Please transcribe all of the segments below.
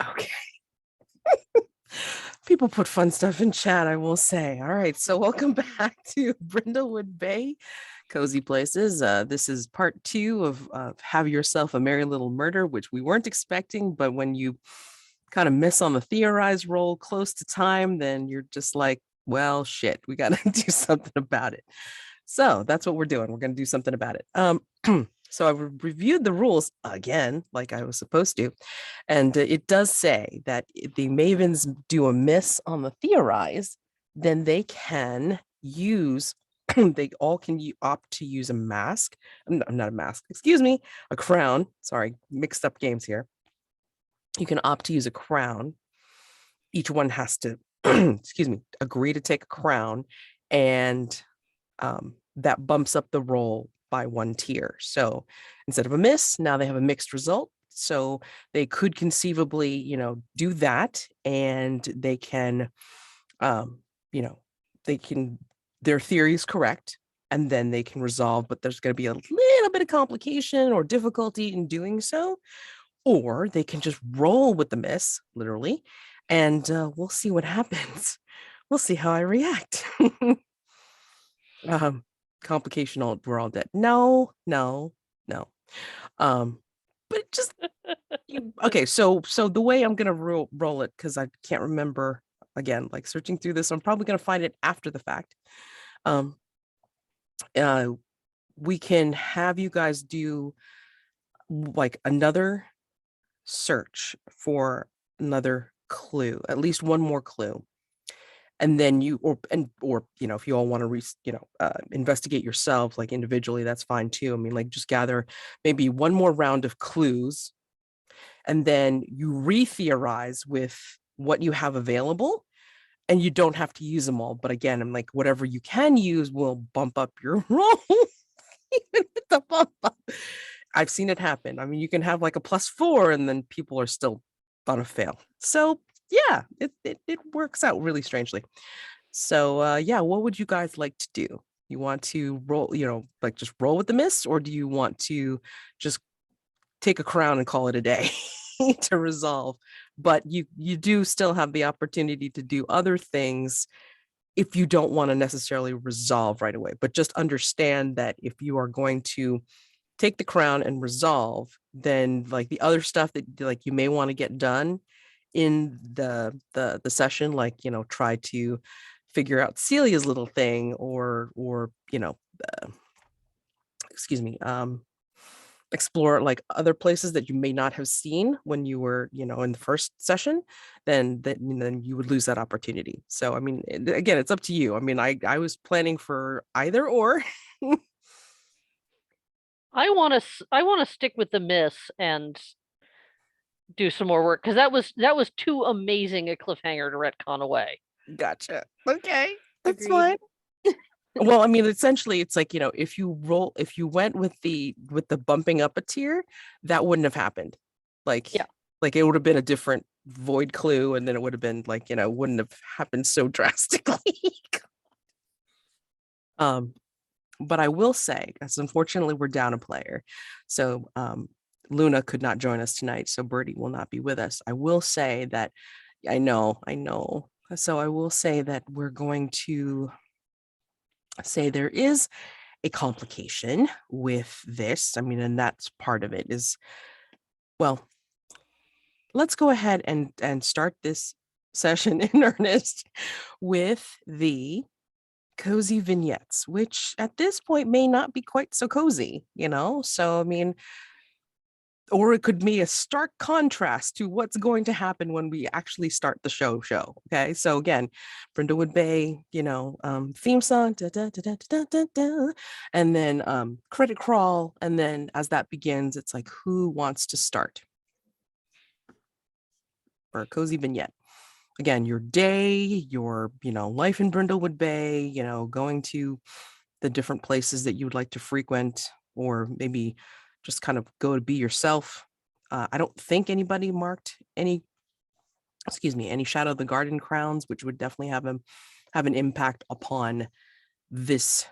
Okay. People put fun stuff in chat, I will say. All right, so welcome back to Brindlewood Bay, Cozy Places. This is part 2 of Have Yourself a Merry Little Murder, which we weren't expecting, but when you kind of miss on the Theorize roll close to time, then you're just like, well, shit, we got to do something about it. So that's what we're doing. We're going to do something about it. So I've reviewed the rules again, like I was supposed to, and it does say that if the Mavens do a miss on the Theorize, then they can use, they all can opt to use a mask. Not a mask, excuse me, a crown. Sorry, mixed up games here. You can opt to use a crown. Each one has to, excuse me, agree to take a crown, and that bumps up the roll by 1 tier. So instead of a miss, now they have a mixed result. So they could conceivably, do that, and they can, they can, their theory is correct, and then they can resolve, but there's going to be a little bit of complication or difficulty in doing so. Or they can just roll with the miss, literally, and we'll see what happens. We'll see how I react. Complication, we're all dead. No. But just okay, so the way I'm gonna roll it, because I can't remember, again, like searching through this, I'm probably gonna find it after the fact. We can have you guys do like another search for another clue, at least one more clue, and then or if you all want to investigate yourselves like individually, that's fine too. I mean, like, just gather maybe one more round of clues, and then you re-theorize with what you have available, and you don't have to use them all, but again, I'm like, whatever you can use will bump up your roll. Even with the bump up, I've seen it happen. I mean, you can have like a +4 and then people are still on a fail. So yeah, it works out really strangely. So yeah, what would you guys like to do? You want to roll, like just roll with the miss, or do you want to just take a crown and call it a day to resolve? But you do still have the opportunity to do other things if you don't want to necessarily resolve right away. But just understand that if you are going to take the crown and resolve, then like the other stuff that like you may want to get done in the session, like try to figure out Celia's little thing, or excuse me, explore like other places that you may not have seen when you were in the first session, then you would lose that opportunity. So I mean, again, it's up to you. I mean, I was planning for either or. I want to stick with the miss and do some more work, because that was too amazing a cliffhanger to retcon away. Gotcha. Okay, that's Agreed. fine. Well, I mean, essentially, it's like, if you went with the bumping up a tier, that wouldn't have happened. Like, Yeah. like it would have been a different void clue, and then it would have been like, wouldn't have happened so drastically. But I will say, because unfortunately we're down a player, so Luna could not join us tonight, so Birdie will not be with us. I will say that I know. So I will say that we're going to say there is a complication with this. I mean, and that's part of it is, well, let's go ahead and start this session in earnest with the cozy vignettes, which at this point may not be quite so cozy, So, I mean, or it could be a stark contrast to what's going to happen when we actually start the show. Okay, so again, Brindlewood Bay, theme song, da, da, da, da, da, da, da, and then credit crawl, and then as that begins, it's like, who wants to start? Or a cozy vignette. Again, your day, your life in Brindlewood Bay, going to the different places that you would like to frequent, or maybe just kind of go to be yourself. I don't think anybody marked any Shadow of the Garden crowns, which would definitely have an impact upon this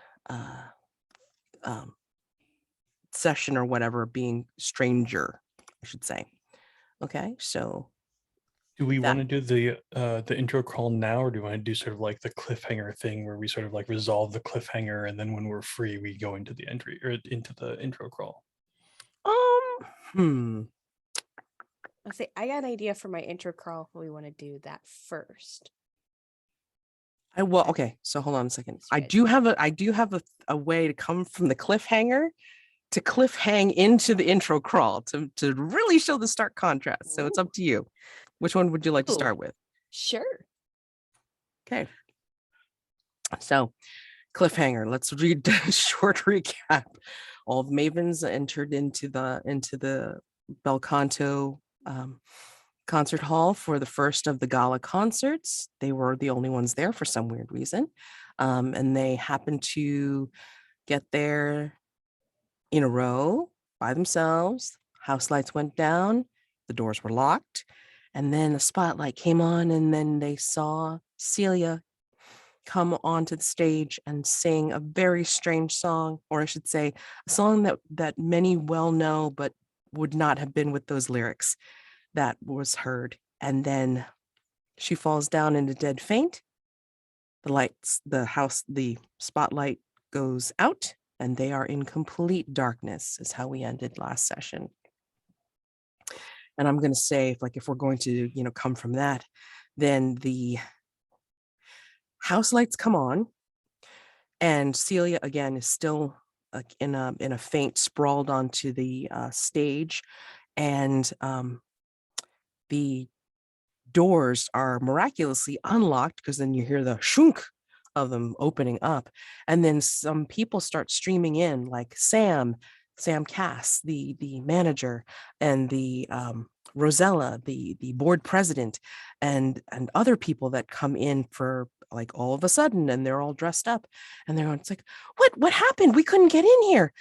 session or whatever, being stranger, I should say. Okay, so Do we That want to do the intro crawl now, or do we want to do sort of like the cliffhanger thing where we sort of like resolve the cliffhanger and then when we're free we go into the entry or into the intro crawl? hmm. I'll say I got an idea for my intro crawl. We want to do that first. Okay, so hold on a second. Yes, you I guys do have a way to come from the cliffhanger to cliffhang into the intro crawl to really show the stark contrast. So it's up to you. Which one would you like to Ooh. start with? Sure. Okay. So cliffhanger. Let's read a short recap. All of Mavens entered into the BelCanto concert hall for the first of the gala concerts. They were the only ones there for some weird reason. And they happened to get there in a row by themselves. House lights went down, the doors were locked, and then a spotlight came on, and then they saw Celia come onto the stage and sing a very strange song, or I should say, a song that many well know, but would not have been with those lyrics that was heard. And then she falls down in a dead faint. The spotlight goes out, and they are in complete darkness, is how we ended last session. And I'm going to say, if we're going to, come from that, then the house lights come on, and Celia again is still in a faint, sprawled onto the stage, and the doors are miraculously unlocked, because then you hear the shunk of them opening up, and then some people start streaming in, like Sam Cass, the manager, and the Rosella, the board president, and other people that come in for like all of a sudden, and they're all dressed up, and it's like, what happened? We couldn't get in here.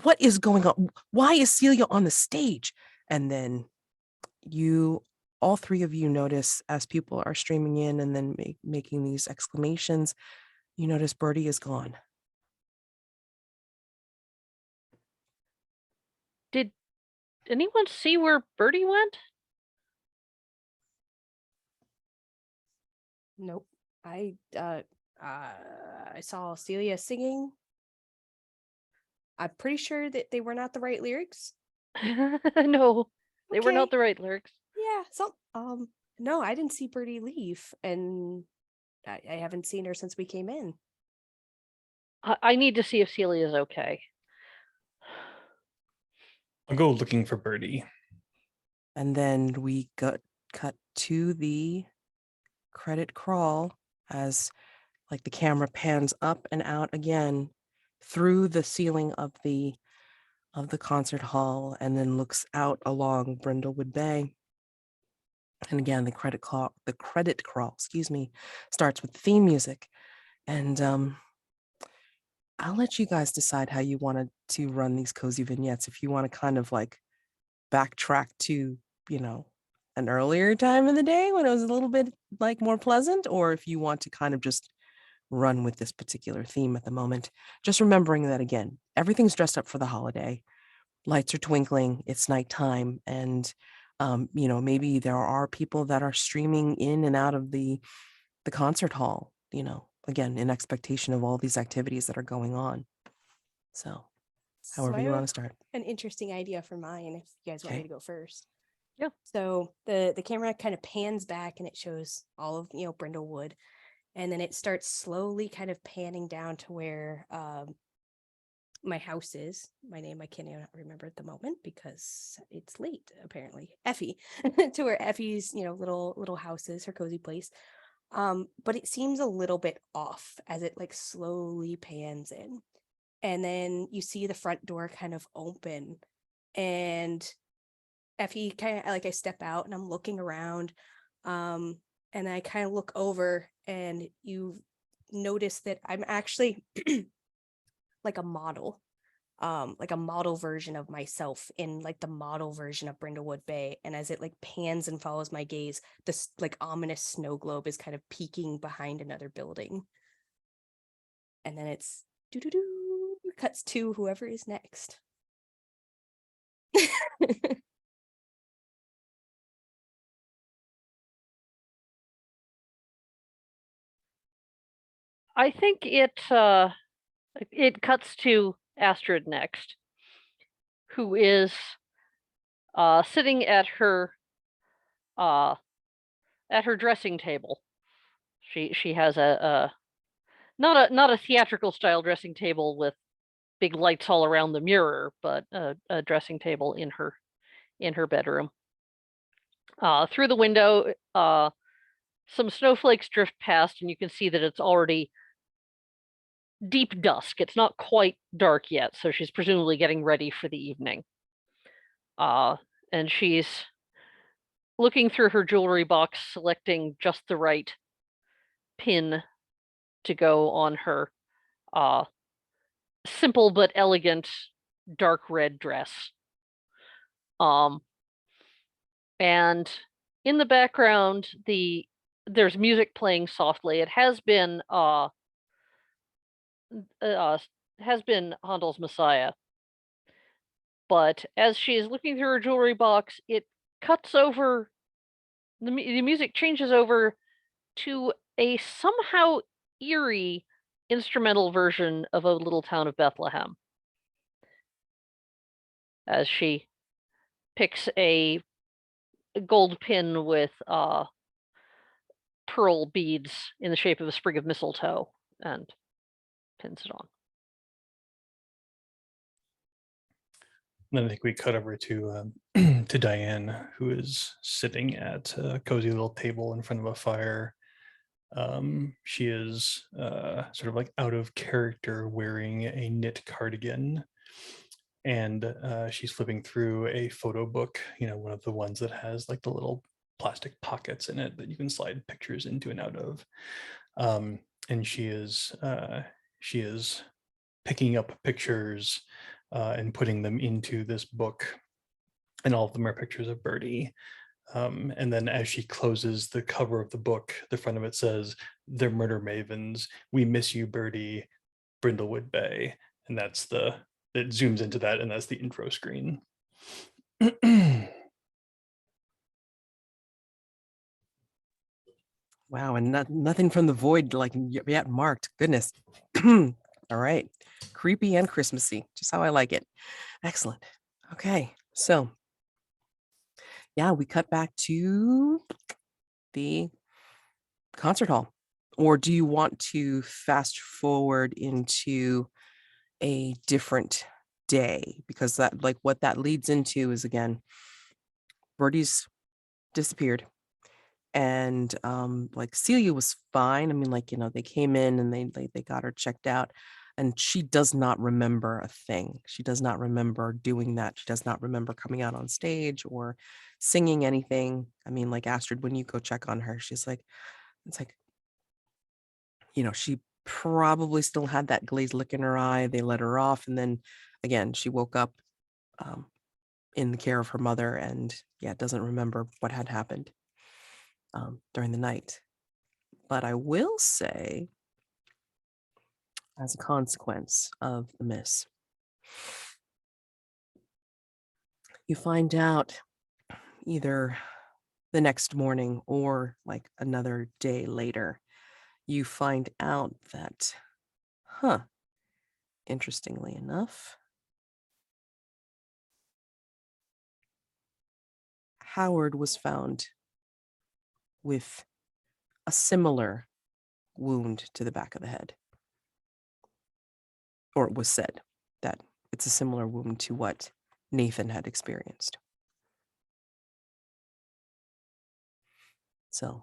What is going on? Why is Celia on the stage? And then all three of you notice, as people are streaming in and then making these exclamations, you notice Birdie is gone. Did anyone see where Birdie went? Nope. I saw Celia singing. I'm pretty sure that they were not the right lyrics. No, they were Okay. not the right lyrics. Yeah, no, I didn't see Birdie leave, and I haven't seen her since we came in. I need to see if Celia's okay. I'll go looking for Birdie. And then we cut to the credit crawl as like the camera pans up and out again through the ceiling of the concert hall, and then looks out along Brindlewood Bay. And again, the credit crawl, starts with theme music. And I'll let you guys decide how you wanted to run these cozy vignettes. If you want to kind of like backtrack to, an earlier time in the day when it was a little bit like more pleasant, or if you want to kind of just run with this particular theme at the moment. Just remembering that, again, everything's dressed up for the holiday. Lights are twinkling, it's nighttime, and maybe there are people that are streaming in and out of the concert hall, again, in expectation of all these activities that are going on. So however you want to start. An interesting idea for mine, if you guys want me Okay. to go first. Yeah. So the camera kind of pans back and it shows all of Brindlewood, and then it starts slowly kind of panning down to where my house is. My name I cannot remember at the moment because it's late, apparently. Effie. To where Effie's little house is, her cozy place. But it seems a little bit off as it like slowly pans in. And then you see the front door kind of open, and Effie kind of like, I step out and I'm looking around, and I kind of look over, and you notice that I'm actually like a model version of myself in like the model version of Brindlewood Bay. And as it like pans and follows my gaze, this like ominous snow globe is kind of peeking behind another building. And then it's cuts to whoever is next. I think it cuts to Astrid next, who is sitting at her dressing table. She has a not a theatrical style dressing table with big lights all around the mirror, but a dressing table in her bedroom. Through the window, some snowflakes drift past, and you can see that it's already deep dusk. It's not quite dark yet, so she's presumably getting ready for the evening. And she's looking through her jewelry box, selecting just the right pin to go on her simple but elegant dark red dress. And in the background, there's music playing softly. It has been Handel's Messiah. But as she is looking through her jewelry box, it cuts over, the music changes over to a somehow eerie instrumental version of A Little Town of Bethlehem. As she picks a gold pin with pearl beads in the shape of a sprig of mistletoe and pins it on. And then I think we cut over to to Diane, who is sitting at a cozy little table in front of a fire. She is sort of like out of character, wearing a knit cardigan, and she's flipping through a photo book, one of the ones that has like the little plastic pockets in it that you can slide pictures into and out of. And she is picking up pictures and putting them into this book, and all of them are pictures of Birdie. And then as she closes the cover of the book, the front of it says, "They're murder mavens. We miss you, Birdie, Brindlewood Bay." And it zooms into that, and that's the intro screen. Wow, and nothing from the void like yet marked. Goodness. All right. Creepy and Christmassy, just how I like it. Excellent. Okay, so yeah, we cut back to the concert hall. Or do you want to fast forward into a different day? Because that, like, what that leads into is, again, Birdie's disappeared. And like Celia was fine. I mean, like, they came in and they got her checked out, and she does not remember a thing. She does not remember doing that. She does not remember coming out on stage or singing anything. I mean, like Astrid, when you go check on her, she's like, it's like, she probably still had that glazed look in her eye. They let her off, and then again, she woke up in the care of her mother, and doesn't remember what had happened during the night. But I will say, as a consequence of the miss, you find out either the next morning or like another day later, you find out that, interestingly enough, Howard was found with a similar wound to the back of the head. Or it was said that it's a similar wound to what Nathan had experienced. So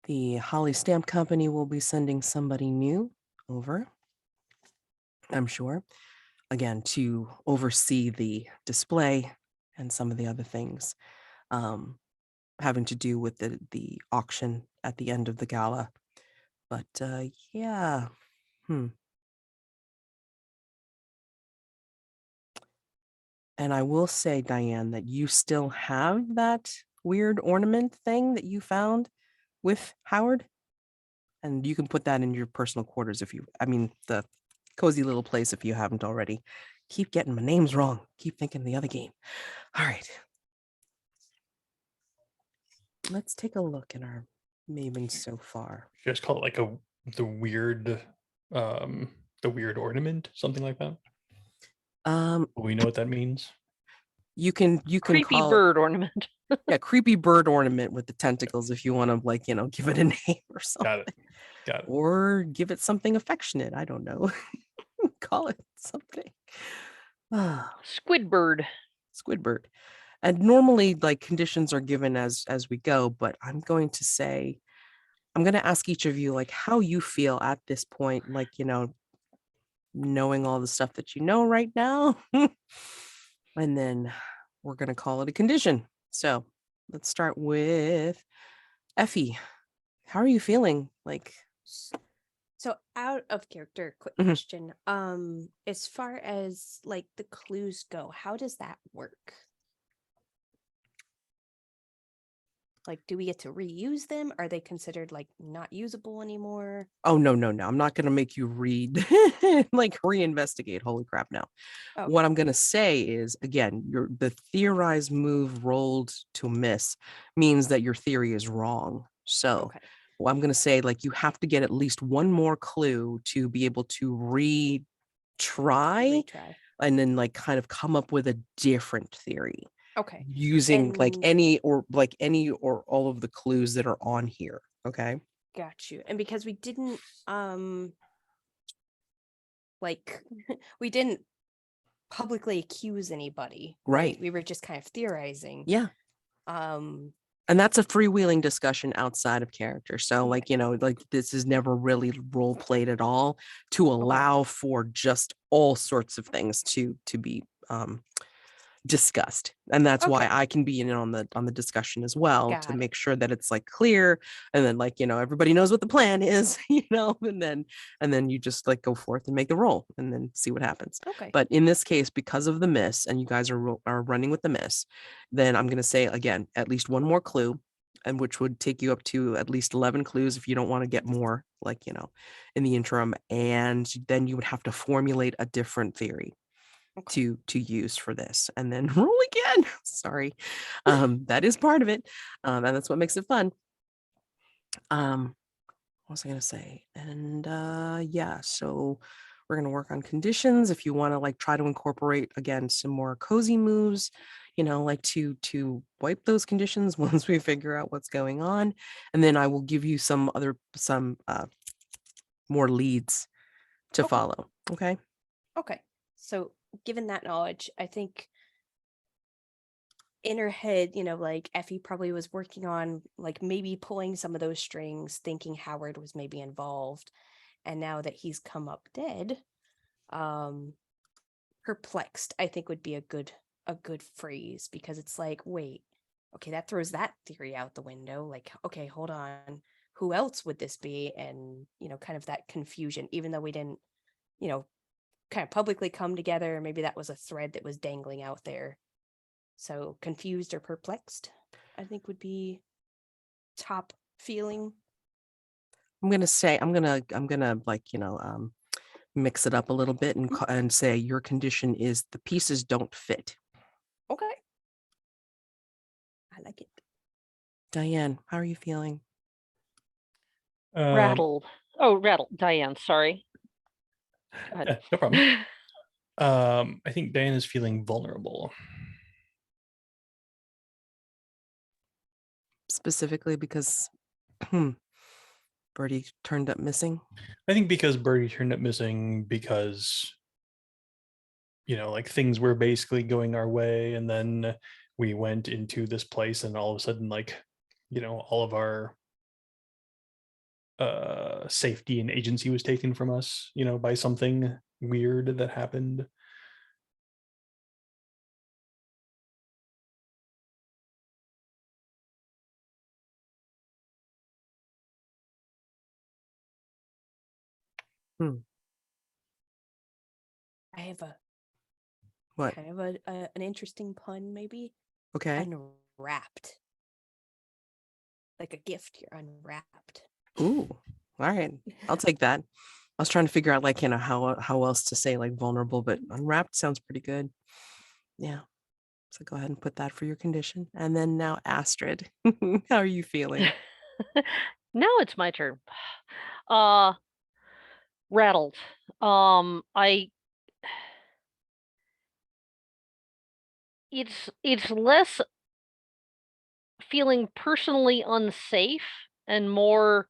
the Holly Stamp Company will be sending somebody new over, I'm sure, again, to oversee the display and some of the other things having to do with the auction at the end of the gala. But yeah. And I will say, Diane, that you still have that weird ornament thing that you found with Howard. And you can put that in your personal quarters the cozy little place if you haven't already. Keep getting my names wrong. Keep thinking the other game. All right. Let's take a look in our Mavens so far? You guys call it like the weird ornament, something like that. We know what that means. You can Creepy call bird ornament. it, creepy bird ornament with the tentacles if you want to give it a name or something. Got it. Got it. Or give it something affectionate. I don't know. Call it something. Squidbird. Squidbird. And normally conditions are given as we go, but I'm going to ask each of you how you feel at this point, knowing all the stuff that you know right now. And then we're going to call it a condition. So let's start with Effie. How are you feeling? So out of character, quick Mhm. question. As far as the clues go, how does that work? Do we get to reuse them? Are they considered not usable anymore? Oh, no. I'm not going to make you read, reinvestigate. Holy crap, no. Oh, What I'm going to say is, again, the theorize move rolled to miss means that your theory is wrong. So okay. well, I'm going to say you have to get at least one more clue to be able to retry Retry. and then kind of come up with a different theory Okay. using And- any or all of the clues that are on here. Okay. Got you. And because we didn't we didn't publicly accuse anybody, Right. We were just kind of theorizing. Yeah. And that's a freewheeling discussion outside of character. So this is never really role played at all to allow for just all sorts of things to be discussed. And that's why Okay. I can be in on the discussion as well Got to it. make sure that it's clear, and then everybody knows what the plan is, and then you just go forth and make the roll and then see what happens. Okay. But in this case, because of the miss and you guys are running with the miss, then I'm going to say again at least one more clue, and which would take you up to at least 11 clues if you don't want to get more in the interim, and then you would have to formulate a different theory Okay. to use for this, and then roll again. Sorry. That is part of it, and that's what makes it fun. What was I gonna say? And yeah, so we're gonna work on conditions. If you want to try to incorporate again some more cozy moves, to wipe those conditions once we figure out what's going on, and then I will give you some more leads to Okay. follow. Okay. Okay. So given that knowledge, I think in her head, Effie probably was working on maybe pulling some of those strings, thinking Howard was maybe involved. And now that he's come up dead, perplexed, I think would be a good phrase, because it's wait, okay, that throws that theory out the window. Okay, hold on. Who else would this be? And, kind of that confusion, even though we didn't, kind of publicly come together. Maybe that was a thread that was dangling out there. So confused or perplexed, I think would be top feeling. I'm gonna mix it up a little bit and say your condition is the pieces don't fit. Okay. I like it. Diane, how are you feeling? Rattled. Oh, rattled. Diane, sorry. Go ahead. No problem. I think Diane is feeling vulnerable. Specifically because Birdie turned up missing? I think because Birdie turned up missing, because things were basically going our way, and then we went into this place, and all of a sudden all of our safety and agency was taken from us, by something weird that happened. I have a What? kind of an interesting pun, maybe. Okay. Unwrapped. Like a gift, you're unwrapped. Ooh. All right. I'll take that. I was trying to figure out how else to say vulnerable, but unwrapped sounds pretty good. Yeah. So go ahead and put that for your condition. And then now Astrid, how are you feeling? Now it's my turn. Rattled. It's less feeling personally unsafe and more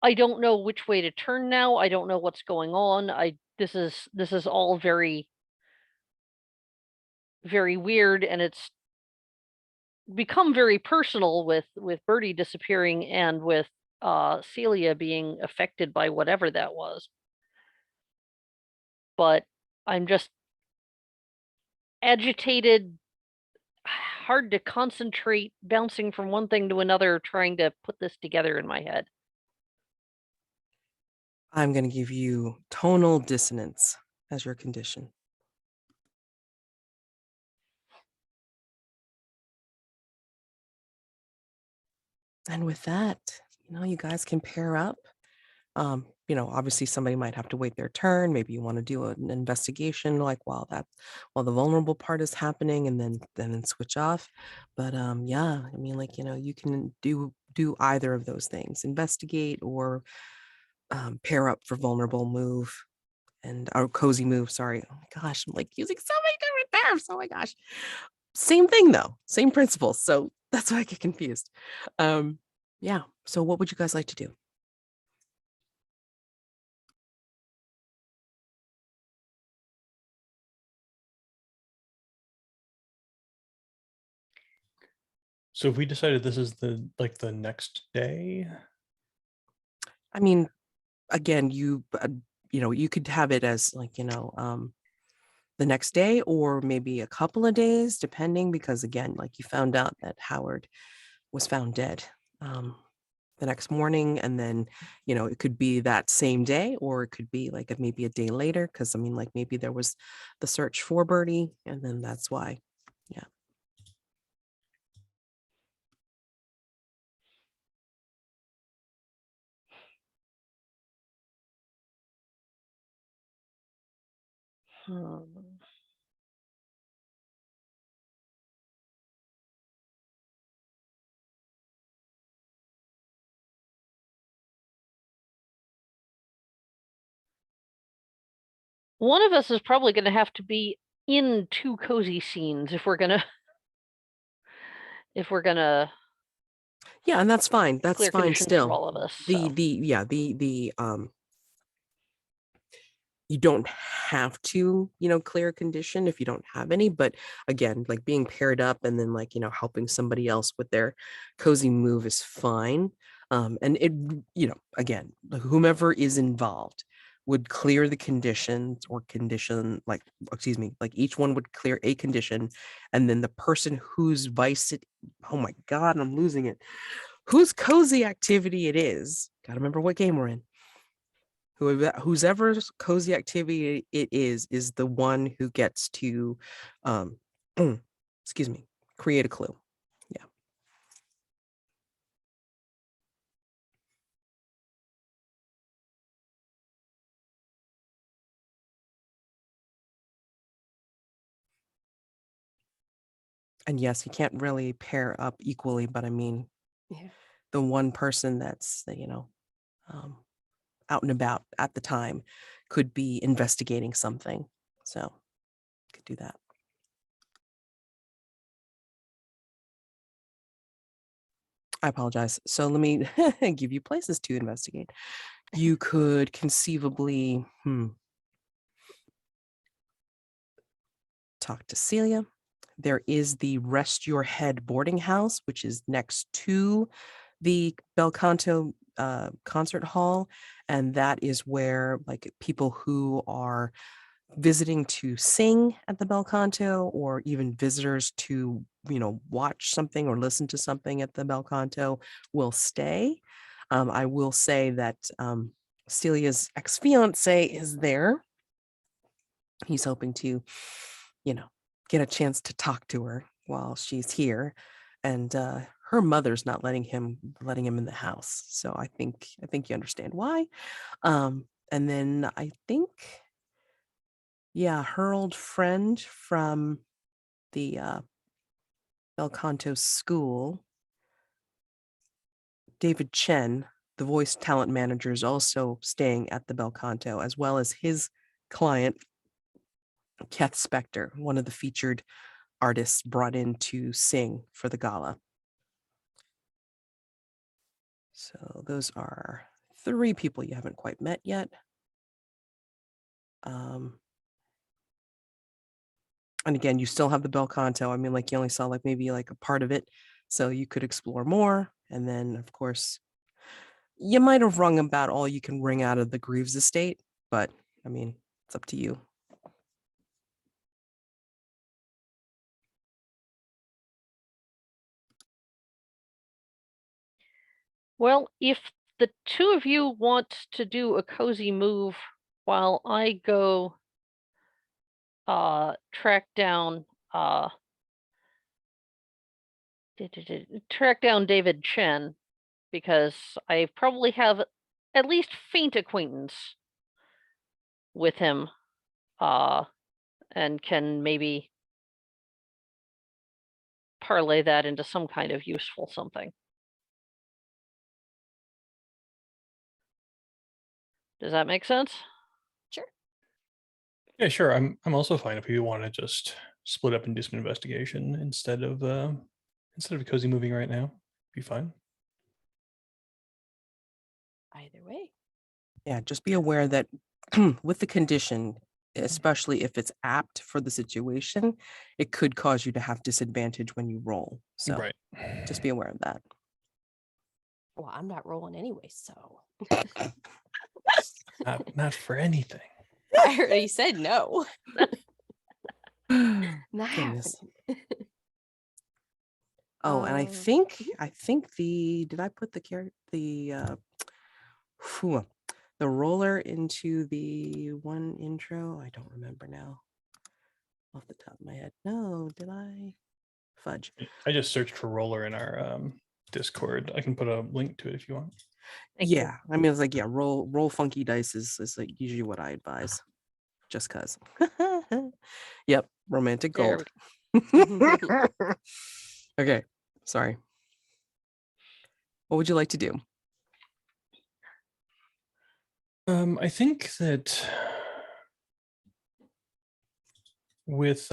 I don't know which way to turn now. I don't know what's going on. This is all very very weird, and it's become very personal with Birdie disappearing and with Celia being affected by whatever that was. But I'm just agitated, hard to concentrate, bouncing from one thing to another, trying to put this together in my head. I'm going to give you tonal dissonance as your condition. And with that, you guys can pair up. Obviously somebody might have to wait their turn. Maybe you want to do an investigation like while the vulnerable part is happening and then switch off. But yeah, I mean, you can do either of those things, investigate or pair up for vulnerable move and our cozy move. Sorry. Oh my gosh, I'm using so many different terms. Oh my gosh. Same thing though, same principles. So that's why I get confused. Yeah. So what would you guys like to do? So if we decided this is the next day. I mean, again, you could have it as the next day or maybe a couple of days, depending, because again, you found out that Howard was found dead the next morning, and then it could be that same day, or it could be maybe a day later, because I mean, maybe there was the search for Birdie, and then that's why. Yeah. One of us is probably going to have to be in 2 cozy scenes if we're gonna Yeah, and that's fine. That's clear fine conditions for still. all of us. The you don't have to, clear a condition if you don't have any, but again, being paired up and then helping somebody else with their cozy move is fine. And it, again, whomever is involved would clear the conditions or condition, each one would clear a condition, and then the person whose oh my God, I'm losing it, whose cozy activity it is, gotta remember what game we're in. Whoever's cozy activity it is the one who gets to, excuse me, create a clue. Yeah. And yes, you can't really pair up equally, but I mean, Yeah. the one person that's, out and about at the time could be investigating something. So could do that. I apologize. So let me give you places to investigate. You could conceivably talk to Celia. There is the Rest Your Head boarding house, which is next to the BelCanto concert hall. And that is where people who are visiting to sing at the BelCanto, or even visitors to, watch something or listen to something at the BelCanto will stay. I will say that Celia's ex-fiance is there. He's hoping to, get a chance to talk to her while she's here. And her mother's not letting him in the house. So I think you understand why. And then I think, yeah, her old friend from the BelCanto School, David Chen, the voice talent manager, is also staying at the BelCanto, as well as his client, Kath Spector, one of the featured artists brought in to sing for the gala. So those are 3 people you haven't quite met yet. And again, you still have the BelCanto. I mean, like you only saw like maybe like a part of it, so you could explore more. And then, of course, you might have wrung about all you can wring out of the Greaves estate, but I mean, it's up to you. Well, if the 2 of you want to do a cozy move while I go track down David Chen, because I probably have at least faint acquaintance with him, and can maybe parlay that into some kind of useful something. Does that make sense? Sure. Yeah, sure. I'm also fine if you want to just split up and do some investigation instead of cozy moving right now. Be fine. Either way. Yeah, just be aware that with the condition, especially if it's apt for the situation, it could cause you to have disadvantage when you roll. So Right. just be aware of that. Well, I'm not rolling anyway, so Not for anything. I already said no. Not Goodness. happening. Oh, and I Mhm. think did I put the roller into the one intro? I don't remember now off the top of my head. No, did I? Fudge. I just searched for roller in our Discord. I can put a link to it if you want. Thank you. Yeah, I mean, it's like, yeah, roll funky dice is like usually what I advise, just cause. Yep, romantic There gold. we Okay, sorry. What would you like to do? I think that with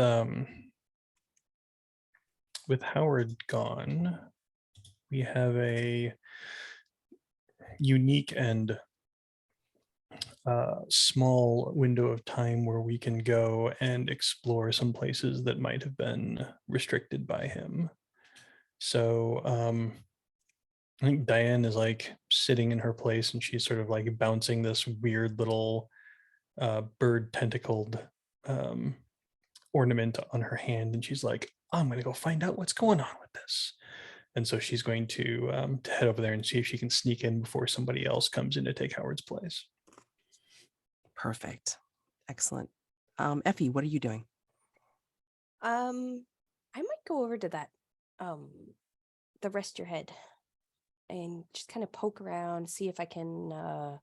Howard gone, we have a unique and small window of time where we can go and explore some places that might have been restricted by him. So I think Diane is like sitting in her place and she's sort of like bouncing this weird little bird tentacled ornament on her hand, and she's like, I'm gonna go find out what's going on with this. And so she's going to head over there and see if she can sneak in before somebody else comes in to take Howard's place. Perfect. Excellent. Effie, what are you doing? I might go over to that the rest your head and just kind of poke around, see if I can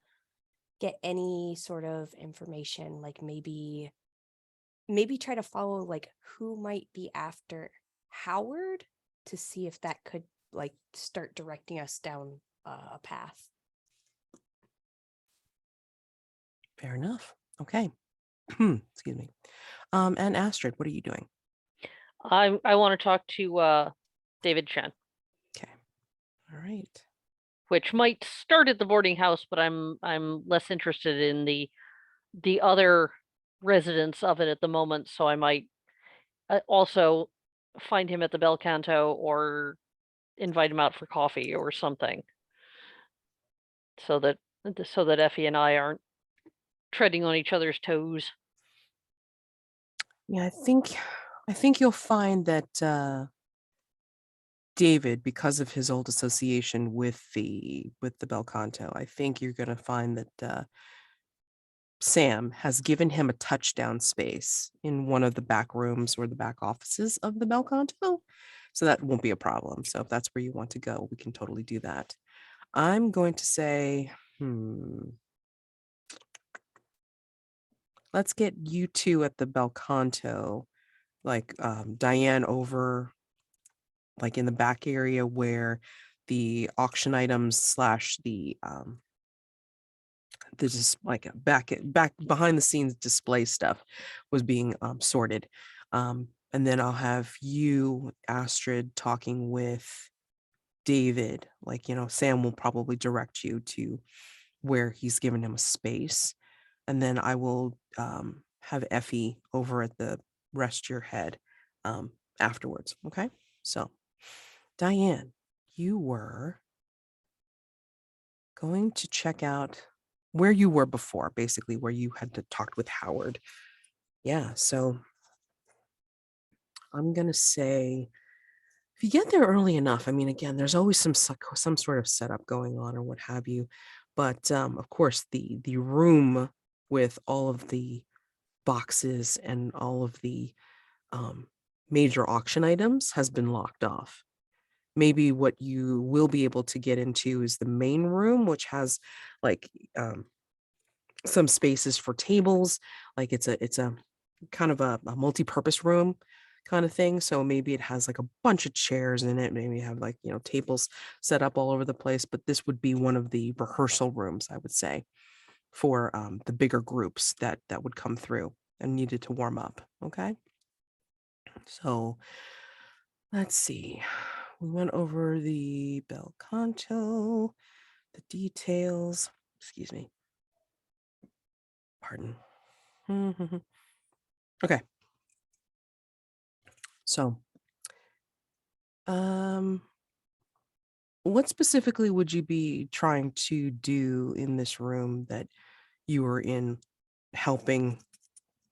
get any sort of information, like maybe try to follow like who might be after Howard to see if that could like start directing us down a path. Fair enough. Okay. Excuse me. And Astrid, what are you doing? I want to talk to David Chen, Okay. All right. which might start at the boarding house, but I'm less interested in the other residents of it at the moment, so I might also find him at the BelCanto or invite him out for coffee or something, so that Effie and I aren't treading on each other's toes. Yeah, I think you'll find that David, because of his old association with the BelCanto, I think you're gonna find that Sam has given him a touchdown space in one of the back rooms or the back offices of the BelCanto. So that won't be a problem. So if that's where you want to go, we can totally do that. I'm going to say, let's get you two at the BelCanto, like Diane over like in the back area where the auction items slash the just like back behind the scenes display stuff was being sorted. And then I'll have you, Astrid, talking with David. Like, Sam will probably direct you to where he's given him a space. And then I will have Effie over at the Rest Your Head afterwards. Okay. So, Diane, you were going to check out where you were before, basically, where you had to talk with Howard. Yeah. So, I'm going to say, if you get there early enough, I mean, again, there's always some sort of setup going on or what have you. But of course, the room with all of the boxes and all of the major auction items has been locked off. Maybe what you will be able to get into is the main room, which has like some spaces for tables. Like it's a kind of a multi-purpose room kind of thing. So maybe it has like a bunch of chairs in it. Maybe have like, tables set up all over the place. But this would be one of the rehearsal rooms, I would say, for the bigger groups that would come through and needed to warm up. Okay. So let's see. We went over the BelCanto, the details. Excuse me. Pardon. Okay. So, what specifically would you be trying to do in this room that you were in, helping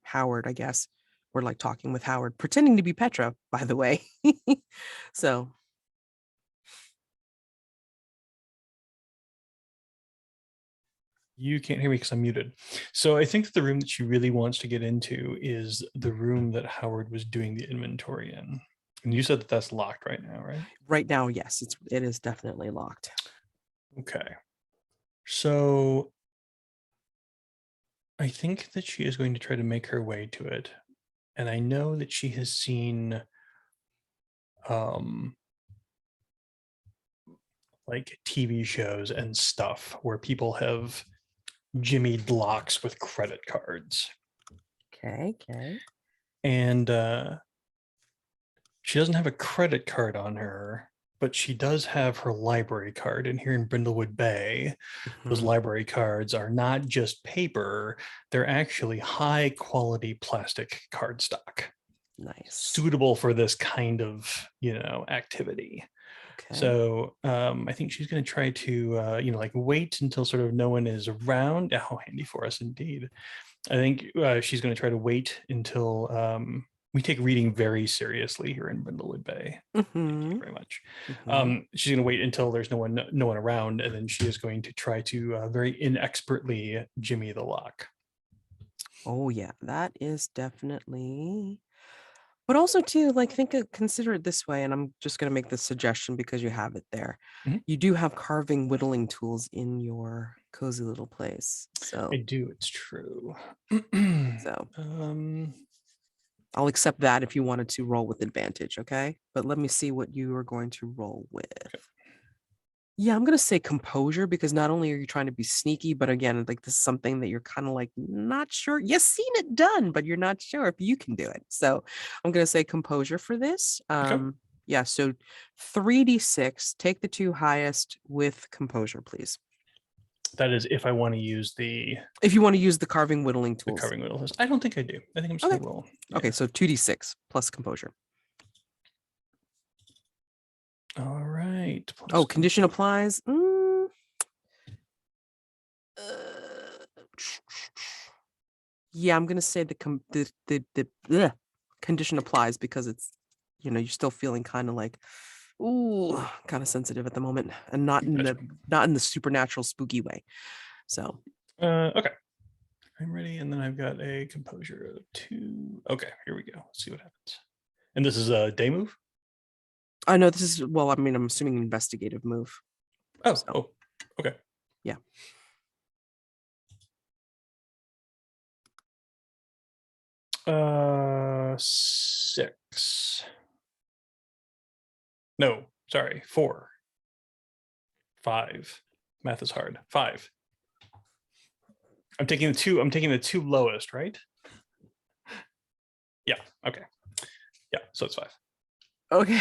Howard, I guess, or like talking with Howard, pretending to be Petra, by the way. So, You can't hear me because I'm muted. So I think that the room that she really wants to get into is the room that Howard was doing the inventory in. And you said that that's locked right now, right? right now, yes, it is definitely locked. Okay. So I think that she is going to try to make her way to it. And I know that she has seen like TV shows and stuff where people have jimmied locks with credit cards. Okay. And she doesn't have a credit card on her, but she does have her library card. And here in Brindlewood Bay, those Mhm. library cards are not just paper, they're actually high quality plastic cardstock, Nice. suitable for this kind of, activity. Okay. So I think she's going to try to, like wait until sort of no one is around. Oh, handy for us indeed. I think she's going to try to wait until we take reading very seriously here in Brindlewood Bay. Thank you very much. She's going to wait until there's no one around, and then she is going to try to very inexpertly jimmy the lock. Oh yeah, that is definitely. But also too, like consider it this way, and I'm just going to make this suggestion because you have it there. Mhm. You do have carving whittling tools in your cozy little place. So I do, it's true. So Um, I'll accept that if you wanted to roll with advantage, okay? But let me see what you are going to roll with. Yeah, I'm gonna say composure because not only are you trying to be sneaky, but again, like this is something that you're kind of like not sure. You've seen it done, but you're not sure if you can do it. So I'm gonna say composure for this. Yeah, so 3d6, take the two highest with composure, please. that is if I want to use the If you want to use the carving whittling tools. carving wheel. I don't think I do. I think I'm just Okay. going to roll. Okay, so 2d6 plus composure. All right. Oh, condition applies. Yeah, I'm gonna say the condition applies because it's you're still feeling kind of like kind of sensitive at the moment, and not in the supernatural spooky way. So okay, I'm ready, and then I've got a composure of 2. Okay, here we go. Let's see what happens. And this is a day move. I know this is I mean, I'm assuming investigative move. Oh, okay. Yeah. Uh, 6. No, sorry, 4. 5. Math is hard. 5. I'm taking the two lowest, right? Yeah, okay. Yeah, so it's 5. Okay.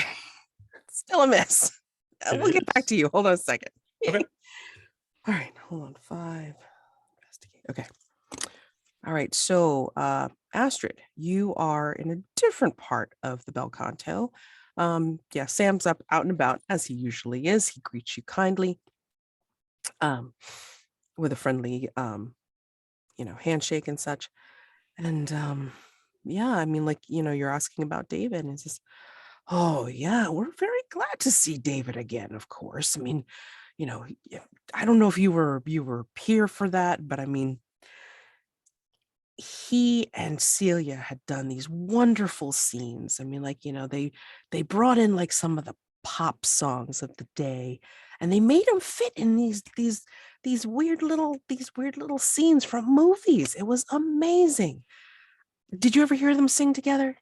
Still a miss. It We'll get back is. to you. Hold on a second. Okay. All right, hold on. 5. Investigate. Okay. All right. So Astrid, you are in a different part of the BelCanto. Yeah, Sam's up out and about as he usually is. He greets you kindly. With a friendly handshake and such. And yeah, I mean, like, you're asking about David, and it's just, oh yeah, we're very glad to see David again, of course. I mean, I don't know if you were here for that, but I mean, he and Celia had done these wonderful scenes. I mean, like, they brought in like some of the pop songs of the day, and they made them fit in these weird little scenes from movies. It was amazing. Did you ever hear them sing together?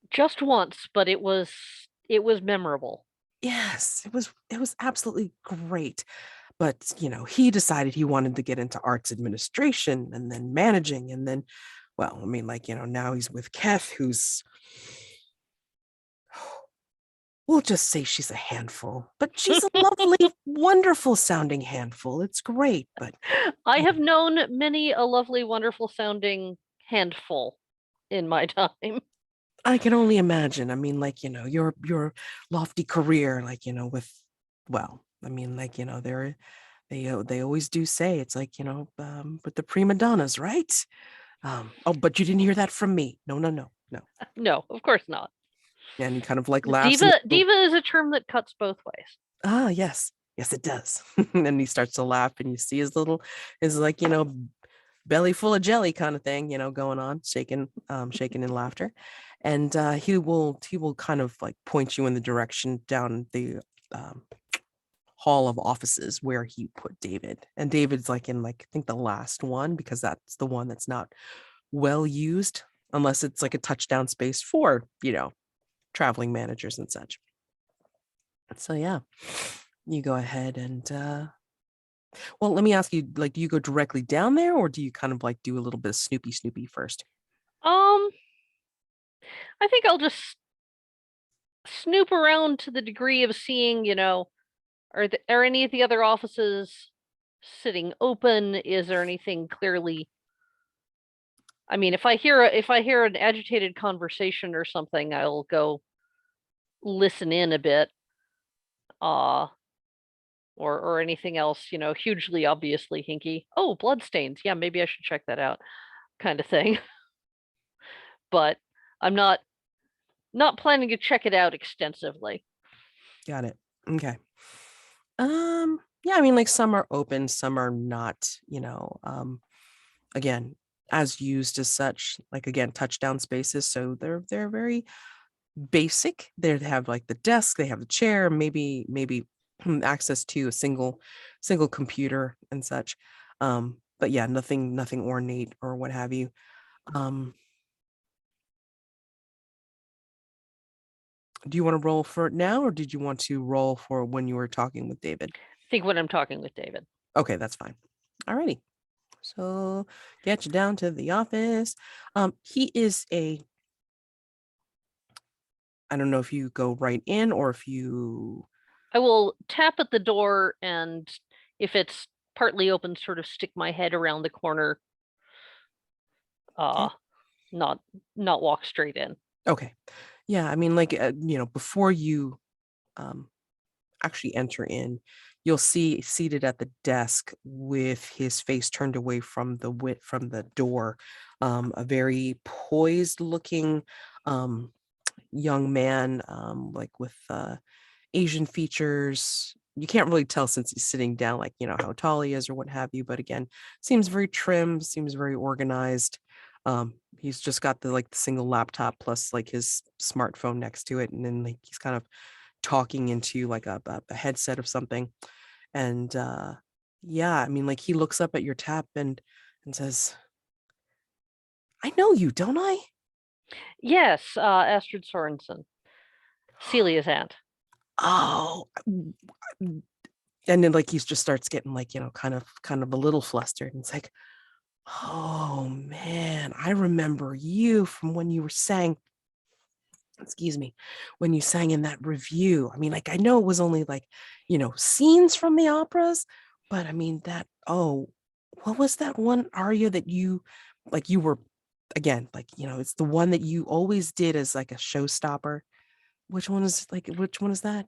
Just once, but it was memorable. Yes, it was absolutely great. But, he decided he wanted to get into arts administration and then managing. And then, well, I mean, like, now he's with Kath, who's, we'll just say she's a handful, but she's a lovely, wonderful sounding handful. It's great. But I have known many a lovely, wonderful sounding handful in my time. I can only imagine. I mean, like, your lofty career, like, with, well, I mean, like, they always do say it's like, with the prima donnas, right? Oh, but you didn't hear that from me. No. No, of course not. And he kind of like laughs. and Diva is a term that cuts both ways. Ah, yes, it does. And he starts to laugh, and you see his like, belly full of jelly kind of thing, going on, shaking in laughter. And he will kind of like point you in the direction down the hall of offices where he put David. And David's like in like, I think the last one, because that's the one that's not well used, unless it's like a touchdown space for, traveling managers and such. So yeah, you go ahead and well, let me ask you, like, do you go directly down there, or do you kind of like do a little bit of snoopy first? I think I'll just snoop around to the degree of seeing, are any of the other offices sitting open? Is there anything clearly? I mean, if I hear an agitated conversation or something, I'll go listen in a bit. Or anything else, hugely obviously hinky. Oh, bloodstains. Yeah, maybe I should check that out, kind of thing. But I'm not planning to check it out extensively. Got it. Okay. Yeah, I mean, like, some are open, some are not, again, as used as such, like, again, touchdown spaces. So they're very basic. They have like the desk, they have the chair, maybe access to a single computer and such. But yeah, nothing ornate or what have you. Do you want to roll for it now, or did you want to roll for when you were talking with David? I think when I'm talking with David. Okay, that's fine. Alrighty. So get you down to the office. He is I don't know if you go right in or if you... I will tap at the door, and if it's partly open, sort of stick my head around the corner. Okay. Not walk straight in. Okay. Yeah, I mean, like, before you actually enter in, you'll see seated at the desk with his face turned away from the door, a very poised looking young man, like with Asian features. You can't really tell since he's sitting down, like, how tall he is or what have you, but again, seems very trim, seems very organized. He's just got the single laptop plus like his smartphone next to it, and then like he's kind of talking into like a headset of something. And yeah, I mean, like, he looks up at your tap and says, I know you, don't I? Yes, Astrid Sorensen, Celia's aunt. Oh, and then like he just starts getting like, kind of a little flustered. And it's like, oh man, I remember you from when you were saying, excuse me, when you sang in that review. I mean, like, I know it was only like, scenes from the operas, but I mean what was that one aria that you were, again, like, it's the one that you always did as like a showstopper. Which one is that?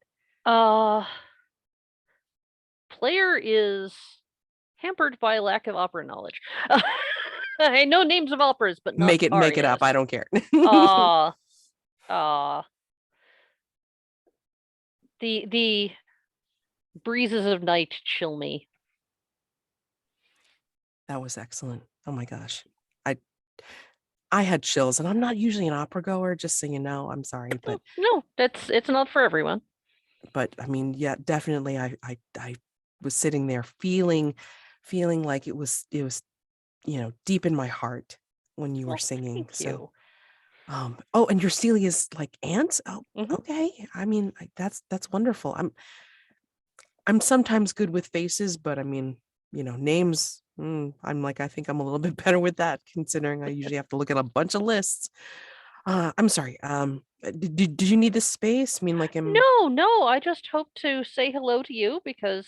Player is hampered by lack of opera knowledge. I know names of operas, but not Make it up. arias. I don't care. The breezes of night chill me. That was excellent. Oh my gosh. I had chills, and I'm not usually an opera goer, just so you know. I'm sorry, but No, it's not for everyone. But I mean, yeah, definitely I was sitting there feeling like it was deep in my heart when you were Well, singing. thank So you. oh, and your Celia's like aunt? Oh, Mhm. okay. I mean, that's wonderful. I'm sometimes good with faces, but I mean, names, I'm like, I think I'm a little bit better with that, considering I usually have to look at a bunch of lists. I'm sorry. Did you need this space? I mean, like, No, I just hope to say hello to you because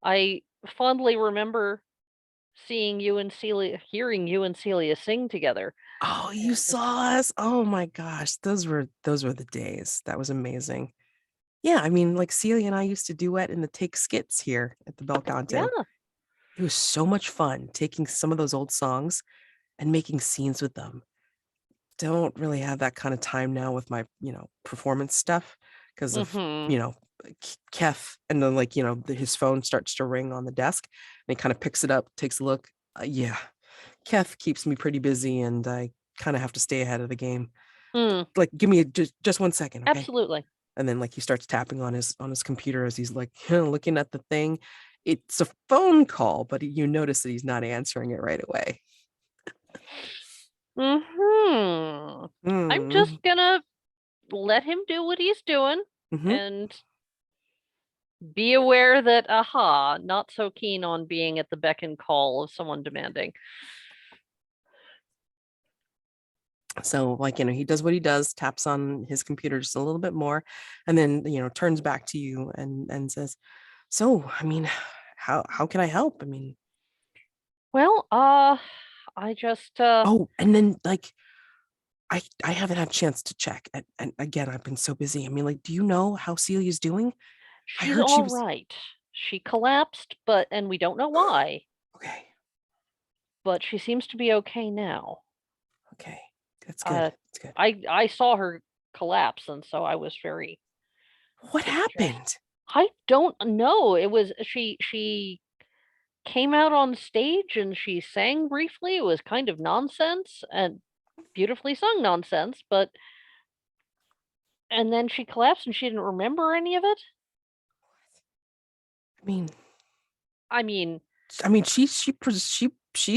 I fondly remember seeing you and Celia, hearing you and Celia sing together. oh, you Just- saw us. Oh my gosh, those were the days. That was amazing. Yeah, I mean, like Celia and I used to duet in the take skits here at the BelCanto. Yeah. It was so much fun taking some of those old songs and making scenes with them. Don't really have that kind of time now with my, performance stuff because of, Mhm. Keth, and then like, his phone starts to ring on the desk and he kind of picks it up, takes a look. Yeah, Keth keeps me pretty busy and I kind of have to stay ahead of the game. Mm, Like, give me just 1 second, okay? absolutely. And then like he starts tapping on his computer as he's like looking at the thing. It's a phone call, but you notice that he's not answering it right away. I'm just gonna let him do what he's doing Mhm. and be aware that not so keen on being at the beck and call of someone demanding. So like, he does what he does, taps on his computer just a little bit more, and then, turns back to you and says, so, I mean, how can I help? I mean, Well, I just oh, and then like, I haven't had a chance to check. And again, I've been so busy. I mean, like, do you know how Celia's doing? I she's heard she all was right. She collapsed, and we don't know why, okay. but she seems to be okay now. Okay. That's good. Uh, That's good. I saw her collapse, and so I was very What distressed. happened? I don't know. It was she came out on stage and she sang briefly. It was kind of nonsense and beautifully sung nonsense, and then she collapsed and she didn't remember any of it. I mean, I mean, she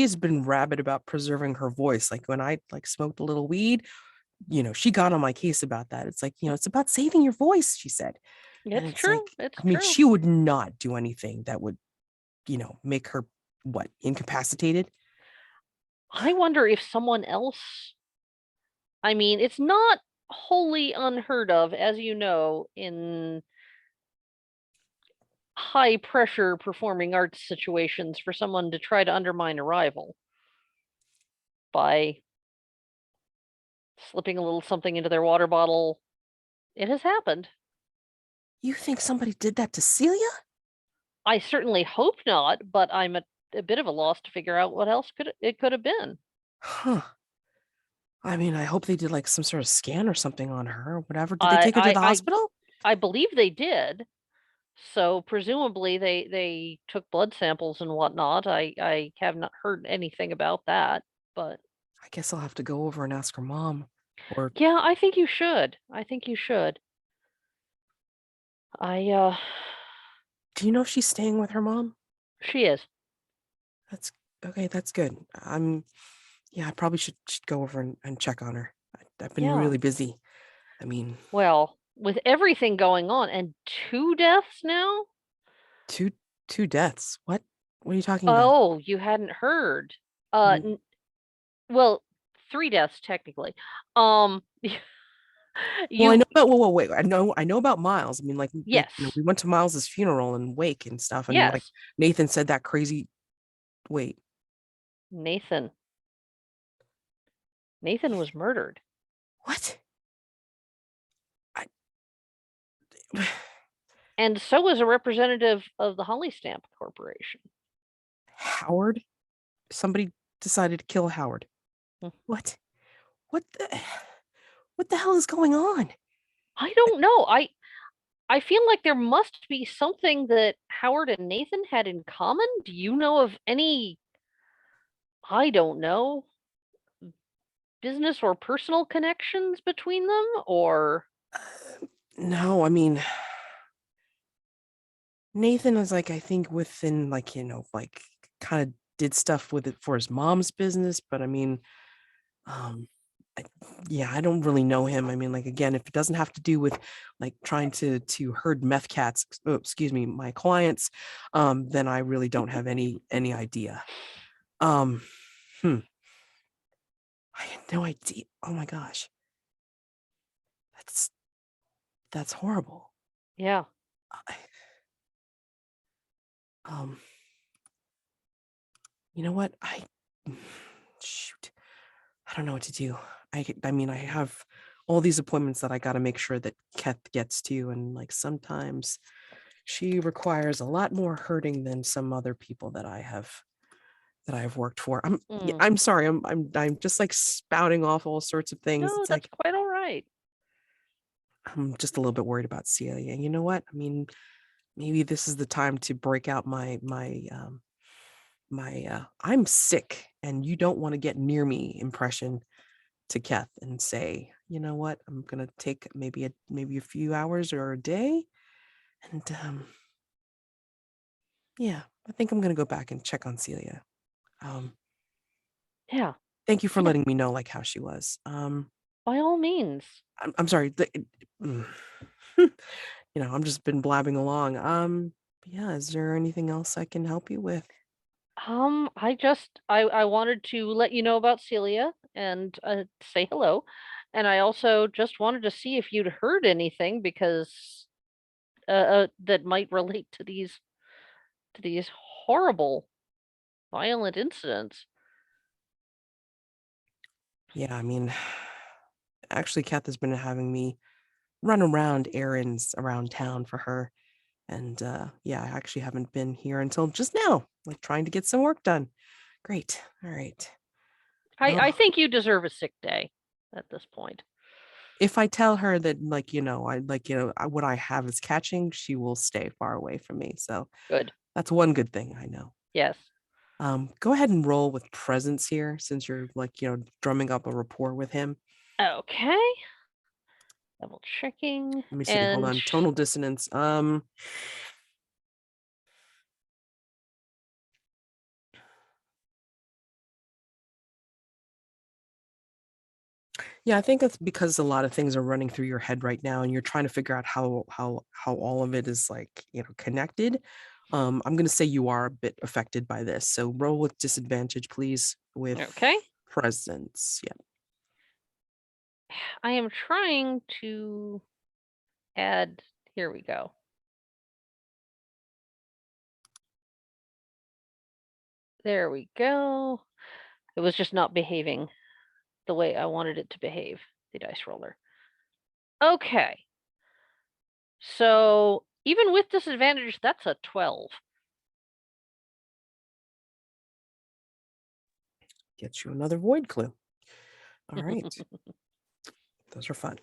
has been rabid about preserving her voice. Like when I like smoked a little weed, she got on my case about that. It's like, it's about saving your voice, she said. And it's it's true. like, It's I mean, true. she would not do anything that would, make her incapacitated. I wonder if someone else, I mean, it's not wholly unheard of, as you know, in high pressure performing arts situations for someone to try to undermine a rival by slipping a little something into their water bottle. It has happened. You think somebody did that to Celia? I certainly hope not, but I'm a bit of a loss to figure out what else it could have been. Huh. I mean, I hope they did like some sort of scan or something on her or whatever. Did they I take her to the I hospital? I believe they did. So presumably they took blood samples and whatnot. I have not heard anything about that, but I guess I'll have to go over and ask her mom. Or yeah, I think you should. I think you should. I do you know if she's staying with her mom? she is. That's okay. That's good. Yeah, I probably should go over and check on her. I've been Yeah. really busy. I mean, Well, with everything going on and 2 deaths now? Two deaths. What are you talking about? Oh, you hadn't heard. Mm. Well, 3 deaths technically. Um Well, I know you about wait. I know about Miles. I mean, like, yes. we went to Miles's funeral and wake and stuff, and like Yes. Nathan said that crazy. Wait, Nathan was murdered. what? I And so was a representative of the Holly Stamp Corporation. Howard? Somebody decided to kill Howard. Hmm. What? What the hell is going on? I don't know. I feel like there must be something that Howard and Nathan had in common. Do you know of any, I don't know, business or personal connections between them? Or No, I mean, Nathan was like, I think within like, like kind of did stuff with it for his mom's business, but I mean, yeah, I don't really know him. I mean, like, again, if it doesn't have to do with like trying to herd meth cats, excuse me, my clients, then I really don't have any idea. I had no idea. Oh my gosh. That's horrible. yeah. You know what? Shoot. I don't know what to do. I mean, I have all these appointments that I got to make sure that Kath gets to, and like sometimes she requires a lot more herding than some other people that I've worked for. I'm sorry. I'm just like spouting off all sorts of things. No, It's that's like quite all right. I'm just a little bit worried about Celia. You know what? I mean, maybe this is the time to break out my I'm sick and you don't want to get near me impression to Kath and say, you know what, I'm gonna take maybe a few hours or a day, and yeah, I think I'm gonna go back and check on Celia. Yeah, Thank you for Yeah. letting me know like how she was. by all means. I'm sorry. I'm just been blabbing along. Yeah, is there anything else I can help you with? I wanted to let you know about Celia and say hello. And I also just wanted to see if you'd heard anything because that might relate to these horrible violent incidents. Yeah, I mean, actually, Kath has been having me run around errands around town for her. And yeah, I actually haven't been here until just now, like trying to get some work done. Great. All right. I Well, think you deserve a sick day at this point. if I tell her that, like, what I have is catching, she will stay far away from me. So Good. that's one good thing I know. Yes. Go ahead and roll with presence here since you're like, drumming up a rapport with him. Okay. Double checking. Let me see. Hold on. Tonal dissonance. Yeah, I think that's because a lot of things are running through your head right now, and you're trying to figure out how all of it is like connected. I'm gonna say you are a bit affected by this, so roll with disadvantage, please. With Okay. presence, yeah. I am trying to add. Here we go. There we go. It was just not behaving the way I wanted it to behave, the dice roller. Okay. So even with disadvantage, that's a 12. Get you another void clue. All right, those are fun.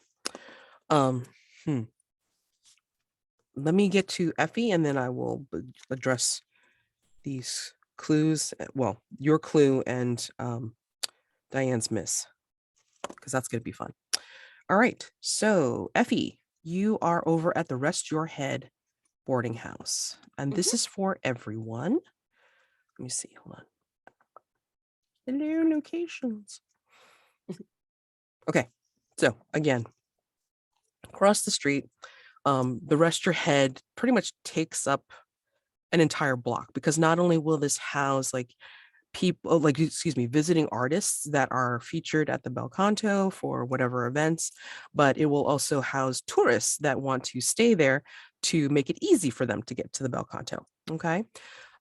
Let me get to Effie, and then I will address these clues. Well, your clue and Diane's miss, because that's gonna be fun. All right, so Effie, you are over at the Rest Your Head boarding house, and this is for everyone. Let me see. Hold on. Hello, locations. Okay, so again, across the street, the Rest Your Head pretty much takes up an entire block, because not only will this house like people, like, excuse me, visiting artists that are featured at the BelCanto for whatever events, but it will also house tourists that want to stay there to make it easy for them to get to the BelCanto. Okay.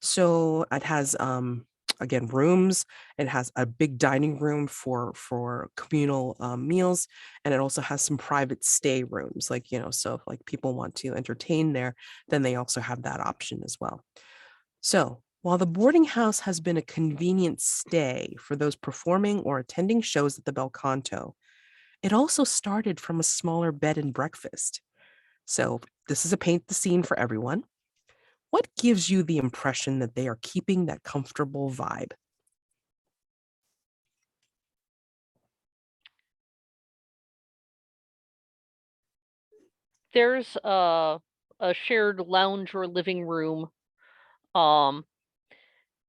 So it has again rooms. It has a big dining room for communal meals, and it also has some private stay rooms, like, you know, so if like people want to entertain there, then they also have that option as well. So, while the boarding house has been a convenient stay for those performing or attending shows at the BelCanto, it also started from a smaller bed and breakfast. So, this is a paint the scene for everyone. What gives you the impression that they are keeping that comfortable vibe? There's a shared lounge or living room.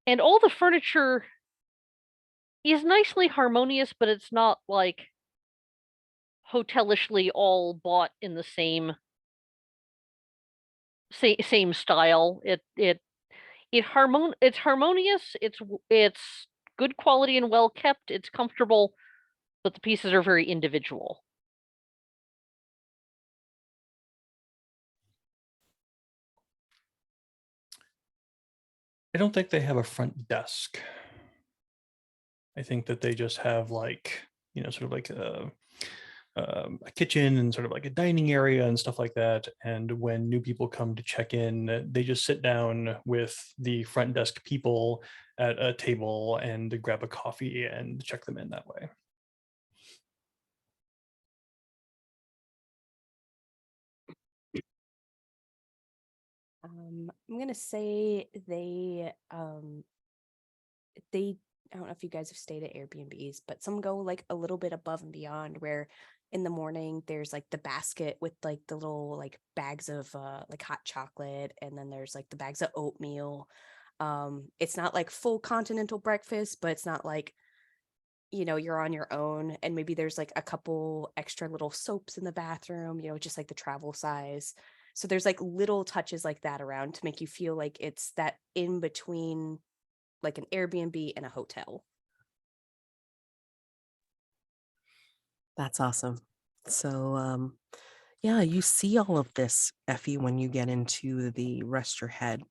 And all the furniture is nicely harmonious, but it's not like hotelishly all bought in the same style. It's harmonious. It's good quality and well kept. It's comfortable, but the pieces are very individual. I don't think they have a front desk. I think that they just have like, you know, sort of like a kitchen and sort of like a dining area and stuff like that. And when new people come to check in, they just sit down with the front desk people at a table and grab a coffee and check them in that way. I'm gonna say they I don't know if you guys have stayed at Airbnbs, but some go like a little bit above and beyond, where in the morning there's like the basket with like the little like bags of like hot chocolate, and then there's like the bags of oatmeal. It's not like full continental breakfast, but it's not like, you know, you're on your own, and maybe there's like a couple extra little soaps in the bathroom, you know, just like the travel size. So there's like little touches like that around to make you feel like it's that in between like an Airbnb and a hotel. That's awesome. So, yeah, you see all of this, Effie, when you get into the Rest Your Head.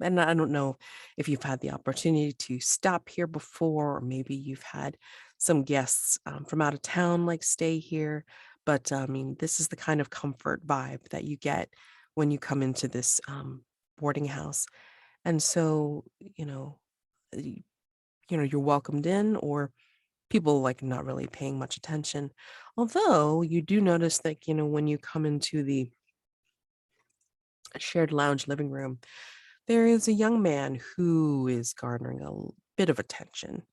And I don't know if you've had the opportunity to stop here before, or maybe you've had some guests from out of town like stay here. But I mean, this is the kind of comfort vibe that you get when you come into this boarding house. And so, you're welcomed in, or people like not really paying much attention. Although you do notice that, when you come into the shared lounge living room, there is a young man who is garnering bit of attention.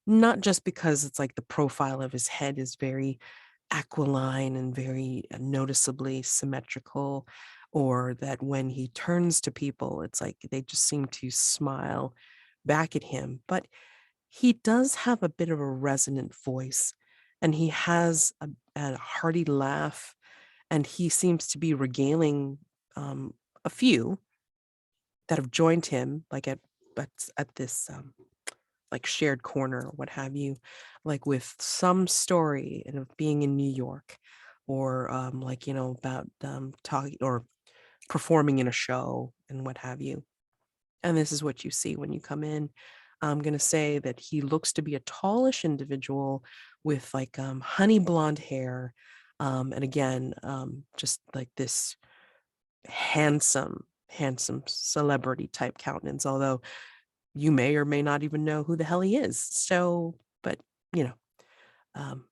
Not just because it's like the profile of his head is very aquiline and very noticeably symmetrical, or that when he turns to people, it's like they just seem to smile back at him. But he does have a bit of a resonant voice, and he has a hearty laugh, and he seems to be regaling a few that have joined him, like at this like shared corner or what have you, like with some story and of being in New York, or like, about talking or performing in a show and what have you. And this is what you see when you come in. I'm going to say that he looks to be a tallish individual with like honey blonde hair. And again, just like this handsome celebrity type countenance, although you may or may not even know who the hell he is. So, but, you know, um,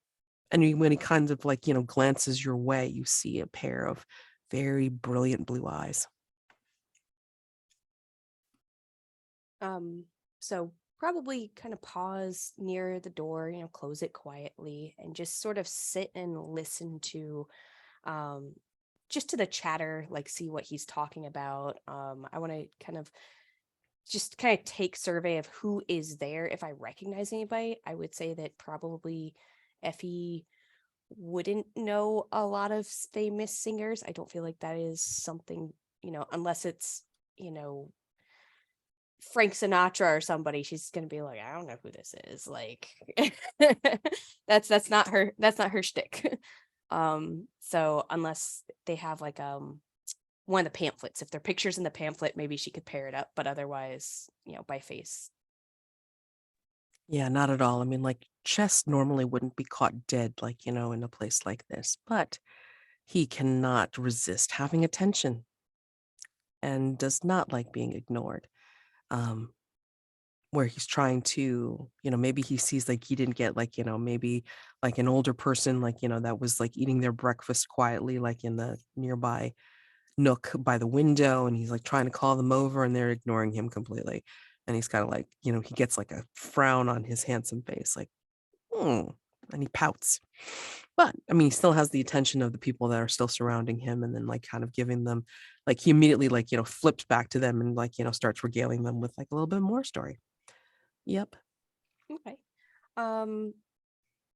when he kind of like, glances your way, you see a pair of very brilliant blue eyes. So probably kind of pause near the door, you know, close it quietly, and just sort of sit and listen to just to the chatter, like see what he's talking about. I want to kind of take survey of who is there. If I recognize anybody, I would say that probably Effie wouldn't know a lot of famous singers. I don't feel like that is something, unless it's, Frank Sinatra or somebody, she's gonna be like, I don't know who this is. Like that's not her shtick. So unless they have like one of the pamphlets, if there are pictures in the pamphlet, maybe she could pair it up, but otherwise, by face. Yeah, not at all. I mean, like, Chess normally wouldn't be caught dead, like, in a place like this, but he cannot resist having attention and does not like being ignored. Um, where he's trying to, maybe he sees like he didn't get like, maybe like an older person, like, that was like eating their breakfast quietly, like in the nearby nook by the window, and he's like trying to call them over and they're ignoring him completely. And he's kind of like, he gets like a frown on his handsome face, like, and he pouts. But I mean, he still has the attention of the people that are still surrounding him, and then like kind of giving them, like, he immediately like, flips back to them and like, starts regaling them with like a little bit more story. Yep. Okay. I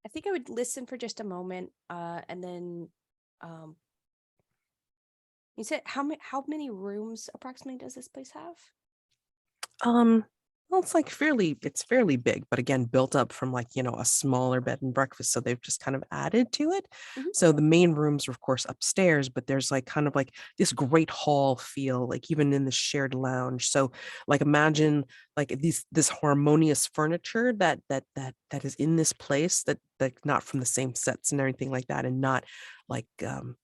think I would listen for just a moment, and then, you said how many rooms approximately does this place have? Well, it's fairly big, but again, built up from like, a smaller bed and breakfast. So they've just kind of added to it. Mhm. So the main rooms are of course upstairs, but there's like kind of like this great hall feel, like even in the shared lounge. So like imagine like this harmonious furniture that is in this place that not from the same sets and everything like that, and not like the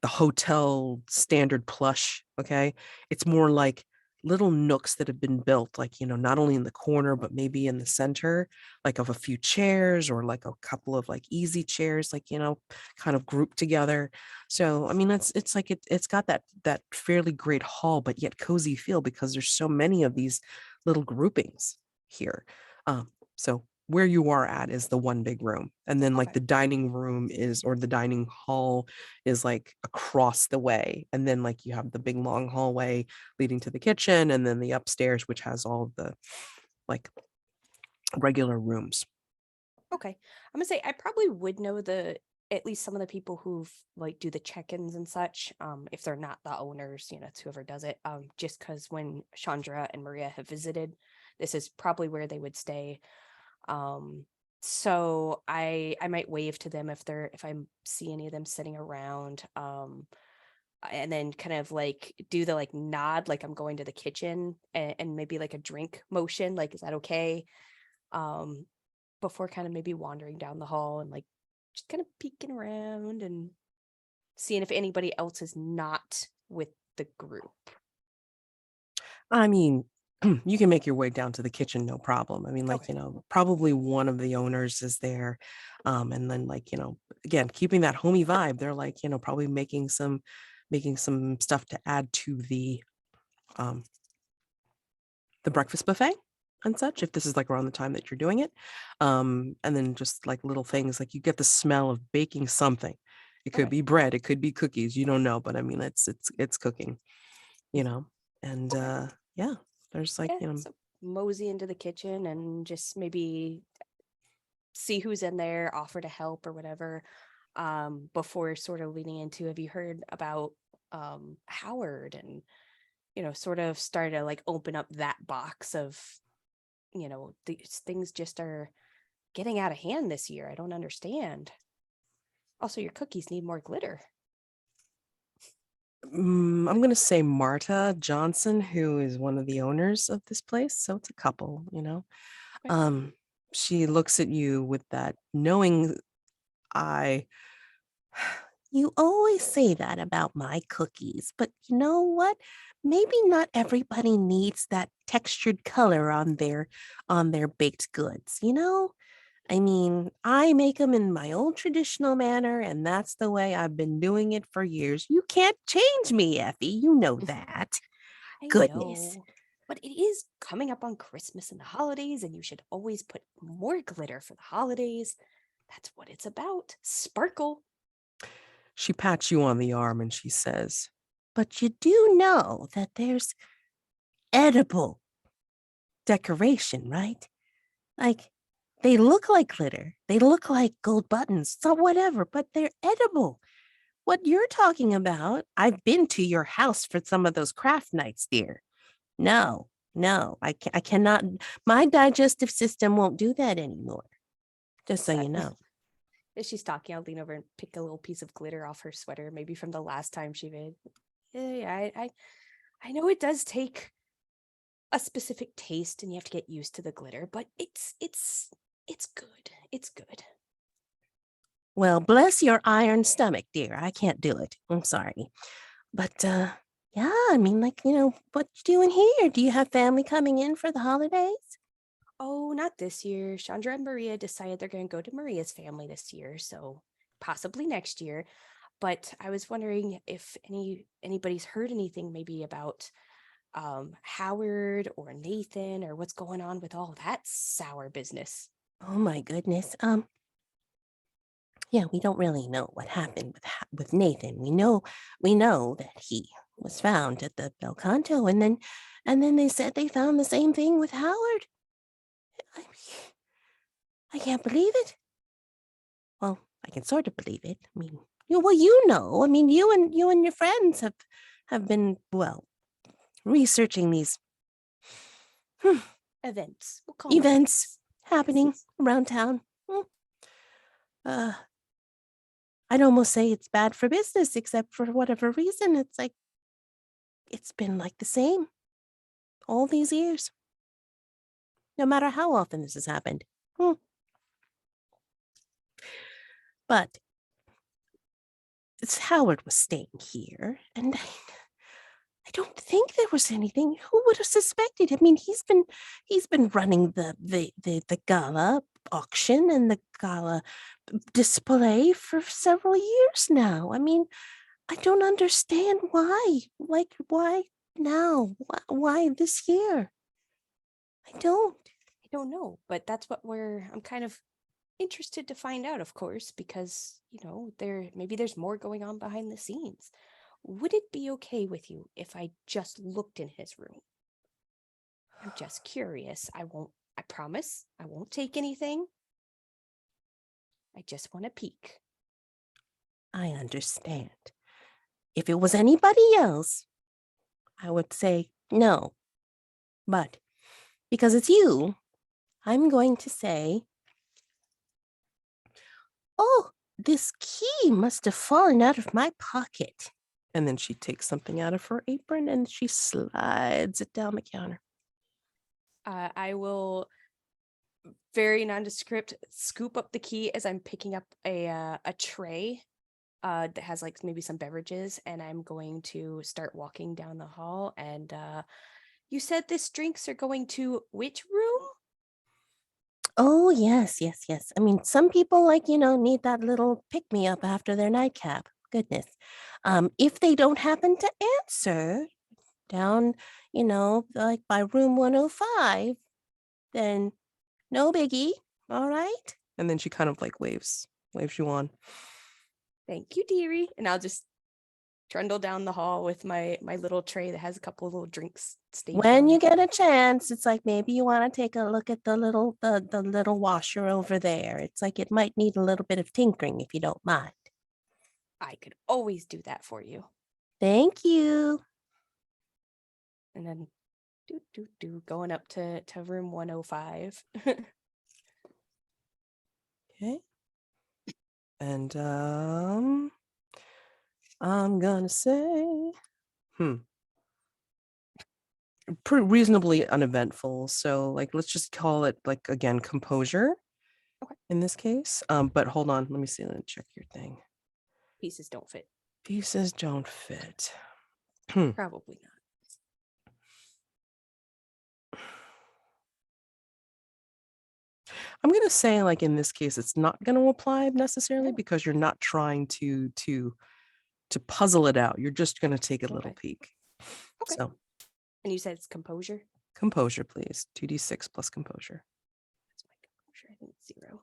hotel standard plush. Okay. It's more like little nooks that have been built, like, not only in the corner, but maybe in the center, like of a few chairs or like a couple of like easy chairs, like, kind of grouped together. So, I mean, it's like, it's got that fairly great hall, but yet cozy feel because there's so many of these little groupings here. So where you are at is the one big room. And then like Okay. the dining room or the dining hall is like across the way. And then like you have the big long hallway leading to the kitchen, and then the upstairs, which has all of the like regular rooms. Okay. I'm gonna say I probably would know at least some of the people who've like do the check-ins and such. If they're not the owners, it's whoever does it. Just because when Chandra and Maria have visited, this is probably where they would stay. So I might wave to them if I see any of them sitting around. And then kind of like do the like nod, like I'm going to the kitchen, and maybe like a drink motion, like, is that okay? Before kind of maybe wandering down the hall and like just kind of peeking around and seeing if anybody else is not with the group. I mean, you can make your way down to the kitchen, no problem. I mean, like, Okay. probably one of the owners is there. And then like, again, keeping that homey vibe, they're like, probably making some stuff to add to the breakfast buffet and such, if this is like around the time that you're doing it. And then just like little things, like you get the smell of baking something. It could Okay. be bread, it could be cookies, you don't know, but I mean, it's cooking, and Okay. yeah, there's like, Yeah. So mosey into the kitchen and just maybe see who's in there, offer to help or whatever. Before sort of leading into, have you heard about Howard, and sort of start to like open up that box of, these things just are getting out of hand this year. I don't understand. Also, your cookies need more glitter. I'm gonna say Marta Johnson, who is one of the owners of this place, so it's a couple, Okay. she looks at you with that knowing eye. You always say that about my cookies, but you know what? Maybe not everybody needs that textured color on their baked goods, I mean, I make them in my old traditional manner, and that's the way I've been doing it for years. You can't change me, Effie. You know that. I Goodness. know, but it is coming up on Christmas and the holidays, and you should always put more glitter for the holidays. That's what it's about. Sparkle. She pats you on the arm and she says, but you do know that there's edible decoration, right? Like They look like glitter. They look like gold buttons, so whatever, but they're edible. What you're talking about, I've been to your house for some of those craft nights, dear. No, I cannot. My digestive system won't do that anymore. Just so you know. As she's talking, I'll lean over and pick a little piece of glitter off her sweater, maybe from the last time she made. Yeah, I know it does take a specific taste, and you have to get used to the glitter, but it's good. It's good. Well, bless your iron stomach, dear. I can't do it. I'm sorry. But yeah, I mean, like, what you doing here? Do you have family coming in for the holidays? Oh, not this year. Chandra and Maria decided they're going to go to Maria's family this year, so possibly next year. But I was wondering if anybody's heard anything maybe about Howard or Nathan or what's going on with all that sour business. Oh my goodness. Yeah, we don't really know what happened with Nathan. We know that he was found at the BelCanto, and then they said they found the same thing with Howard. I can't believe it. Well, I can sort of believe it. I mean, I mean, you and your friends have been, well, researching these Events. We'll call them events happening around town. I'd almost say it's bad for business, except for whatever reason. It's like, it's been like the same all these years, no matter how often this has happened. But Howard was staying here, and I don't think there was anything. Who would have suspected? I mean, he's been running the gala auction and the gala display for several years now. I mean, I don't understand why. Like, why now? Why this year? I don't know, but that's what I'm kind of interested to find out, of course, because, there's more going on behind the scenes. Would it be okay with you if I just looked in his room? I'm just curious. I promise I won't take anything. I just want to peek. I understand. If it was anybody else, I would say no. But because it's you, I'm going to say, oh, this key must have fallen out of my pocket. And then she takes something out of her apron and she slides it down the counter. I will, very nondescript, scoop up the key as I'm picking up a tray that has like maybe some beverages, and I'm going to start walking down the hall. And you said this drinks are going to which room? Oh, yes. I mean, some people need that little pick-me-up after their nightcap. Goodness. If they don't happen to answer down, like by room 105, then no biggie. All right. And then she kind of like waves you on. Thank you, dearie. And I'll just trundle down the hall with my little tray that has a couple of little drinks. When you get a chance, it's like maybe you want to take a look at the little washer over there. It's like it might need a little bit of tinkering if you don't mind. I could always do that for you. Thank you. And then going up to room 105. Okay. And I'm gonna say pretty reasonably uneventful. So like let's just call it like again composure. Okay. In this case. But hold on, let me see. Let me check your thing. Pieces don't fit. Pieces don't fit. Probably not. I'm gonna say like in this case it's not gonna apply necessarily because you're not trying to puzzle it out. You're just gonna take a little peek. Okay. So And you said it's composure? composure, please. 2d6 plus composure. That's my composure. I think it's 0.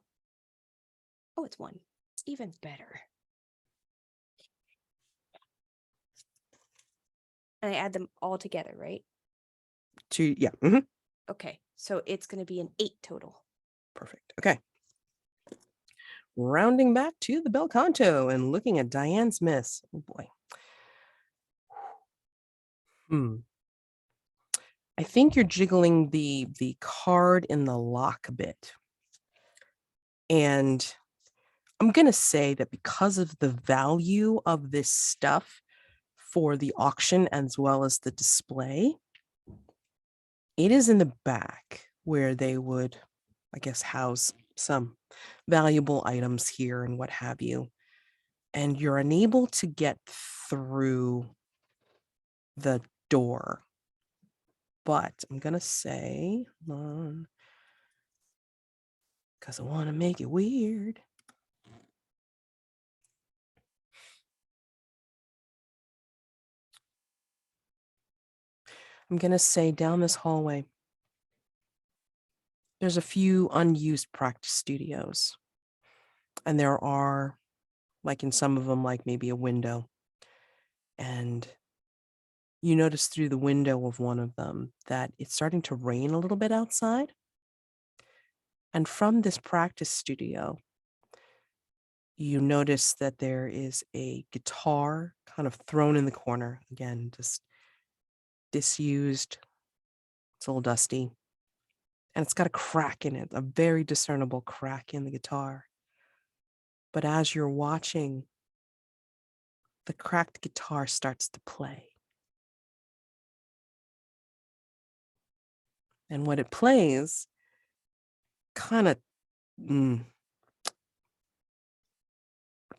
Oh, it's 1. It's even better. And I add them all together, right? Yeah. Mm-hmm. Okay. So it's going to be an 8 total. Perfect. Okay. Rounding back to the BelCanto and looking at Diane's miss. Oh boy. I think you're jiggling the card in the lock a bit. And I'm going to say that because of the value of this stuff for the auction as well as the display, it is in the back where they would, I guess, house some valuable items here and what have you. And you're unable to get through the door. But I'm going to say, because I want to make it weird. I'm going to say down this hallway, there's a few unused practice studios. And there are, like in some of them, like maybe a window. And you notice through the window of one of them that it's starting to rain a little bit outside. And from this practice studio, you notice that there is a guitar kind of thrown in the corner. Again, just disused. It's a little dusty. And it's got a crack in it, a very discernible crack in the guitar. But as you're watching, the cracked guitar starts to play. And what it plays kind of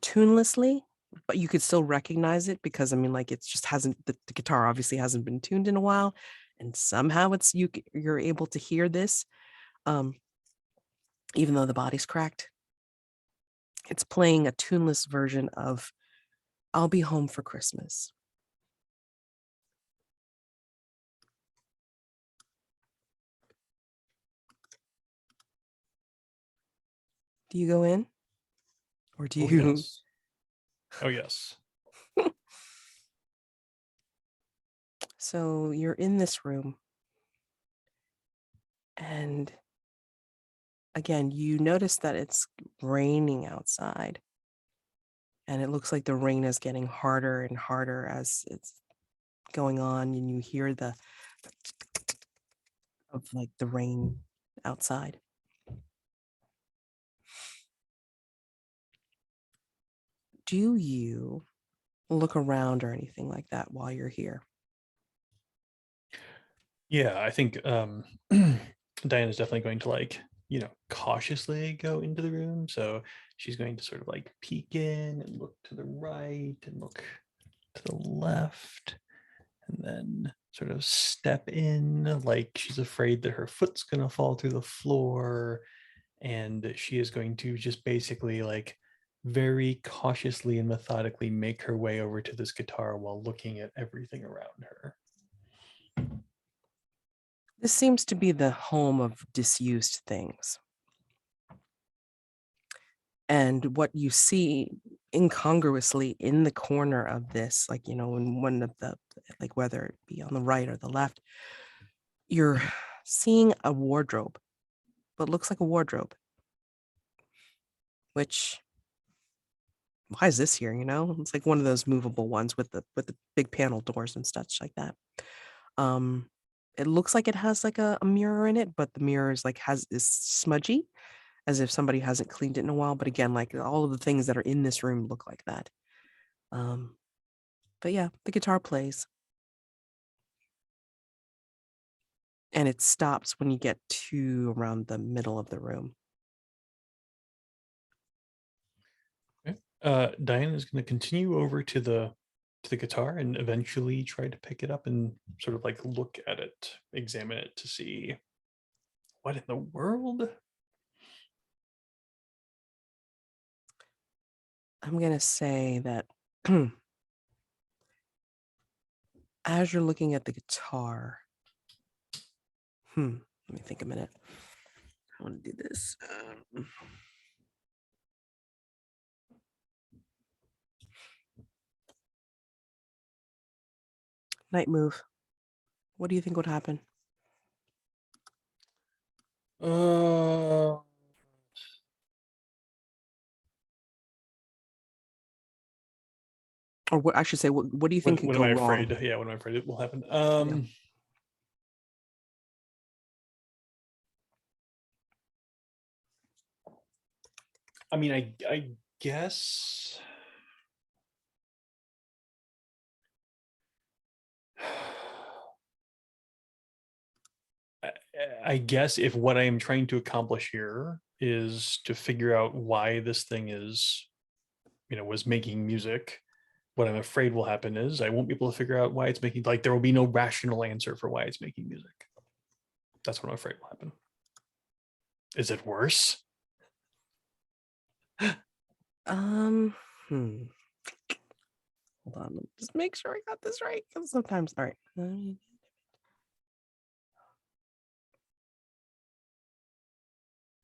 tunelessly, but you could still recognize it because I mean, like it's just hasn't the guitar obviously hasn't been tuned in a while, and somehow you're able to hear this, even though the body's cracked. It's playing a tuneless version of "I'll Be Home for Christmas." Do you go in, or do Oh, you? yes. Oh, yes. So you're in this room, and again, you notice that it's raining outside, and it looks like the rain is getting harder and harder as it's going on, and you hear the of like the rain outside. Do you look around or anything like that while you're here? Yeah, I think Diane is definitely going to cautiously go into the room. So she's going to sort of like peek in and look to the right and look to the left and then sort of step in like she's afraid that her foot's going to fall through the floor. And she is going to just basically like very cautiously and methodically make her way over to this guitar while looking at everything around her. This seems to be the home of disused things. And what you see incongruously in the corner of this, like, you know, in one of the, like, whether it be on the right or the left, you're seeing a wardrobe, but looks like a wardrobe. Which, why is this here? You know, it's like one of those movable ones with the big panel doors and such like that. It looks like it has like a mirror in it, but the mirror is like is smudgy, as if somebody hasn't cleaned it in a while. But again, like all of the things that are in this room look like that. But yeah, the guitar plays. And it stops when you get to around the middle of the room. Okay. Diane is going to continue over to the guitar and eventually try to pick it up and sort of like look at it, examine it to see what in the world. I'm going to say that as you're looking at the guitar, let me think a minute. I want to do this. Night move. What do you think would happen? Or what I should say, what do you think could What go am I wrong? afraid? Yeah, what am I afraid it will happen? I mean, I guess. I guess if what I am trying to accomplish here is to figure out why this thing is, was making music, what I'm afraid will happen is I won't be able to figure out why it's making, like, there will be no rational answer for why it's making music. That's what I'm afraid will happen. Is it worse? Hold on, let me just make sure I got this right. Because sometimes, all right.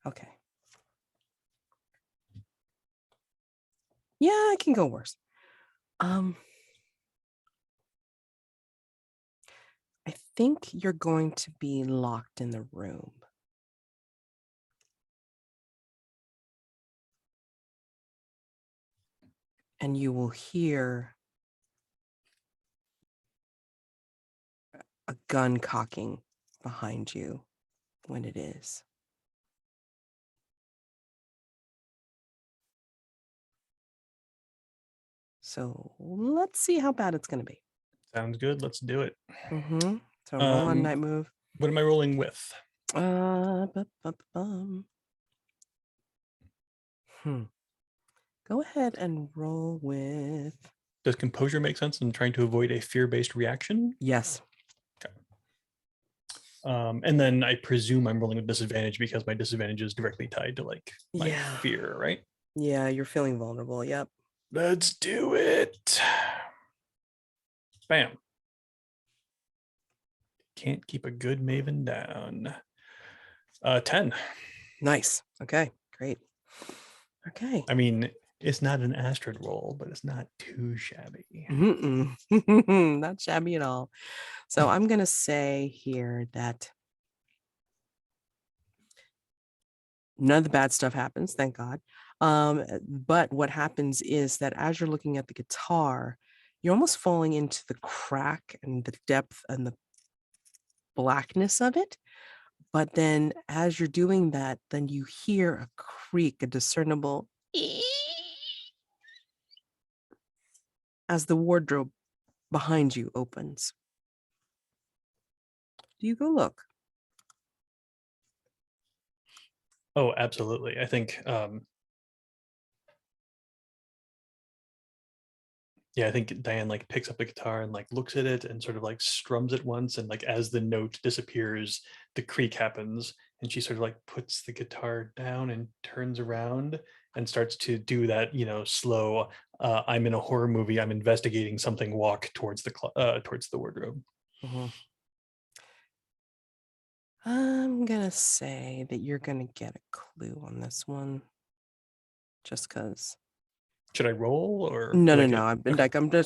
Okay. Yeah, it can go worse. I think you're going to be locked in the room. And you will hear a gun cocking behind you when it is. So let's see how bad it's going to be. Sounds good. Let's do it. So roll on night move. What am I rolling with? Go ahead and roll with. Does composure make sense in trying to avoid a fear-based reaction? Yes. Okay. And then I presume I'm rolling with disadvantage because my disadvantage is directly tied to like my fear, right? Yeah, you're feeling vulnerable. Yep. Let's do it. Bam. Can't keep a good Maven down. 10. Nice. Okay, great. Okay. I mean, it's not an Astrid roll, but it's not too shabby. Not shabby at all. So I'm going to say here that none of the bad stuff happens, thank God. But what happens is that as you're looking at the guitar, you're almost falling into the crack and the depth and the blackness of it. But then as you're doing that, then you hear a creak, a discernible as the wardrobe behind you opens. Do you go look? Oh, absolutely. I think I think Diane like picks up the guitar and like looks at it and sort of like strums it once, and like as the note disappears, the creak happens, and she sort of like puts the guitar down and turns around and starts to do that, slow I'm in a horror movie, I'm investigating something walk towards the wardrobe. I'm gonna say that you're gonna get a clue on this one, just because. Should I roll or No. Okay.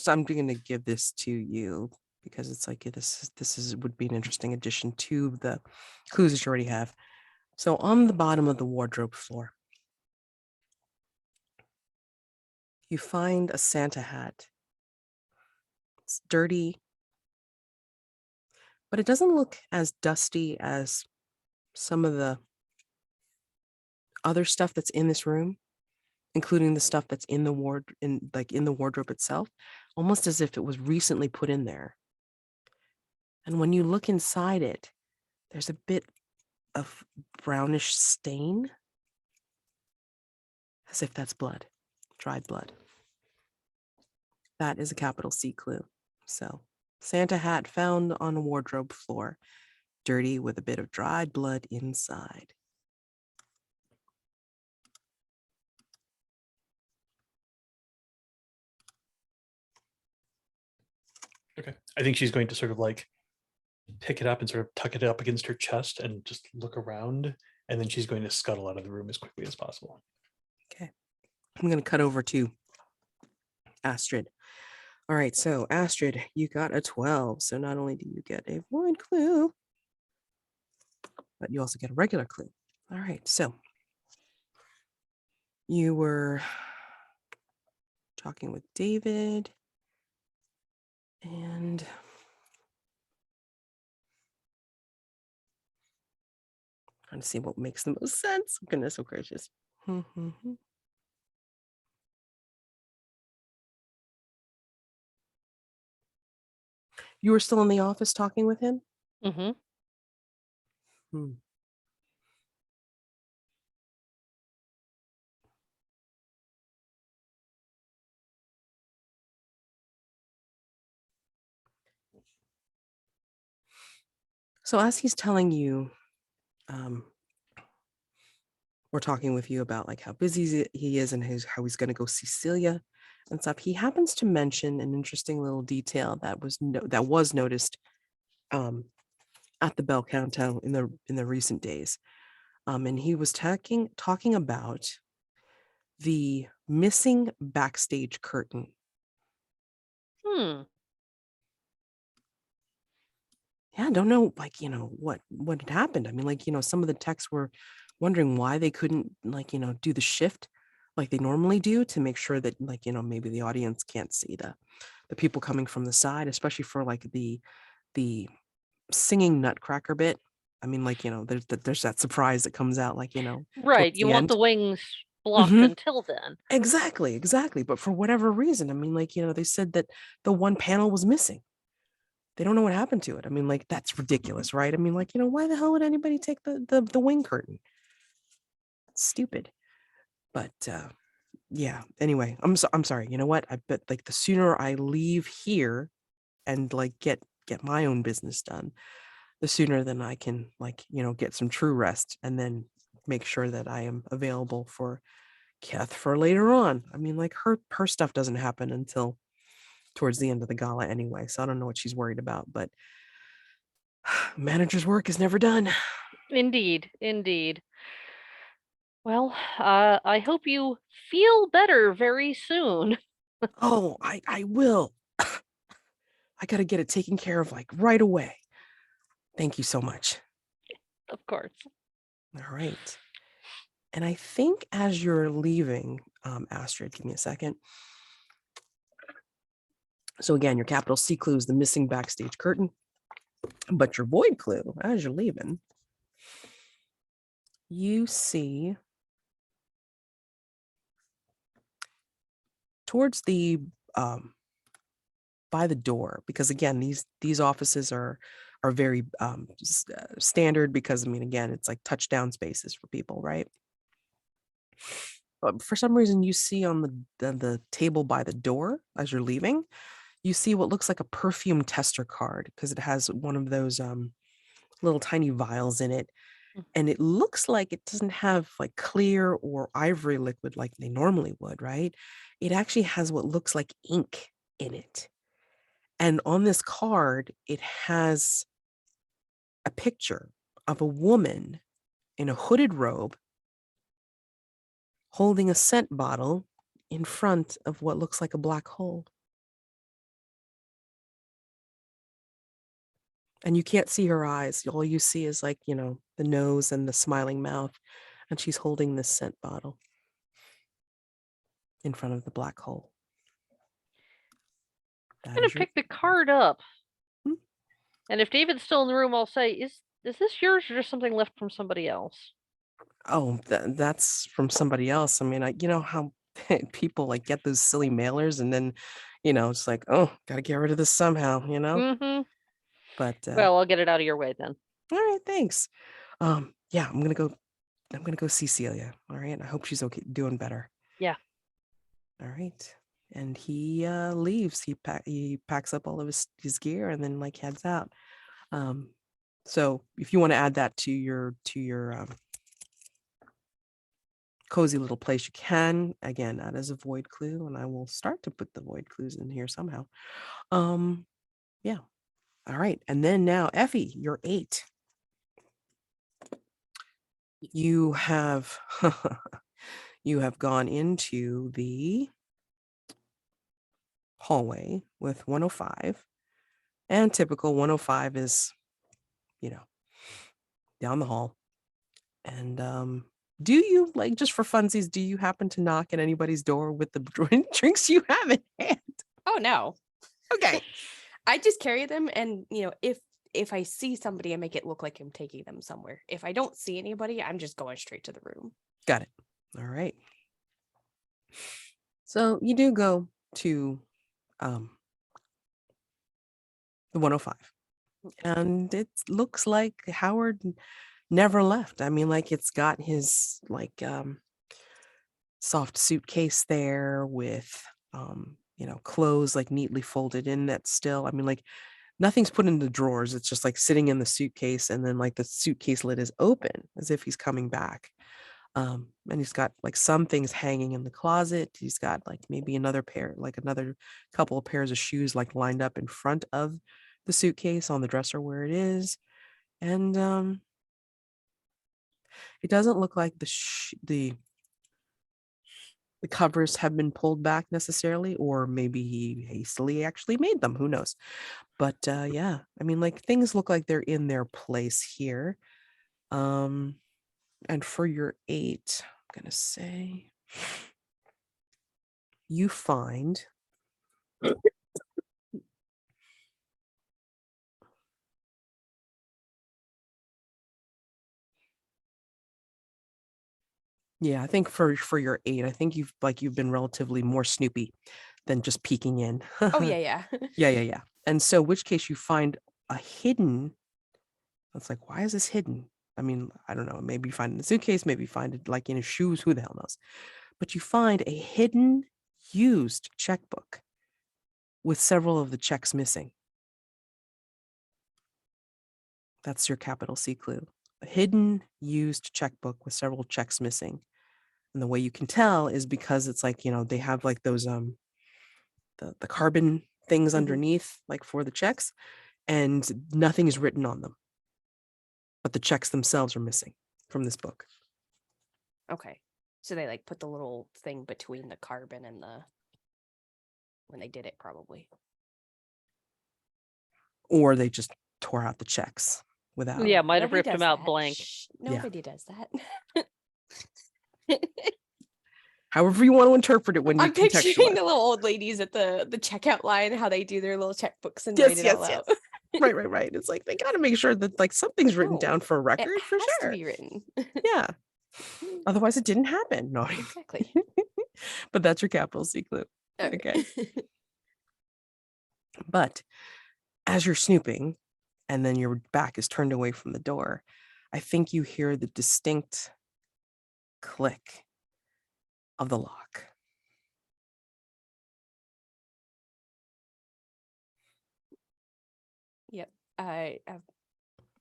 I'm gonna give this to you because it's like this would be an interesting addition to the clues that you already have. So on the bottom of the wardrobe floor, you find a Santa hat. It's dirty, but it doesn't look as dusty as some of the other stuff that's in this room, including the stuff that's in the wardrobe itself, almost as if it was recently put in there. And when you look inside it, there's a bit of brownish stain, as if that's blood, dried blood. That is a capital C clue. So, Santa hat found on a wardrobe floor, dirty with a bit of dried blood inside. Okay. I think she's going to sort of like pick it up and sort of tuck it up against her chest and just look around. And then she's going to scuttle out of the room as quickly as possible. Okay. I'm going to cut over to Astrid. All right. So, Astrid, you got a 12. So, not only do you get a void clue, but you also get a regular clue. All right. So, you were talking with David. And trying to see what makes the most sense. Goodness gracious. You were still in the office talking with him? Mm-hmm. Hmm. So as he's telling you, we're talking with you about like how busy he is and how he's going to go see Celia and stuff. He happens to mention an interesting little detail that was noticed at the BelCanto in the recent days. And he was talking about the missing backstage curtain. Yeah, I don't know, like, what had happened. I mean, like, some of the techs were wondering why they couldn't, like, do the shift like they normally do to make sure that, like, maybe the audience can't see the people coming from the side, especially for like the singing Nutcracker bit. I mean, like, there's that surprise that comes out, like, Right. towards You the want end. the wings blocked Mhm. until then. Exactly. But for whatever reason, I mean, like, they said that the one panel was missing. They don't know what happened to it. I mean, like, that's ridiculous, right? I mean, like, why the hell would anybody take the wing curtain? It's stupid. But yeah. Anyway, I'm sorry. You know what? I bet like the sooner I leave here and like get my own business done, the sooner then I can like, get some true rest and then make sure that I am available for Kath for later on. I mean, like her stuff doesn't happen until towards the end of the gala anyway, so I don't know what she's worried about, but manager's work is never done. Indeed. Well, I hope you feel better very soon. Oh, I will. I got to get it taken care of like right away. Thank you so much. Of course. All right. And I think as you're leaving, Astrid, give me a second. So again, your capital C clue is the missing backstage curtain, but your void clue, as you're leaving, you see towards the by the door, because again, these offices are very standard, because I mean, again, it's like touchdown spaces for people, right? But for some reason, you see on the table by the door as you're leaving, you see what looks like a perfume tester card, because it has one of those little tiny vials in it. And it looks like it doesn't have like clear or ivory liquid like they normally would, right? It actually has what looks like ink in it. And on this card, it has a picture of a woman in a hooded robe holding a scent bottle in front of what looks like a black hole. And you can't see her eyes. All you see is like, the nose and the smiling mouth. And she's holding this scent bottle in front of the black hole. I'm gonna pick the card up. And if David's still in the room, I'll say, is this yours or just something left from somebody else? Oh, that's from somebody else. I mean, you know how people like get those silly mailers and then, it's like, oh, got to get rid of this somehow, Mm-hmm. But Well, I'll get it out of your way then. all right, thanks. Yeah, I'm gonna go see Celia. All right, I hope she's okay, doing better. Yeah. All right. And he leaves. He packs up all of his gear and then like heads out. So if you want to add that to your cozy little place, you can. Again, that is a void clue, and I will start to put the void clues in here somehow. Yeah. All right. And then now, Effie, you're 8. You have you have gone into the hallway with 105, and typical 105 is, down the hall. And do you, like, just for funsies, do you happen to knock at anybody's door with the drinks you have in hand? Oh no. Okay. I just carry them, and if I see somebody, I make it look like I'm taking them somewhere. If I don't see anybody, I'm just going straight to the room. Got it. All right. So you do go to the 105, and it looks like Howard never left. I mean, like it's got his like soft suitcase there with clothes like neatly folded in that still. I mean, like nothing's put in the drawers. It's just like sitting in the suitcase, and then like the suitcase lid is open as if he's coming back. And he's got like some things hanging in the closet. He's got like maybe another couple of pairs of shoes like lined up in front of the suitcase on the dresser where it is. And it doesn't look like the covers have been pulled back necessarily, or maybe he hastily actually made them. Who knows? But yeah, I mean, like things look like they're in their place here. And for your 8, I'm gonna say you find yeah, I think for your 8, I think you've been relatively more snoopy than just peeking in. Oh yeah. Yeah. And so which case you find a hidden, it's like, why is this hidden? I mean, I don't know, maybe you find it in the suitcase, maybe you find it like in his shoes, who the hell knows? But you find a hidden used checkbook with several of the checks missing. That's your capital C clue. A hidden used checkbook with several checks missing. And the way you can tell is because it's like, they have like those the carbon things Mhm. underneath, like for the checks, and nothing is written on them. But the checks themselves are missing from this book. Okay. So they like put the little thing between the carbon and when they did it, probably. Or they just tore out the checks without. Yeah, might have Nobody ripped does him out that. blank. Shh, Yeah. nobody does that. However you want to interpret it when you I'm picturing contextualize. the little old ladies at the checkout line, how they do their little checkbooks and write it all out. Right. It's like they got to make sure that like something's written No, down for a It record for has sure. to be written. Yeah. Otherwise, it didn't happen. No. Exactly. But that's your capital C clue. Okay. But as you're snooping, and then your back is turned away from the door, I think you hear the distinct click of the lock. Yep. I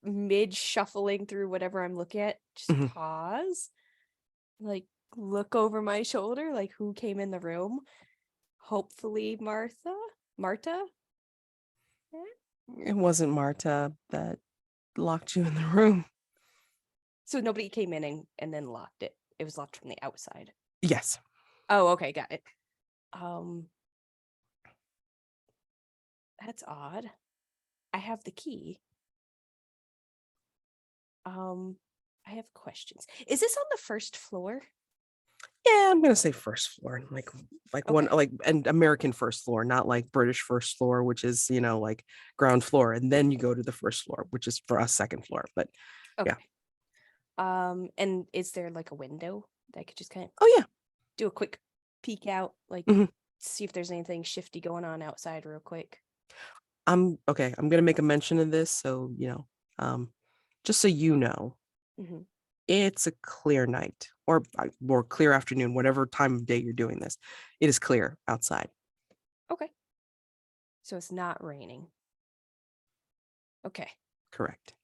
mid shuffling through whatever I'm looking at, just Mhm. pause, like look over my shoulder, like who came in the room. Hopefully Martha. It wasn't Marta that locked you in the room. So nobody came in and then locked it. It was locked from the outside. Yes. Oh, okay, got it. That's odd. I have the key. I have questions. Is this on the first floor? Yeah, I'm gonna say first floor, like one Okay. like an American first floor, not like British first floor, which is like ground floor, and then you go to the first floor, which is for us second floor. But Okay. And is there like a window that I could just kind of oh yeah, do a quick peek out, like Mhm. see if there's anything shifty going on outside real quick? I'm gonna make a mention of this, so just so you know, Hmm. it's a clear night or clear afternoon, whatever time of day you're doing this. It is clear outside. Okay. So it's not raining. Okay. Correct.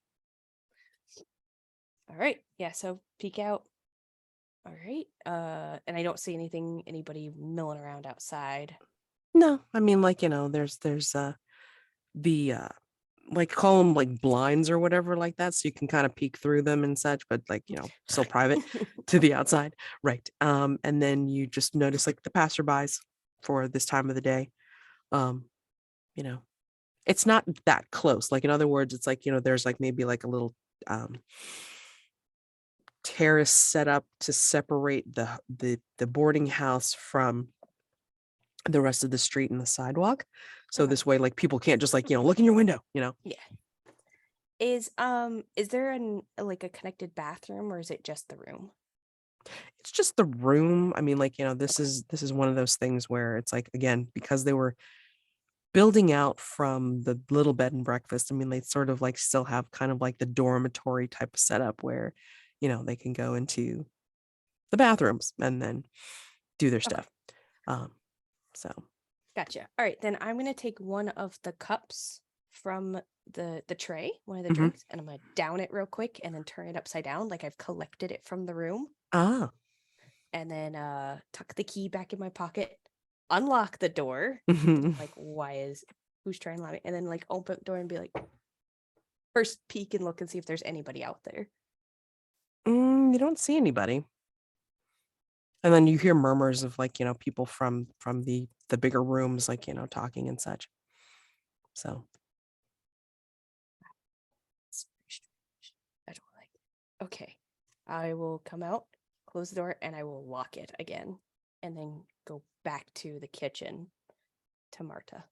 All right. Yeah, so peek out. All right. And I don't see anybody milling around outside. No, I mean there's the like call them like blinds or whatever like that, so you can kind of peek through them and such, but like still private to the outside, right? And then you just notice like the passerbys for this time of the day. You know, it's not that close. Like in other words, it's like there's like maybe like a little terrace set up to separate the boarding house from the rest of the street and the sidewalk. So Okay. this way, like people can't just like, look in your window, Is there like a connected bathroom, or is it just the room? It's just the room. I mean, like, this is one of those things where it's like, again, because they were building out from the little bed and breakfast. I mean, they sort of like still have kind of like the dormitory type of setup where, they can go into the bathrooms and then do their stuff. So Gotcha. All right, then I'm gonna take one of the cups from the tray, one of the Mhm. drinks, and I'm gonna down it real quick and then turn it upside down like I've collected it from the room, and then tuck the key back in my pocket, unlock the door. Like, who's trying to lock it? And then like open the door and be like, first peek and look and see if there's anybody out there. You don't see anybody. And then you hear murmurs of like, people from the bigger rooms, like, talking and such. So It's very strange. I don't like it. Okay. I will come out, close the door, and I will lock it again, and then go back to the kitchen to Marta.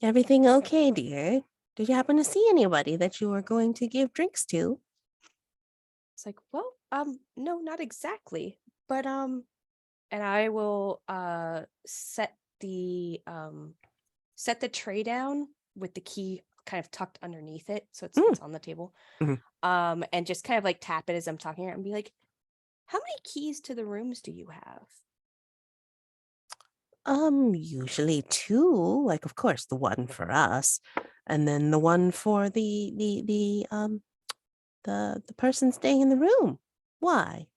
Everything okay, dear? Did you happen to see anybody that you were going to give drinks to? It's like, well, no, not exactly. But and I will set the tray down with the key kind of tucked underneath it, so it's on the table. Mhm. And just kind of like tap it as I'm talking and be like, how many keys to the rooms do you have? Usually 2, like of course the one for us, and then the one for the person staying in the room. Why?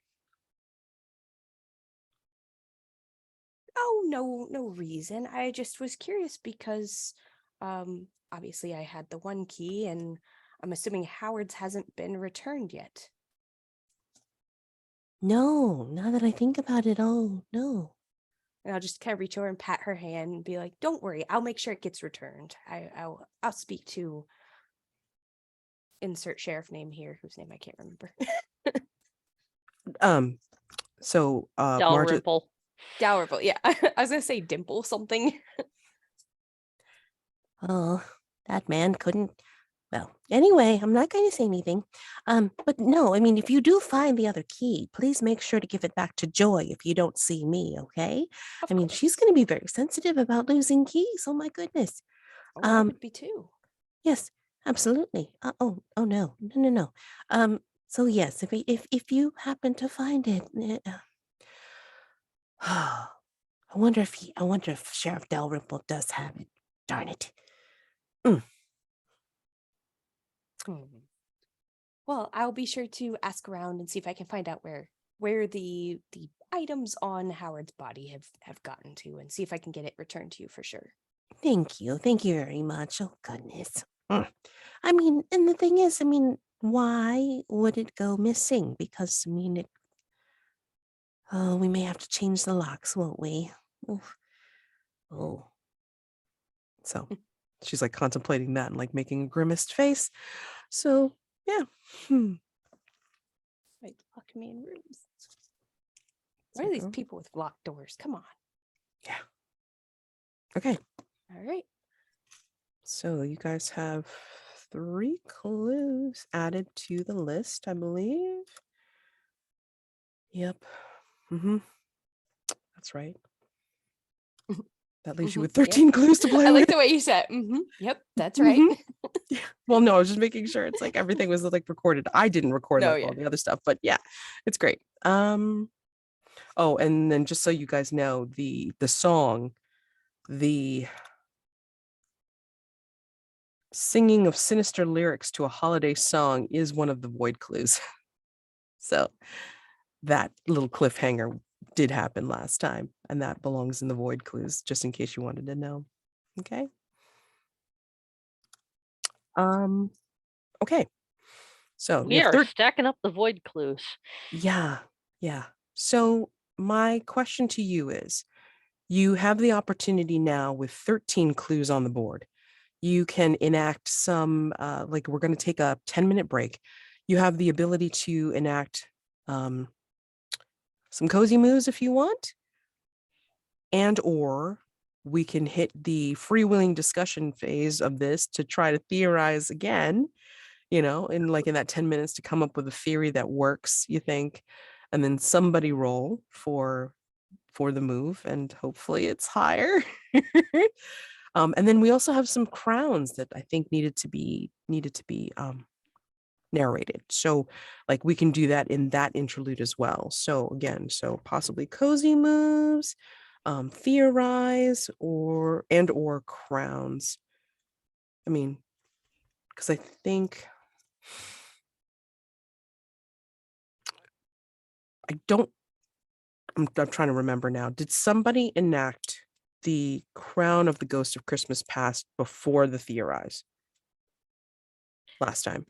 Oh, no reason. I just was curious because obviously I had the one key, and I'm assuming Howard's hasn't been returned yet. No, now that I think about it, oh no. And I'll just kind of reach over and pat her hand and be like, "Don't worry, I'll make sure it gets returned. I'll speak to insert sheriff name here, whose name I can't remember." So Marta, Dalrymple. Dalrymple, yeah. I was gonna say Dimple something. Oh, that man couldn't. Well, anyway, I'm not going to say anything. But no, I mean, if you do find the other key, please make sure to give it back to Joy if you don't see me, okay? Of I mean, she's course. going to be very sensitive about losing keys. Oh my goodness. Oh, I would be too. Yes, absolutely. Oh no. So yes, if you happen to find it, I wonder if Sheriff Dalrymple does have it. Darn it. Well, I'll be sure to ask around and see if I can find out where the items on Howard's body have gotten to, and see if I can get it returned to you for sure. Thank you very much. Oh goodness. I mean, and the thing is, I mean, why would it go missing? Because I mean, we may have to change the locks, won't we? Oof. Oh, so she's like contemplating that and like making a grimaced face. So yeah. Like, lock me in rooms. What are these people with locked doors? Come on. Yeah. Okay. All right. So you guys have 3 clues added to the list, I believe. Yep. That's right. That leaves you with 13 clues to play I like with. the way you said. Yep, that's right. Yeah. Well, no, I was just making sure it's like everything was like recorded. I didn't record No, like all the other stuff, but yeah, it's great. Oh, and then just so you guys know, the song, the singing of sinister lyrics to a holiday song is one of the void clues. So that little cliffhanger did happen last time, and that belongs in the void clues, just in case you wanted to know. Okay. Okay. So We are stacking up the void clues. Yeah. So my question to you is, you have the opportunity now with 13 clues on the board. You can enact some, like we're going to take a 10-minute break. You have the ability to enact some cozy moves if you want, and or we can hit the freewheeling discussion phase of this to try to theorize again, in that 10 minutes to come up with a theory that works, you think, and then somebody roll for the move, and hopefully it's higher. And then we also have some crowns that I think needed to be narrated. So like we can do that in that interlude as well. So again, possibly cozy moves, theorize, or crowns. I mean, because I think I'm trying to remember now. Did somebody enact the crown of the ghost of Christmas past before the theorize last time?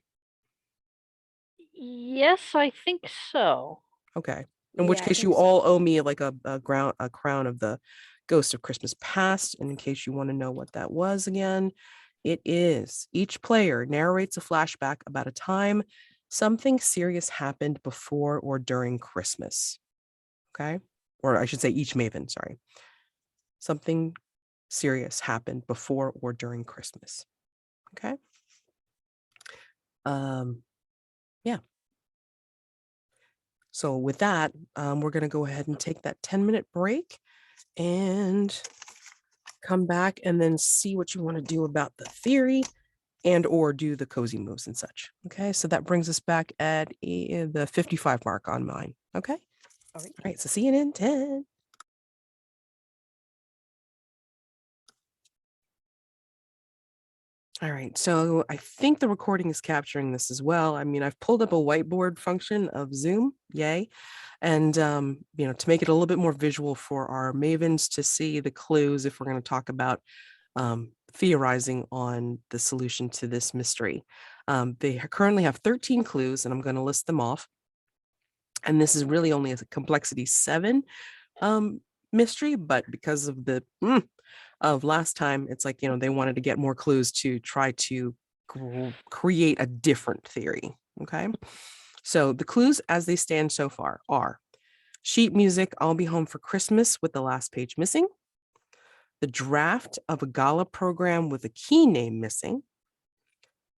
Yes, I think so. Okay. In which Yeah, I case think you so. all owe me like a crown of the ghost of Christmas past. And in case you want to know what that was again, it is each player narrates a flashback about a time something serious happened before or during Christmas. Okay. Or I should say each Maven, sorry. Something serious happened before or during Christmas. Okay. Yeah. So with that, we're going to go ahead and take that 10-minute break and come back and then see what you want to do about the theory and or do the cozy moves and such. Okay, so that brings us back at the 55 mark on mine. Okay. All right. All right, so see you in 10. All right, so I think the recording is capturing this as well. I mean, I've pulled up a whiteboard function of Zoom, yay. And, to make it a little bit more visual for our Mavens to see the clues if we're going to talk about theorizing on the solution to this mystery. They currently have 13 clues, and I'm going to list them off. And this is really only a complexity 7 mystery, but because of the of last time, it's like, they wanted to get more clues to try to create a different theory. Okay. So the clues as they stand so far are sheet music, I'll Be Home for Christmas with the last page missing, the draft of a gala program with a key name missing,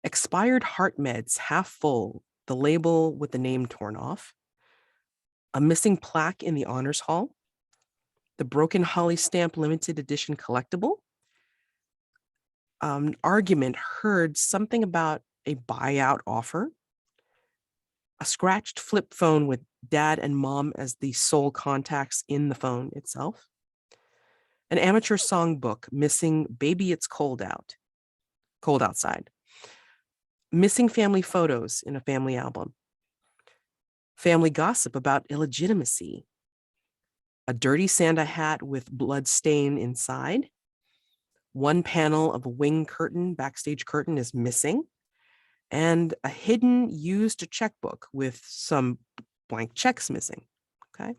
expired heart meds half full, the label with the name torn off, a missing plaque in the honors hall, the broken holly stamp limited edition collectible, argument heard something about a buyout offer, a scratched flip phone with dad and mom as the sole contacts in the phone itself, an amateur songbook missing Baby It's Cold Outside, missing family photos in a family album, family gossip about illegitimacy, a dirty Santa hat with blood stain inside, one panel of a wing curtain, backstage curtain is missing, and a hidden used checkbook with some blank checks missing. Okay.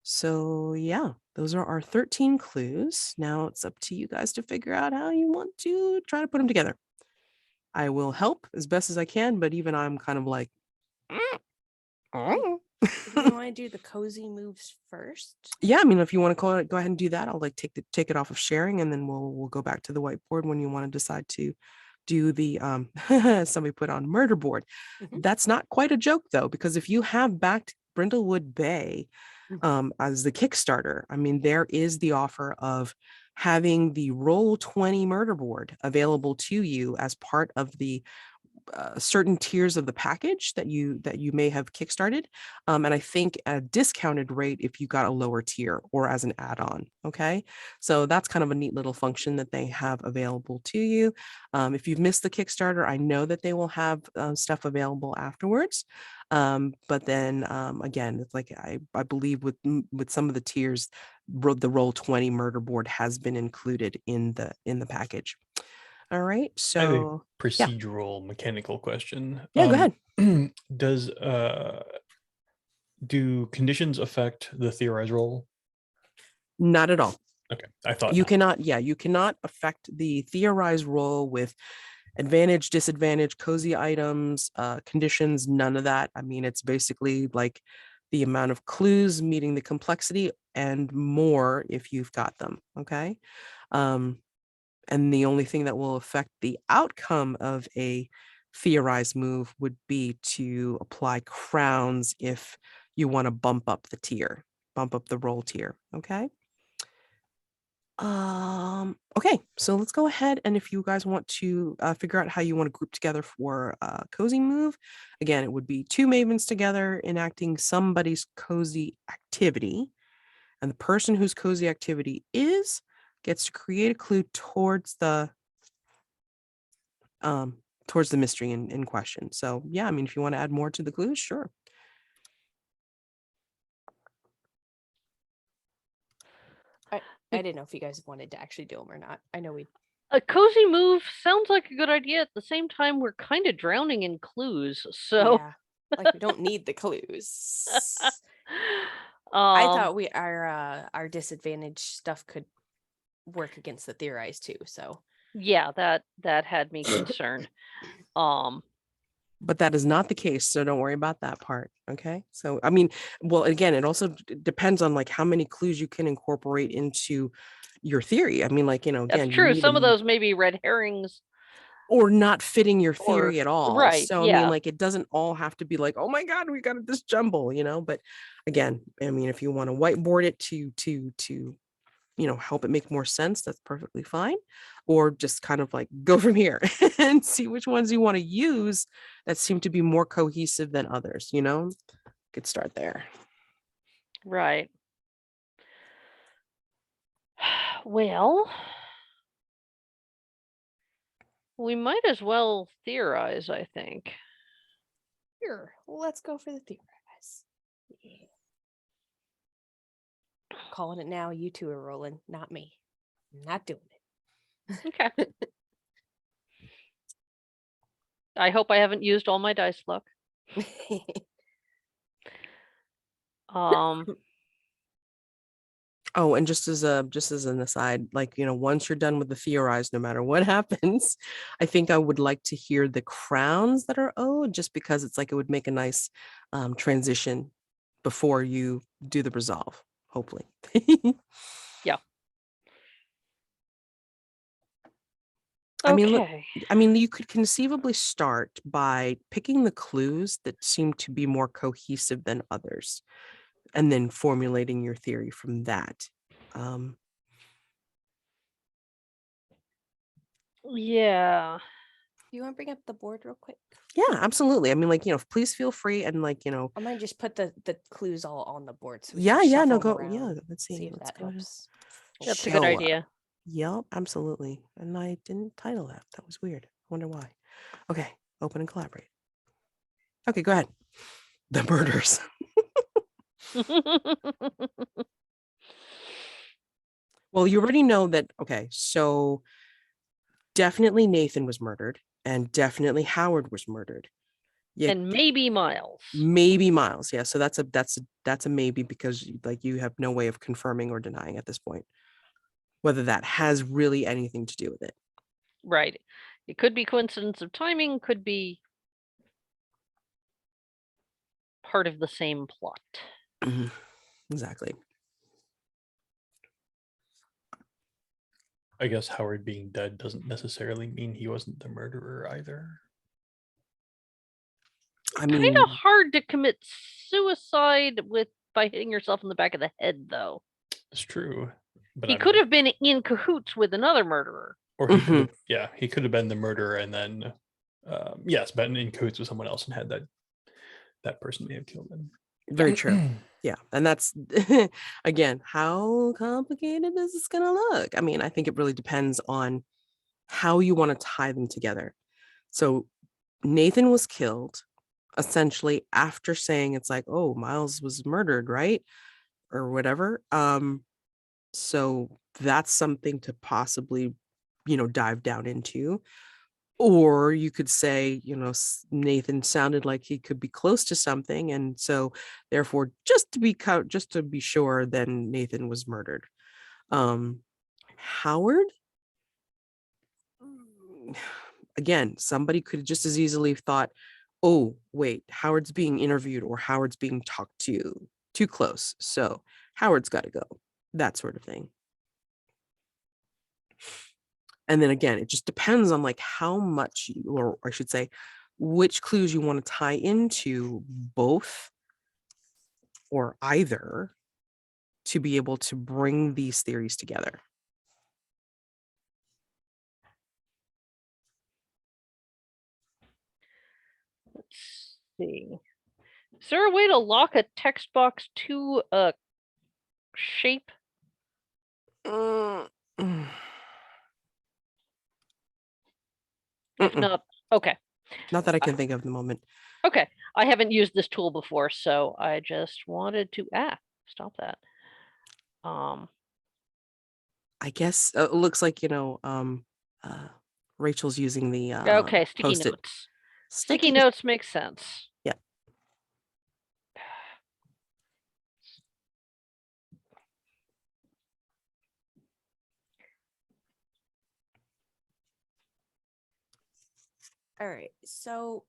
So yeah, those are our 13 clues. Now it's up to you guys to figure out how you want to try to put them together. I will help as best as I can, but even I'm kind of like, Do you want to do the cozy moves first? yeah, I mean, if you want to go ahead and do that, I'll like take it off of sharing, and then we'll go back to the whiteboard when you want to decide to do the somebody put on murder board. Mhm. That's not quite a joke though, because if you have backed Brindlewood Bay as the Kickstarter, I mean, there is the offer of having the Roll20 murder board available to you as part of the certain tiers of the package that you may have kickstarted, and I think at a discounted rate if you got a lower tier or as an add-on. Okay, so that's kind of a neat little function that they have available to you. If you've missed the Kickstarter, I know that they will have stuff available afterwards, but then again, it's like I believe with some of the tiers, the Roll20 murder board has been included in the package. All right, I have a so procedural mechanical question. yeah, go ahead. Does do conditions affect the theorize roll? Not at all. Okay, I thought You not. cannot affect the theorize roll with advantage, disadvantage, cozy items, conditions, none of that. I mean, it's basically like the amount of clues meeting the complexity, and more if you've got them. Okay. And the only thing that will affect the outcome of a Theorize move would be to apply crowns if you want to bump up the roll tier. Okay. Okay, so let's go ahead, and if you guys want to figure out how you want to group together for a cozy move, again, it would be 2 Mavens together enacting somebody's cozy activity, and the person whose cozy activity gets to create a clue towards the mystery in question. So yeah, I mean, if you want to add more to the clues, sure. I didn't know if you guys wanted to actually do them or not. I know we. A cozy move sounds like a good idea. At the same time, we're kind of drowning in clues. So Yeah, like we don't need the clues. I um, thought our disadvantage stuff could work against the Theorize too. So yeah, that had me concerned. But that is not the case, so don't worry about that part. Okay. So I mean, well, again, it also depends on like how many clues you can incorporate into your theory. I mean, like, again, that's you true. need Some of those may be red herrings. or not fitting your Or- theory at all. right, So I yeah. mean, like, it doesn't all have to be like, oh my God, we got this jumble, but again, I mean, if you want to whiteboard it to help it make more sense, that's perfectly fine. Or just kind of like go from here and see which ones you want to use that seem to be more cohesive than others, could start there. Right. Well, we might as well theorize, I think. sure, let's go for the Theorize. Yeah. Calling it now. You two are rolling, not me. I'm not doing it. Okay. I hope I haven't used all my dice luck. Oh, and just as an aside, like, once you're done with the Theorize, no matter what happens, I think I would like to hear the crowns that are owed, just because it's like it would make a nice transition before you do the resolve, hopefully. Yeah. I mean, Okay. you could conceivably start by picking the clues that seem to be more cohesive than others, and then formulating your theory from that. Yeah. You want to bring up the board real quick? Yeah, absolutely. I mean, like, please feel free, and like, I might just put the clues all on the board. So we yeah, can yeah, no, shuffle go, 'em yeah, around, let's see see. if Let's that go ahead. helps. That's a Show good up. idea. Yep, absolutely. And I didn't title that. That was weird. I wonder why. Okay, open and collaborate. Okay, go ahead. The murders. Well, you already know that. Okay, so definitely Nathan was murdered, and definitely Howard was murdered. Yeah, And maybe Miles. maybe Miles. Yeah, so that's a maybe, because like you have no way of confirming or denying at this point whether that has really anything to do with it. Right. It could be coincidence of timing, could be part of the same plot. Exactly. I guess Howard being dead doesn't necessarily mean he wasn't the murderer either. I mean, Kind of hard to commit suicide by hitting yourself in the back of the head, though. It's true. But He could have been in cahoots with another murderer. Or he could have, yeah, he could have been the murderer and then, yes, been in cahoots with someone else and had that person may have killed him. very true. Yeah, and that's again, how complicated is this gonna look? I mean, I think it really depends on how you want to tie them together. So Nathan was killed essentially after saying it's like, oh, Miles was murdered, right? Or whatever. So that's something to possibly, dive down into. Or you could say, Nathan sounded like he could be close to something, and so therefore, just to be sure, then Nathan was murdered. Howard, again, somebody could just as easily have thought, oh, wait, Howard's being interviewed or Howard's being talked to too close. So Howard's got to go, that sort of thing. And then again, it just depends on like how much you, or I should say, which clues you want to tie into both or either to be able to bring these theories together. Let's see. Is there a way to lock a text box to a shape? Mm, mm. If Mm-mm. not, okay. Not that I can think of at the moment. Okay. I haven't used this tool before, so I just wanted to stop that. I guess it looks like, Rachel's using the Okay, sticky Post-it. notes. Sticky notes makes sense. Yeah. All right, so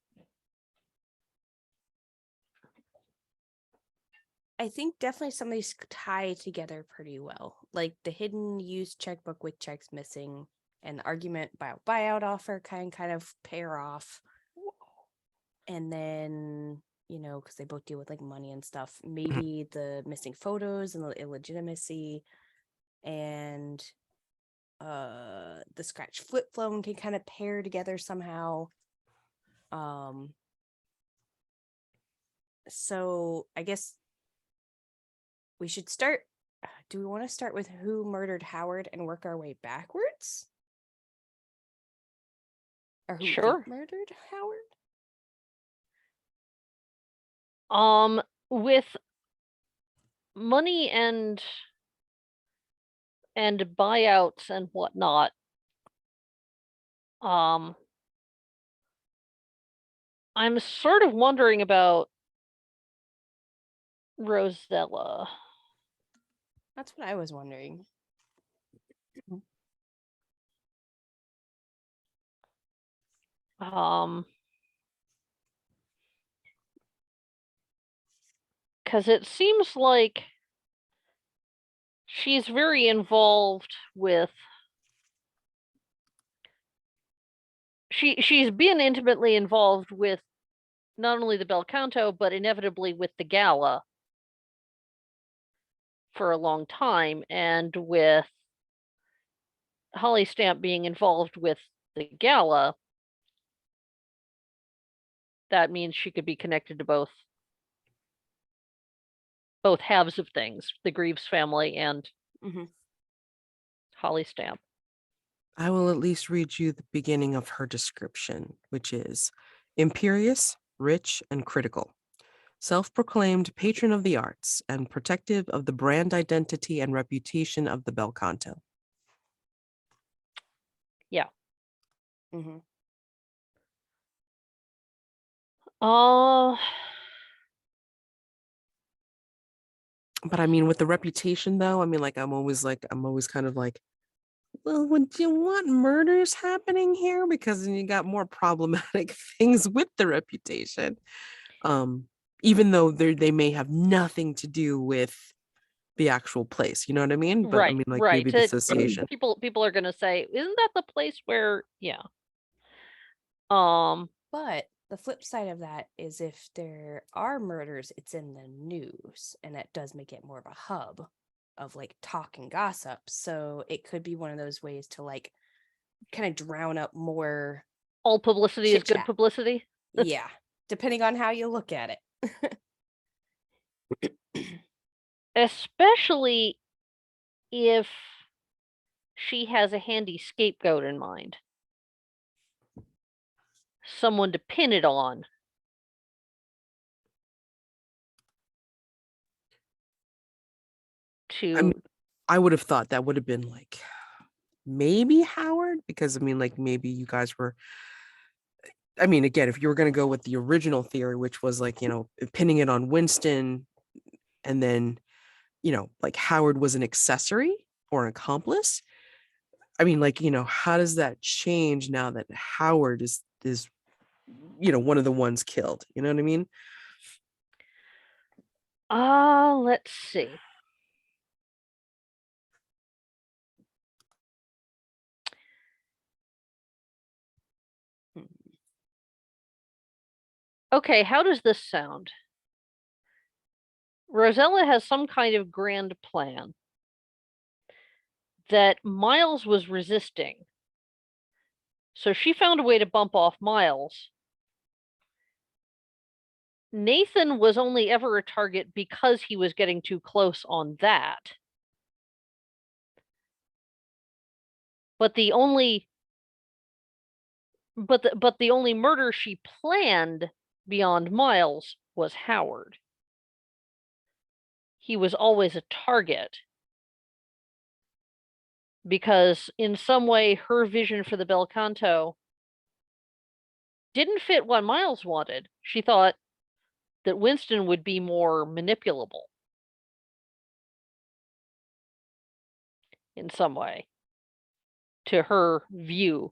I think definitely some of these tie together pretty well. Like the hidden used checkbook with checks missing and the argument about buyout offer kind of pair off. And then, because they both deal with like money and stuff, maybe the missing photos and the illegitimacy and the scratch flip phone can kind of pair together somehow. So I guess we should start. Do we want to start with who murdered Howard and work our way backwards? Or who Sure. murdered Howard? With money and buyouts and whatnot, I'm sort of wondering about Rosella. That's what I was wondering. Because it seems like she's very involved with she's been intimately involved with not only the BelCanto, but inevitably with the gala for a long time, and with Holly Stamp being involved with the gala, that means she could be connected to both halves of things, the Greaves family and Holly Stamp. I will at least read you the beginning of her description, which is imperious, rich, and critical, self-proclaimed patron of the arts and protective of the brand identity and reputation of the BelCanto. Yeah. Mm-hmm. But I mean, with the reputation though, I mean, like, I'm always kind of like, well, would you want murders happening here? Because then you got more problematic things with the reputation. Even though they may have nothing to do with the actual place, you know what I mean? But I mean, like, maybe the association. People are gonna say, isn't that the place where, yeah. But the flip side of that is if there are murders, it's in the news, and that does make it more of a hub of like talk and gossip. So it could be one of those ways to like kind of drown up more. All publicity is good chit-chat. publicity. Yeah, depending on how you look at it. Especially if she has a handy scapegoat in mind. Someone to pin it on. I would have thought that would have been like maybe Howard, because I mean, like, maybe you guys were, I mean, again, if you were going to go with the original theory, which was like, pinning it on Winston, and then, like Howard was an accessory or an accomplice. I mean, like, how does that change now that Howard is one of the ones killed. You know what I mean? Let's see. Okay, how does this sound? Rosella has some kind of grand plan that Miles was resisting. So she found a way to bump off Miles. Nathan was only ever a target because he was getting too close on that. But the only murder she planned beyond Miles was Howard. He was always a target because in some way her vision for the BelCanto didn't fit what Miles wanted. She thought that Winston would be more manipulable in some way to her view,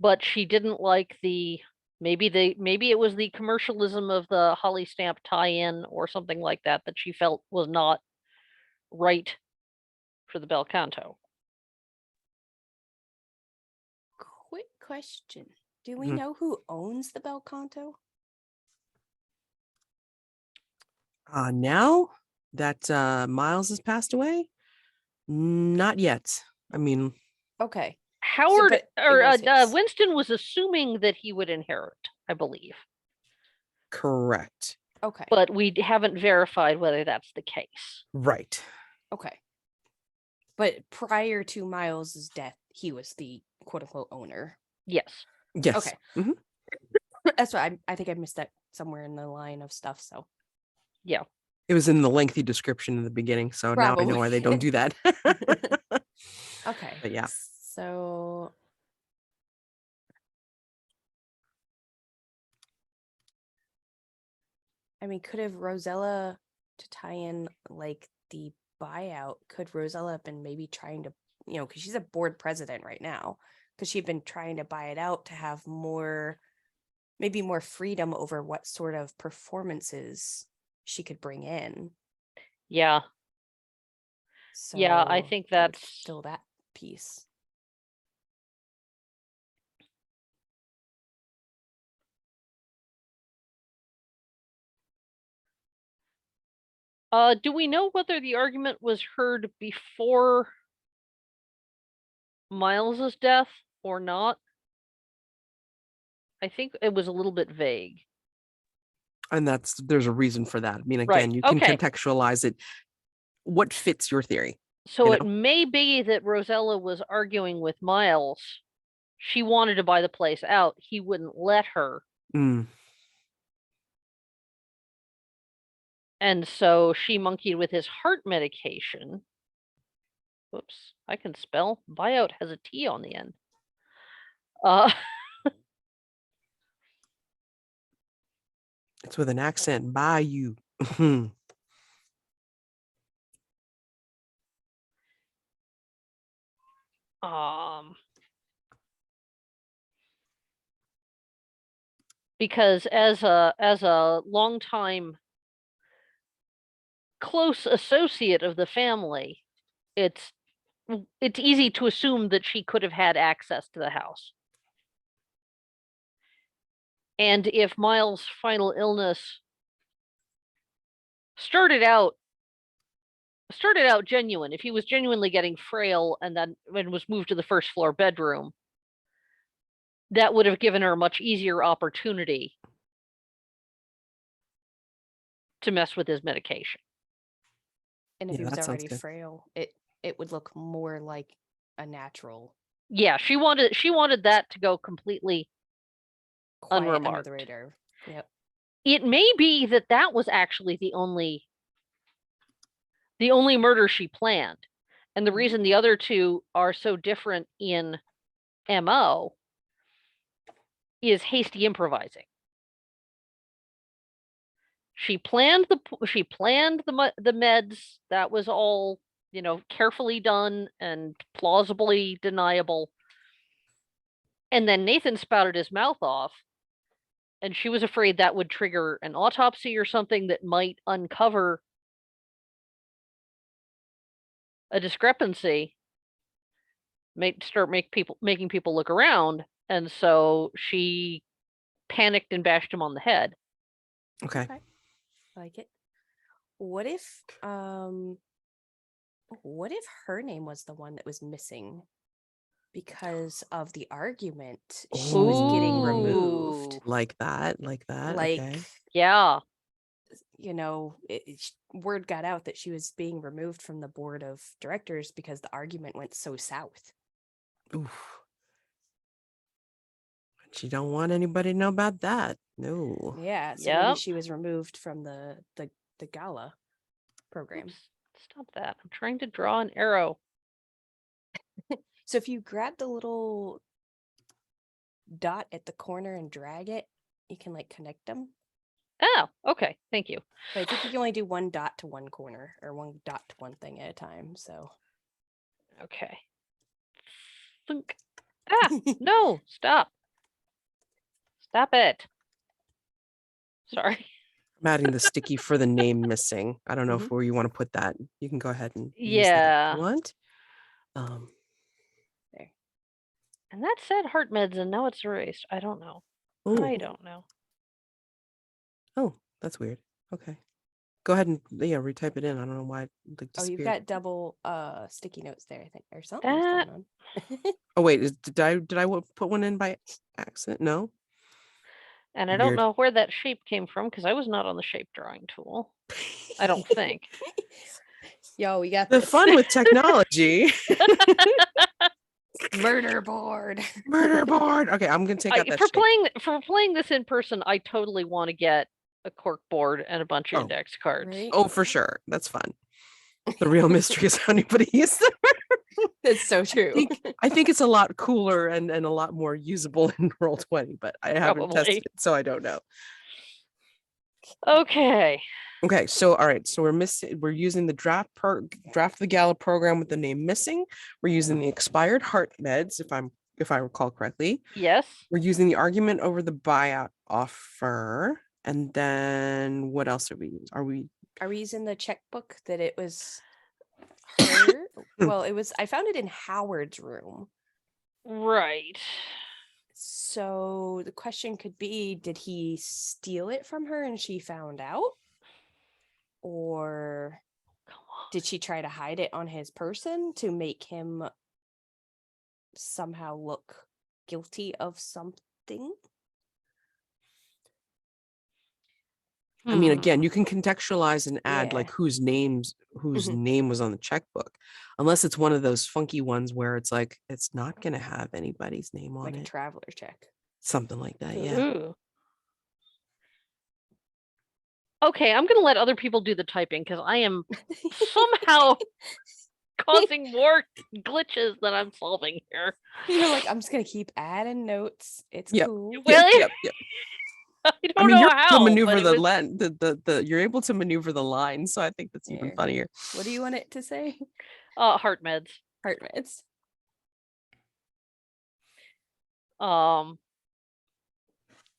but she didn't like maybe it was the commercialism of the Holly Stamp tie-in or something like that she felt was not right for the BelCanto. Quick question. Do we Mhm. know who owns the BelCanto? Now that Miles has passed away, not yet. I mean, Okay. Howard but it or was his. Winston was assuming that he would inherit, I believe, correct. Okay. but we haven't verified whether that's the case. Right. Okay. But prior to Miles's death, he was the quote unquote owner. Yes. Yes. Okay. Mhm. That's why I think I missed that somewhere in the line of stuff. So Yeah. It was in the lengthy description in the beginning, so now I know why they don't do that. okay. But yeah. So I mean, could have Rosella to tie in like the buyout, could Rosella have been maybe trying to, because she's a board president right now, because she'd been trying to buy it out to have maybe more freedom over what sort of performances she could bring in. Yeah. So Yeah, I think there was that's still that piece. do we know whether the argument was heard before Miles's death or not? I think it was a little bit vague. And there's a reason for that. I mean, Right, again, you can okay. contextualize it. What fits your theory? So You it may be that Rosella was arguing with Miles. She wanted to buy the place out. He wouldn't let her. Mm. And so she monkeyed with his heart medication. Whoops, I can spell. Buyout has a T on the end. It's with an accent. Bayou. Because as a longtime close associate of the family, it's easy to assume that she could have had access to the house. And if Miles' final illness started out genuine, if he was genuinely getting frail and then was moved to the first floor bedroom, that would have given her a much easier opportunity to mess with his medication. And if Yeah, he was that sounds already good. frail, it would look more like a natural, Yeah, she wanted that to go completely quiet under unremarked. the radar. Yep. It may be that was actually the only murder she planned. And the reason the other two are so different in MO is hasty improvising. She planned the meds. That was all, carefully done and plausibly deniable. And then Nathan spouted his mouth off and she was afraid that would trigger an autopsy or something that might uncover a discrepancy, making people look around, and so she panicked and bashed him on the head. Okay. Okay. I like it. What if her name was the one that was missing because of the argument she was getting removed? Ooh. Like that. Like, Okay. Yeah. Word got out that she was being removed from the board of directors because the argument went so south. Oof. But you don't want anybody to know about that. No. Yeah, so maybe Yep. she was removed from the gala program. Oops. Stop that. I'm trying to draw an arrow. So if you grab the little dot at the corner and drag it, you can like connect them. Oh, okay. Thank you. But I think you can only do one dot to one corner or one dot to one thing at a time. So Okay. Thunk. Ah, no, stop. Stop it. Sorry. I'm adding the sticky for the name missing. I don't know Mhm. if where you want to put that. You can go ahead and use that if Yeah. you want. there. And that said heart meds, and now it's erased. I don't know. I Oh, don't know. oh, that's weird. Okay. Go ahead and retype it in. I don't know why it like Oh, you've disappeared. got double sticky notes there, I think, or something's That going on. Oh wait, did I put one in by accident? No. And I don't Weird. know where that shape came from because I was not on the shape drawing tool. I don't think. Yo, we got The this. fun with technology. Murder board. Murder board. Okay, I'm gonna take out that For shape. playing this in person, I totally want to get a cork board and a bunch of Oh, index cards. Right? Oh, for sure. That's fun. The real mystery is how anybody uses them. That's so true. I think it's a lot cooler and a lot more usable in Roll20, but I haven't tested Probably. it, so I don't know. Okay. Okay, so all right, so we're using the draft the gala program with the name missing. We're using the expired heart meds, if I recall correctly. Yes. We're using the argument over the buyout offer. And then what else are we using? Are we using the checkbook that it was her? Well, I found it in Howard's room. Right. So the question could be, did he steal it from her and she found out? Or Come on. did she try to hide it on his person to make him somehow look guilty of something? I mean, Hmm. again, you can contextualize and add like Yeah. whose name was on the checkbook, unless it's one of those funky ones where it's like it's not going to have anybody's name on Like a it, traveler check. something like that. Yeah. Ooh. Okay, I'm gonna let other people do the typing because I am somehow causing more glitches than I'm solving here. You're like, I'm just gonna keep adding notes. It's Yep. cool. Well, Yep. I I don't mean, know you're how. able to maneuver but it was- the you're able to maneuver the line, so I think that's even Here. funnier. What do you want it to say? heart meds. Heart meds.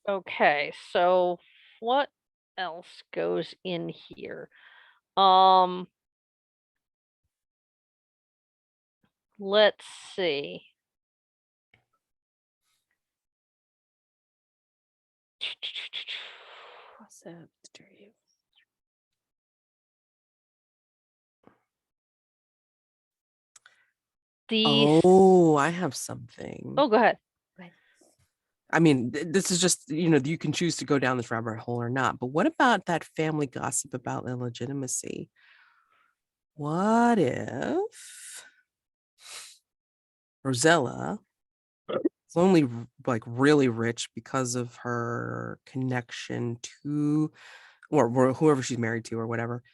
Okay, so what else goes in here? Let's see. What's up, Drew? These. Oh, I have something. Oh, go ahead. I mean, this is just, you can choose to go down this rabbit hole or not, but what about that family gossip about illegitimacy? What if Rosella is only like really rich because of her connection to, or whoever she's married to or whatever,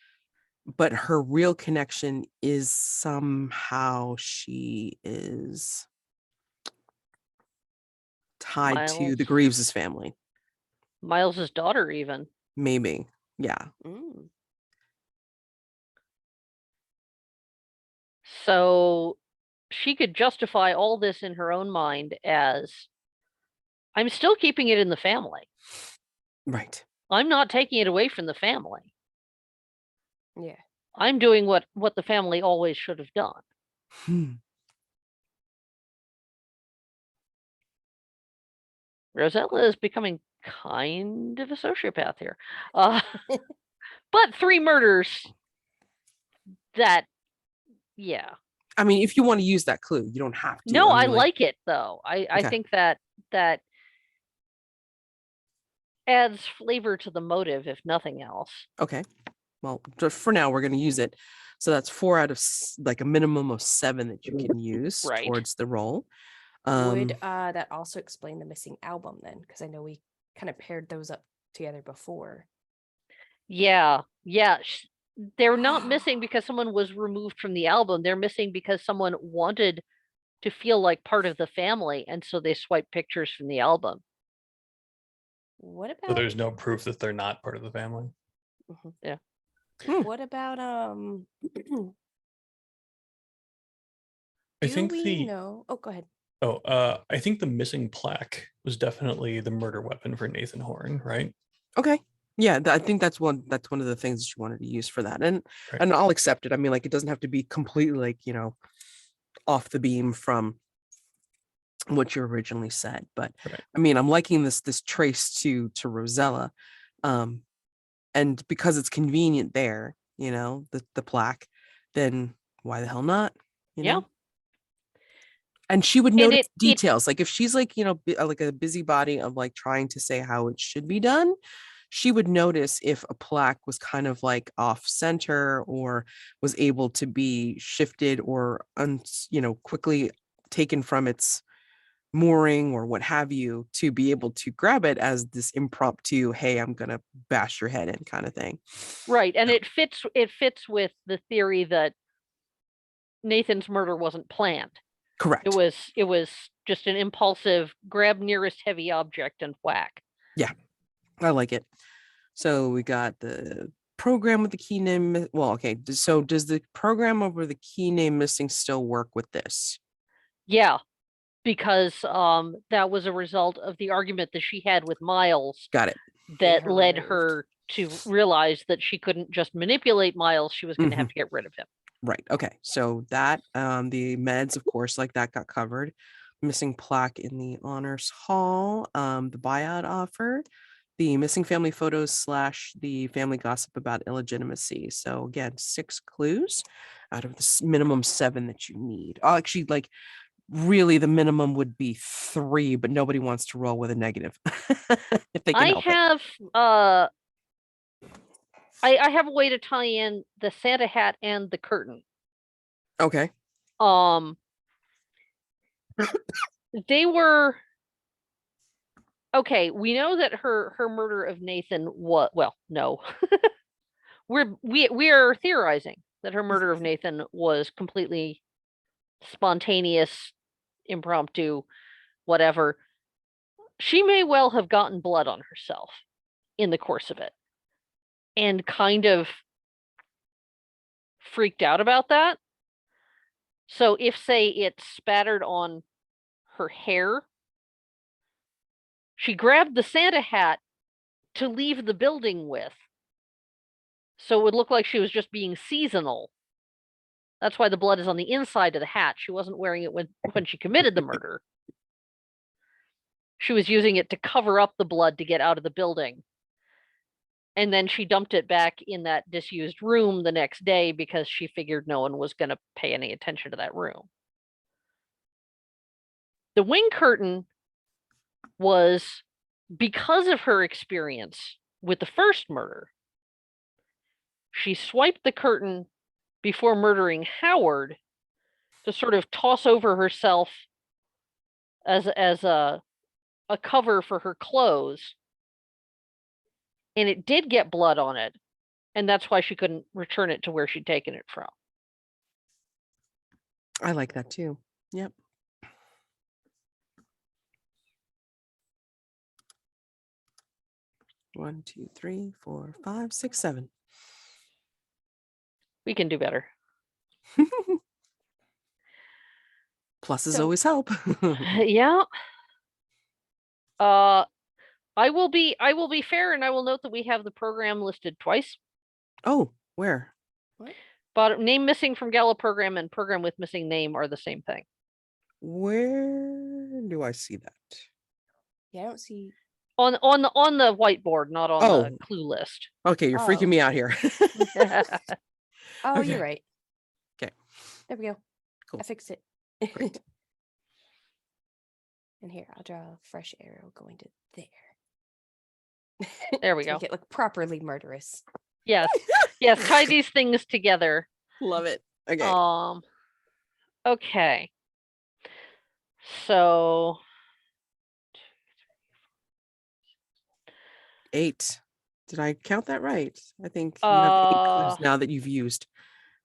but her real connection is somehow she is tied to the Miles. Greaves's family. Miles's daughter, even. Maybe. Yeah. Mm. So she could justify all this in her own mind as I'm still keeping it in the family. Right. I'm not taking it away from the family. Yeah. I'm doing what the family always should have done. Hmm. Rosella is becoming kind of a sociopath here. But 3 murders, that, yeah. I mean, if you want to use that clue, you don't have to. No, I I mean, like it though. I Okay. think that adds flavor to the motive, if nothing else. Okay. Well, just for now, we're going to use it. So that's 4 out of like a minimum of 7 that you can use Right. towards the roll. Would that also explain the missing album then? Because I know we kind of paired those up together before. Yeah. They're not missing because someone was removed from the album. They're missing because someone wanted to feel like part of the family, and so they swiped pictures from the album. What So about there's no proof that they're not part of the family. what about I do think we know? Oh, go ahead. I think the missing plaque was definitely the murder weapon for Nathan Horn, right? Okay. Yeah, I think that's one of the things that you wanted to use for that. And Right. and I'll accept it. I mean, like, it doesn't have to be completely like, off the beam from what you originally said. But Right. I mean, I'm liking this trace to Rosella. And because it's convenient there, the plaque, then why the hell not? Yeah. Know? And she would And notice it details. Like if she's like, like a busybody of like trying to say how it should be done, she would notice if a plaque was kind of like off center or was able to be shifted or, quickly taken from its mooring or what have you, to be able to grab it as this impromptu, hey, I'm going to bash your head in kind of thing. Right. And it fits with the theory that Nathan's murder wasn't planned. Correct. It was just an impulsive grab nearest heavy object and whack. Yeah, I like it. So we got the program with the key name. Well, okay. So does the program over the key name missing still work with this? Yeah, because that was a result of the argument that she had with Miles Got it. that her led removed. her to realize that she couldn't just manipulate Miles. She was going to have to get rid of him. Right. Okay. So that the meds, of course, like that got covered. Missing plaque in the honors hall, the buyout offer, the missing family photos / the family gossip about illegitimacy. So again, 6 clues out of the minimum 7 that you need. Actually, like really the minimum would be 3, but nobody wants to roll with a negative if they can help it. I have a way to tie in the Santa hat and the curtain. Okay. They were okay. We know that her murder of Nathan was, well, no. we are theorizing that her murder of Nathan was completely spontaneous, impromptu, whatever. She may well have gotten blood on herself in the course of it and kind of freaked out about that. So if, say, it spattered on her hair, she grabbed the Santa hat to leave the building with, so it would look like she was just being seasonal. That's why the blood is on the inside of the hat. She wasn't wearing it when she committed the murder. She was using it to cover up the blood to get out of the building. And then she dumped it back in that disused room the next day because she figured no one was going to pay any attention to that room. The wing curtain was because of her experience with the first murder. She swiped the curtain before murdering Howard to sort of toss over herself as a cover for her clothes. And it did get blood on it. And that's why she couldn't return it to where she'd taken it from. I like that too. Yep. One, 2, 3, 4, 5, 6, 7. We can do better. Pluses So- always help. Yeah. I will be fair, and I will note that we have the program listed twice. Oh, where? But name missing from gala program and program with missing name are the same thing. Where do I see that? Yeah, I don't see. On the whiteboard, not on Oh. the clue list. Okay, you're freaking Oh. me out here. Oh, Okay. you're right. 'Kay. There we go. Cool. I fixed it. Great. And here, I'll draw a fresh arrow going to there. There we To go. make it look properly murderous. Yes. Yes, tie these things together. Love it. Okay. Okay. So 8. Did I count that right? I think you have 8 clues now that you've used.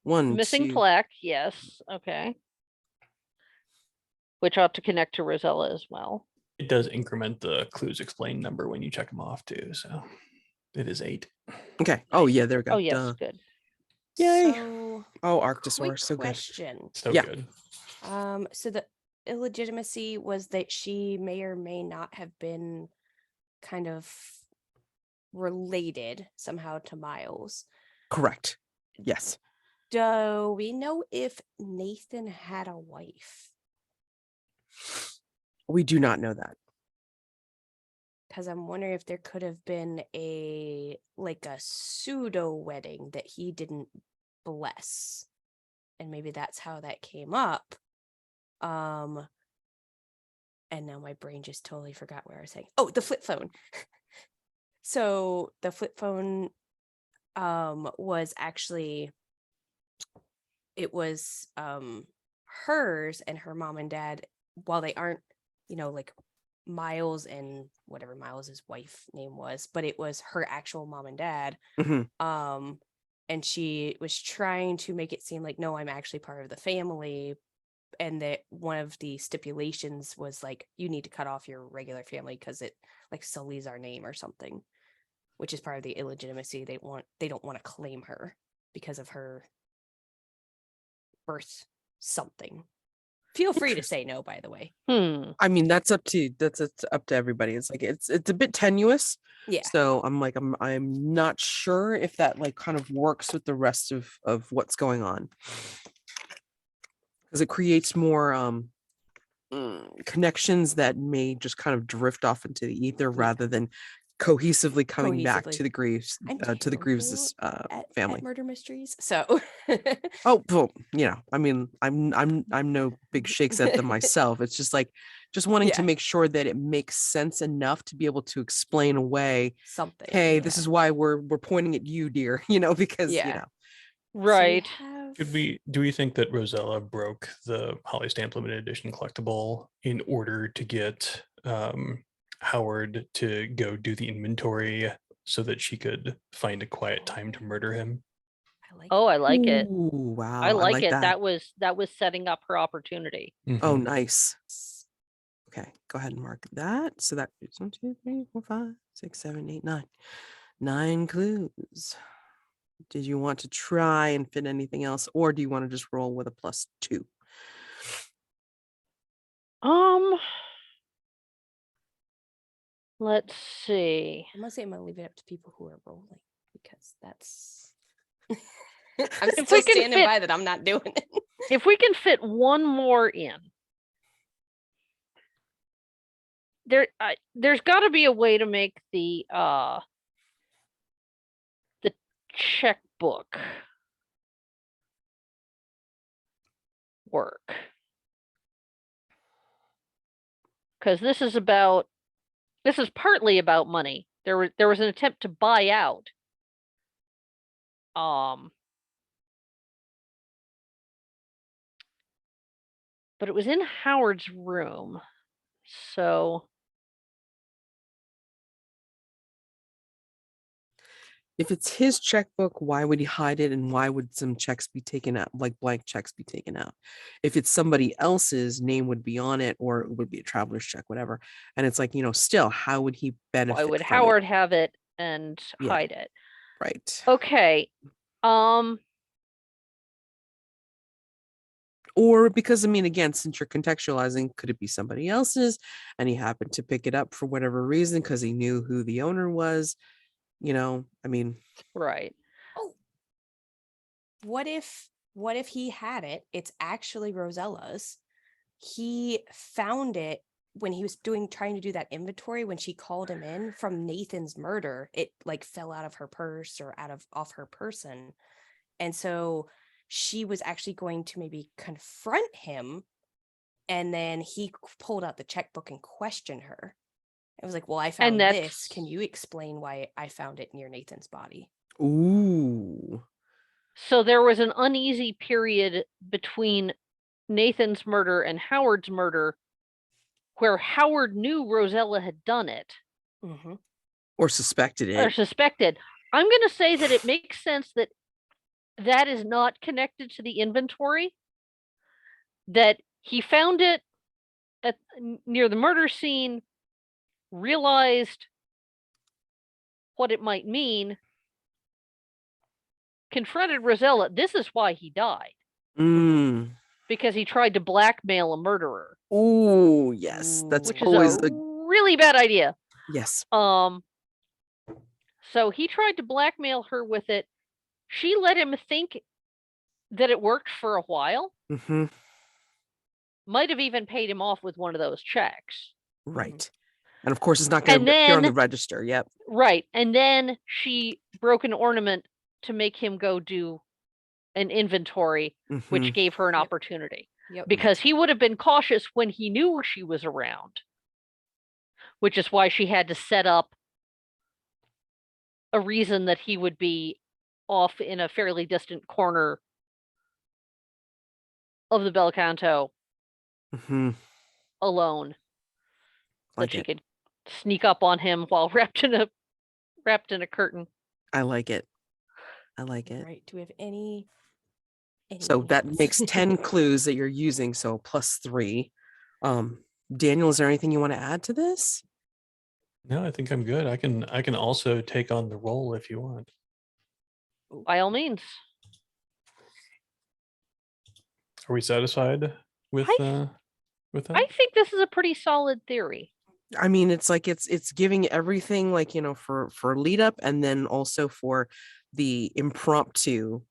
1, missing 2. plaque, yes. Okay. Which ought to connect to Rosella as well. It does increment the clues explained number when you check them off too. So it is 8. Okay. Oh yeah, there we go. Oh yes, Duh. good. Yay. So, Oh, quick Arctosaur, so good. question. So Yeah. good. So the illegitimacy was that she may or may not have been kind of related somehow to Miles. Correct. Yes. Do we know if Nathan had a wife? We do not know that. Because I'm wondering if there could have been a pseudo wedding that he didn't bless, and maybe that's how that came up. And now my brain just totally forgot where I was saying. Oh, the flip phone. So the flip phone was actually, it was hers and her mom and dad, while they aren't, Miles and whatever Miles's wife name was, but it was her actual mom and dad. Mhm. And she was trying to make it seem like, no, I'm actually part of the family, and that one of the stipulations was like, you need to cut off your regular family because it sullies our name or something, which is part of the illegitimacy. They don't want to claim her because of her birth something. Feel free to say no, by the way. I mean, that's up to everybody. It's like it's a bit tenuous. Yeah. So I'm not sure if that kind of works with the rest of what's going on. Because it creates more connections that may just kind of drift off into the ether rather than cohesively coming back to the Greaves family. At murder mysteries. So Oh, well, I mean, I'm no big shakes at them myself. It's just wanting to make sure that it makes sense enough to be able to explain away something. Hey, this is why we're pointing at you, dear. Because Right. So Do we think that Rosella broke the Holly Stamp limited edition collectible in order to get Howard to go do the inventory so that she could find a quiet time to murder him? I like it. Ooh, wow. I like it. that. That was setting up her opportunity. Oh, Mhm. nice. Okay, go ahead and mark that. So that is 1, 2, 3, 4, 5, 6, 7, 8, 9. 9 clues. Did you want to try and fit anything else, or do you want to just roll with a +2? Let's see. I'm gonna leave it up to people who are rolling, because that's I'm If still we can standing fit- by that I'm not doing it. If we can fit one more in, there's got to be a way to make the checkbook work, because this is partly about money. There was an attempt to buy out. But it was in Howard's room, so If it's his checkbook, why would he hide it, and why would some checks be taken out, like blank checks be taken out? If it's somebody else's, name would be on it, or it would be a traveler's check, whatever. And it's still, how would he benefit? why would from Howard it? have it and hide it? Right. Okay. Or because, I mean, again, since you're contextualizing, could it be somebody else's and he happened to pick it up for whatever reason because he knew who the owner was? I mean, Right. Oh, what if he had it? It's actually Rosella's. He found it when he was trying to do that inventory when she called him in from Nathan's murder. It like fell out of her purse or off her person. And so she was actually going to maybe confront him, and then he pulled out the checkbook and questioned her. It was like, well, I found this. Can you explain why I found it near Nathan's body? ooh. So there was an uneasy period between Nathan's murder and Howard's murder where Howard knew Rosella had done it. Mm-hmm. Or suspected Or it. suspected. I'm going to say that it makes sense that that is not connected to the inventory, that he found it near the murder scene, realized what it might mean, confronted Rosella. This is why he died. Mm. Because he tried to blackmail a murderer. Oh, yes. That's Which is always a really bad idea. yes. So he tried to blackmail her with it. She let him think that it worked for a while. Mm-hmm. Might have even paid him off with one of those checks. Right. And of course, it's not going to appear on the register. Yep. Right. And then she broke an ornament to make him go do an inventory, which gave her an opportunity. Yep. Because he would have been cautious when he knew she was around. Which is why she had to set up a reason that he would be off in a fairly distant corner of the BelCanto alone. Like that she it. could sneak up on him while wrapped in a curtain. I like it. I like it. Right. Do we have any So that makes 10 clues that you're using, so +3. Daniel, is there anything you want to add to this? No, I think I'm good. I can also take on the role if you want. By all means. Are we satisfied with that? I think this is a pretty solid theory. I mean, it's like it's giving everything, like, for lead up, and then also for the impromptu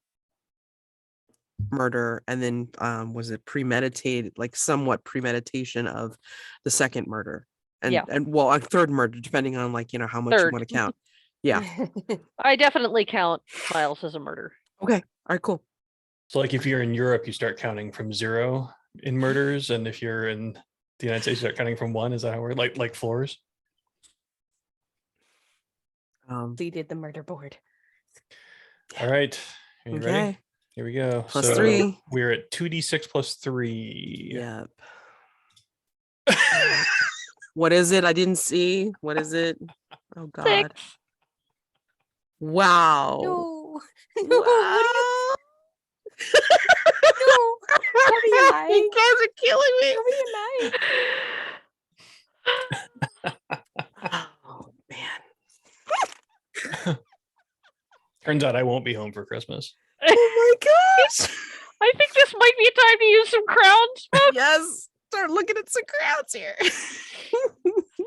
murder, and then was it premeditated, like somewhat premeditation of the second murder, and well, a third murder, depending on, like, how much you want to count. Yeah. I definitely count Miles as a murder. Okay. All right, cool. So like if you're in Europe, you start counting from 0 in murders, and if you're in the United States, you start counting from 1. Is that how we're like floors? Deleted the murder board. All right. Are you ready? Here we go. +3. We're at 2d6 +3. Yep. What is it? I didn't see. What is it? Oh God. 6. Wow. No. No. What are you? No. What are you lying? You guys are killing me. What are you lying? Oh man. Turns out I won't be home for Christmas. Oh my gosh. I think this might be a time to use some crowns. Yes. Start looking at some crowds here.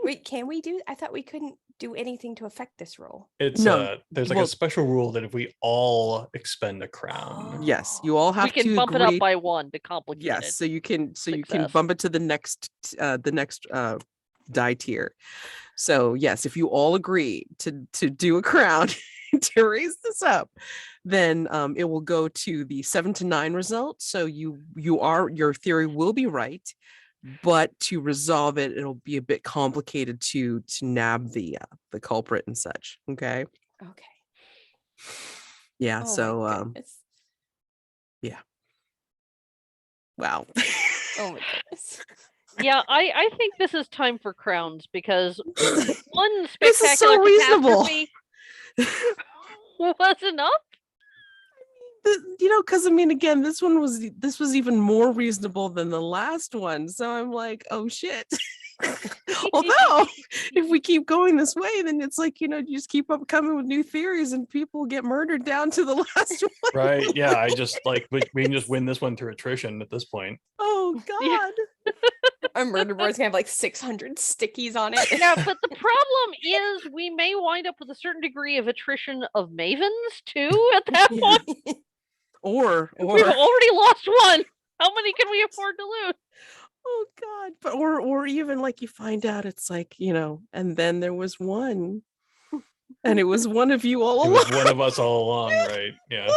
Wait, can we do? I thought we couldn't do anything to affect this roll. It's No. there's like a special rule that if we all expend a crown. Yes, you all have We can to bump agree. it up by 1 to complicate Yes, it. so you can Success. bump it to the next die tier. So yes, if you all agree to do a crown to raise this up, then it will go to the 7 to 9 result. So your theory will be right, but to resolve it, it'll be a bit complicated to nab the culprit and such. Okay. Okay. Yeah. Oh, So my goodness. yeah. Wow. Oh my goodness. Yeah, I think this is time for crowns because one This is so spectacular reasonable. catastrophe was enough. Because I mean, again, this was even more reasonable than the last one. So I'm like, oh shit. Although, if we keep going this way, then it's like, you just keep up coming with new theories and people get murdered down to the last one. Right. Yeah. I just like we can just win this one through attrition at this point. Oh, Yeah. God. Our murder board's gonna have like 600 stickies on it. Yeah, but the problem is we may wind up with a certain degree of attrition of Mavens too at that point. Or, We've already lost one. How many can we afford to lose? oh, God. But, or even like you find out it's like, and then there was one. And it was one of you all It along. was one of us all along, right? Yeah.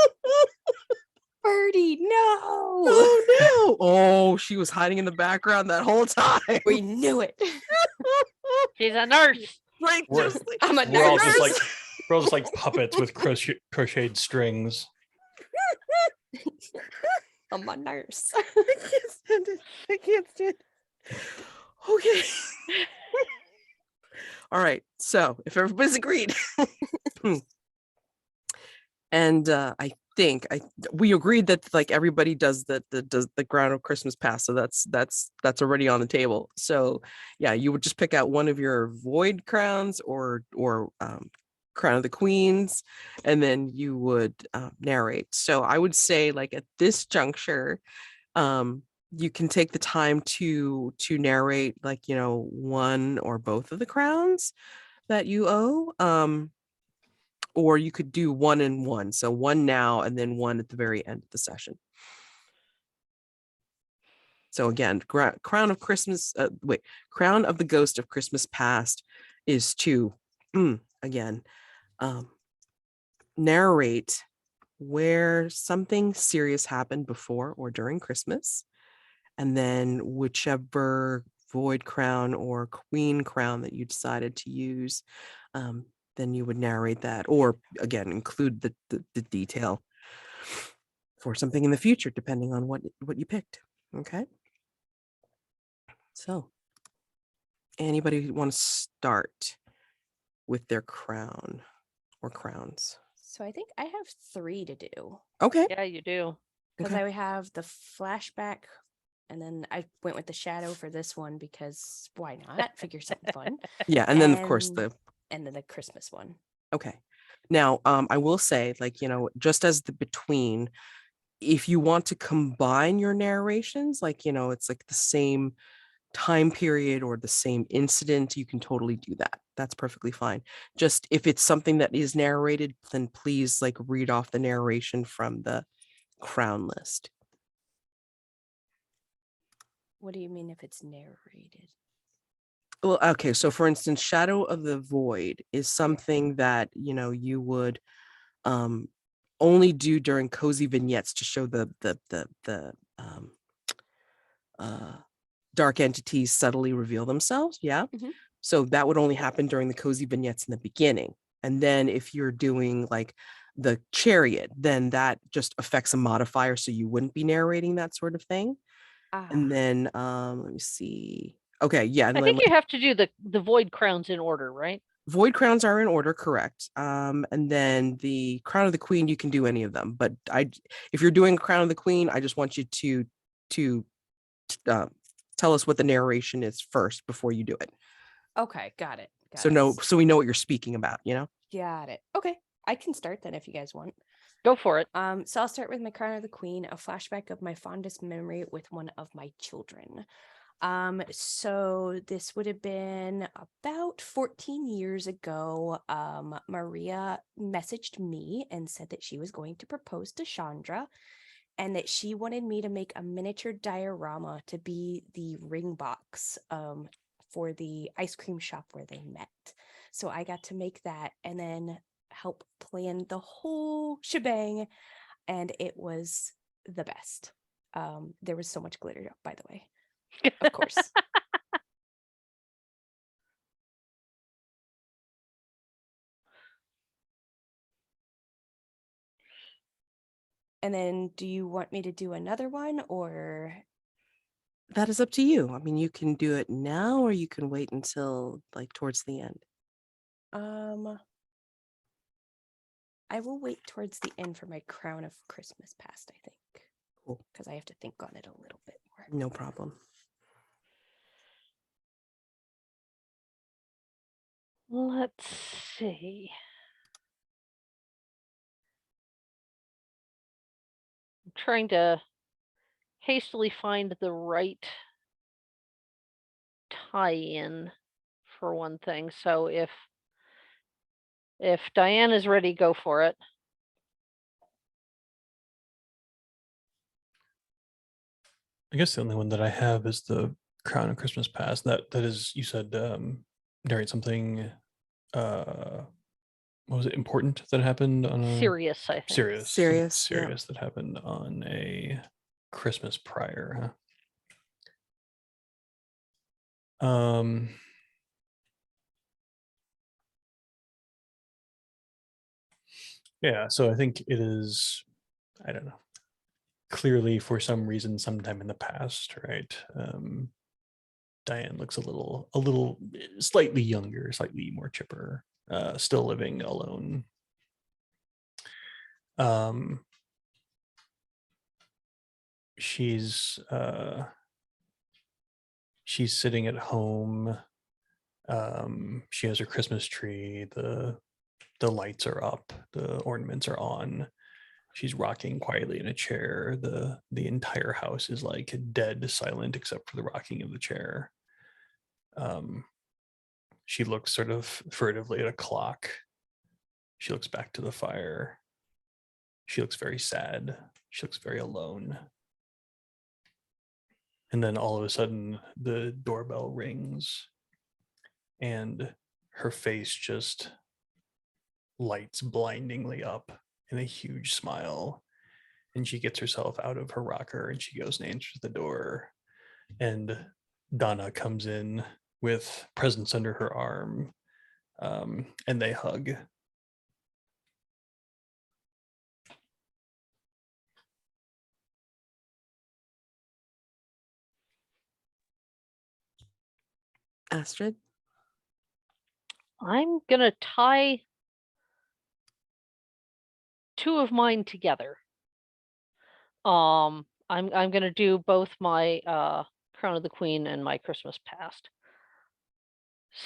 Birdie, no! Oh, no. Oh, she was hiding in the background that whole time. We knew it. She's a nurse. Like, We're- just like, I'm a We're all nurse. just like puppets with crocheted strings. I'm a nurse. I can't stand it. I can't stand it. Okay. All right. So if everybody's agreed. And I think we agreed that like everybody does the ground of Christmas past. So that's already on the table. So yeah, you would just pick out one of your void crowns or crown of the queens, and then you would narrate. So I would say like at this juncture, you can take the time to narrate like one or both of the crowns that you owe. Or you could do one and one. So one now and then one at the very end of the session. So again, Crown of Christmas, Crown of the Ghost of Christmas Past is to, again, narrate where something serious happened before or during Christmas. And then whichever void crown or queen crown that you decided to use, then you would narrate that, or again, include the detail for something in the future, depending on what you picked. Okay. So anybody want to start with their crown or crowns? So I think I have 3 to do. Okay. Yeah, you do. Because Okay. I have the flashback, and then I went with the shadow for this one because why not? Figure something fun. Yeah. And then of course And then the Christmas one. okay. Now, I will say, like, just as the between, if you want to combine your narrations, like, it's like the same time period or the same incident, you can totally do that. That's perfectly fine. Just if it's something that is narrated, then please like read off the narration from the crown list. What do you mean if it's narrated? Well, okay. So for instance, Shadow of the Void is something that, you would only do during cozy vignettes to show the dark entities subtly reveal themselves. Yeah. Mhm. So that would only happen during the cozy vignettes in the beginning. And then if you're doing like the chariot, then that just affects a modifier. So you wouldn't be narrating that sort of thing. And then let me see. Okay. Yeah. I think you have to do the void crowns in order, right? Void crowns are in order, correct. And then the crown of the queen, you can do any of them. But if you're doing crown of the queen, I just want you to tell us what the narration is first before you do it. Okay, got it. So we know what you're speaking about, Got it. Okay, I can start then if you guys want. Go for it. So I'll start with my Crown of the Queen, a flashback of my fondest memory with one of my children. So this would have been about 14 years ago. Maria messaged me and said that she was going to propose to Chandra and that she wanted me to make a miniature diorama to be the ring box for the ice cream shop where they met. So I got to make that and then help plan the whole shebang, and it was the best. There was so much glitter, by the way. Of course. And then do you want me to do another one or? That is up to you. I mean, you can do it now or you can wait until like towards the end. I will wait towards the end for my Crown of Christmas Past, I think. Cool. Because I have to think on it a little bit more. No problem. Let's see. I'm trying to hastily find the right tie-in for one thing. So if Diane is ready, go for it. I guess the only one that I have is the Crown of Christmas Past. That is, you said, narrate something. What was it, important that happened on a Serious, I think. serious, Serious, yeah. serious that happened on a Christmas prior, huh? Yeah, so I think it is, I don't know, clearly for some reason sometime in the past, right? Diane looks a little slightly younger, slightly more chipper, still living alone. She's sitting at home. She has her Christmas tree. The lights are up. The ornaments are on. She's rocking quietly in a chair. The entire house is like dead silent except for the rocking of the chair. She looks sort of furtively at a clock. She looks back to the fire. She looks very sad. She looks very alone. And then all of a sudden, the doorbell rings and her face just lights blindingly up in a huge smile. And she gets herself out of her rocker and she goes and answers the door. And Donna comes in with presents under her arm, and they hug. Astrid? I'm gonna tie two of mine together. I'm gonna do both my Crown of the Queen and my Christmas Past.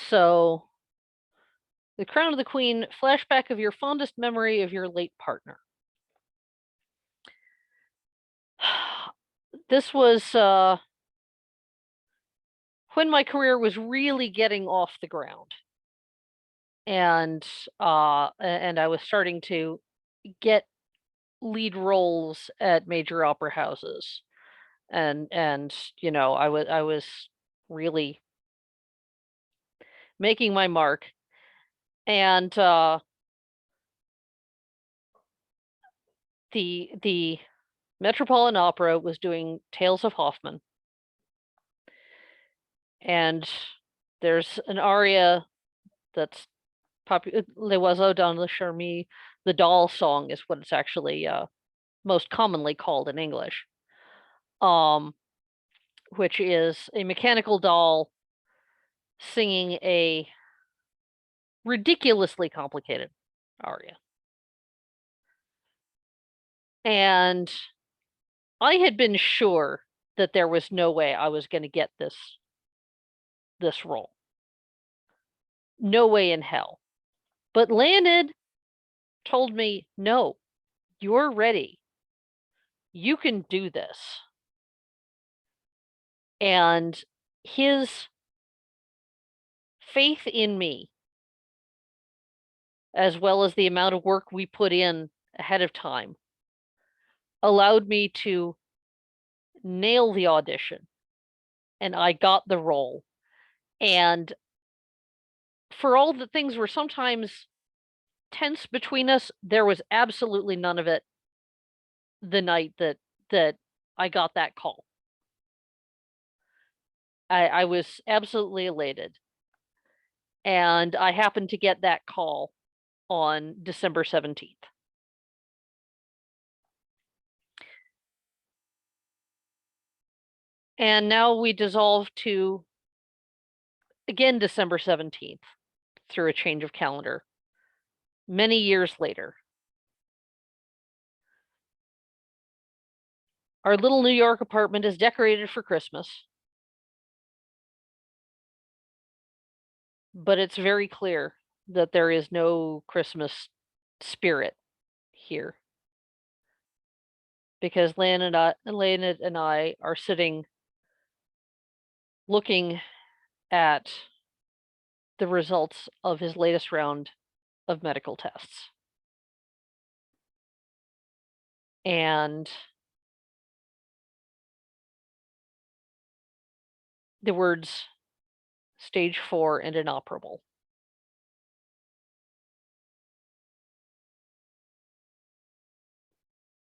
So the Crown of the Queen, flashback of your fondest memory of your late partner. This was when my career was really getting off the ground. And I was starting to get lead roles at major opera houses. And you know, I was really making my mark. And the Metropolitan Opera was doing Tales of Hoffmann. And there's an aria that's popular, Les Oiseaux dans le Charmille. The doll song is what it's actually most commonly called in English. Which is a mechanical doll singing a ridiculously complicated aria. And I had been sure that there was no way I was going to get this role. No way in hell. But Lange told me, no, you're ready. You can do this. And his faith in me, as well as the amount of work we put in ahead of time, allowed me to nail the audition. And I got the role. And for all the things were sometimes tense between us, there was absolutely none of it the night that I got that call. I was absolutely elated. And I happened to get that call on December 17th. And now we dissolve to, again, December 17th through a change of calendar. Many years later. Our little New York apartment is decorated for Christmas. but it's very clear that there is no Christmas spirit here. Because Lan and I are sitting looking at the results of his latest round of medical tests. And the words stage 4 and inoperable.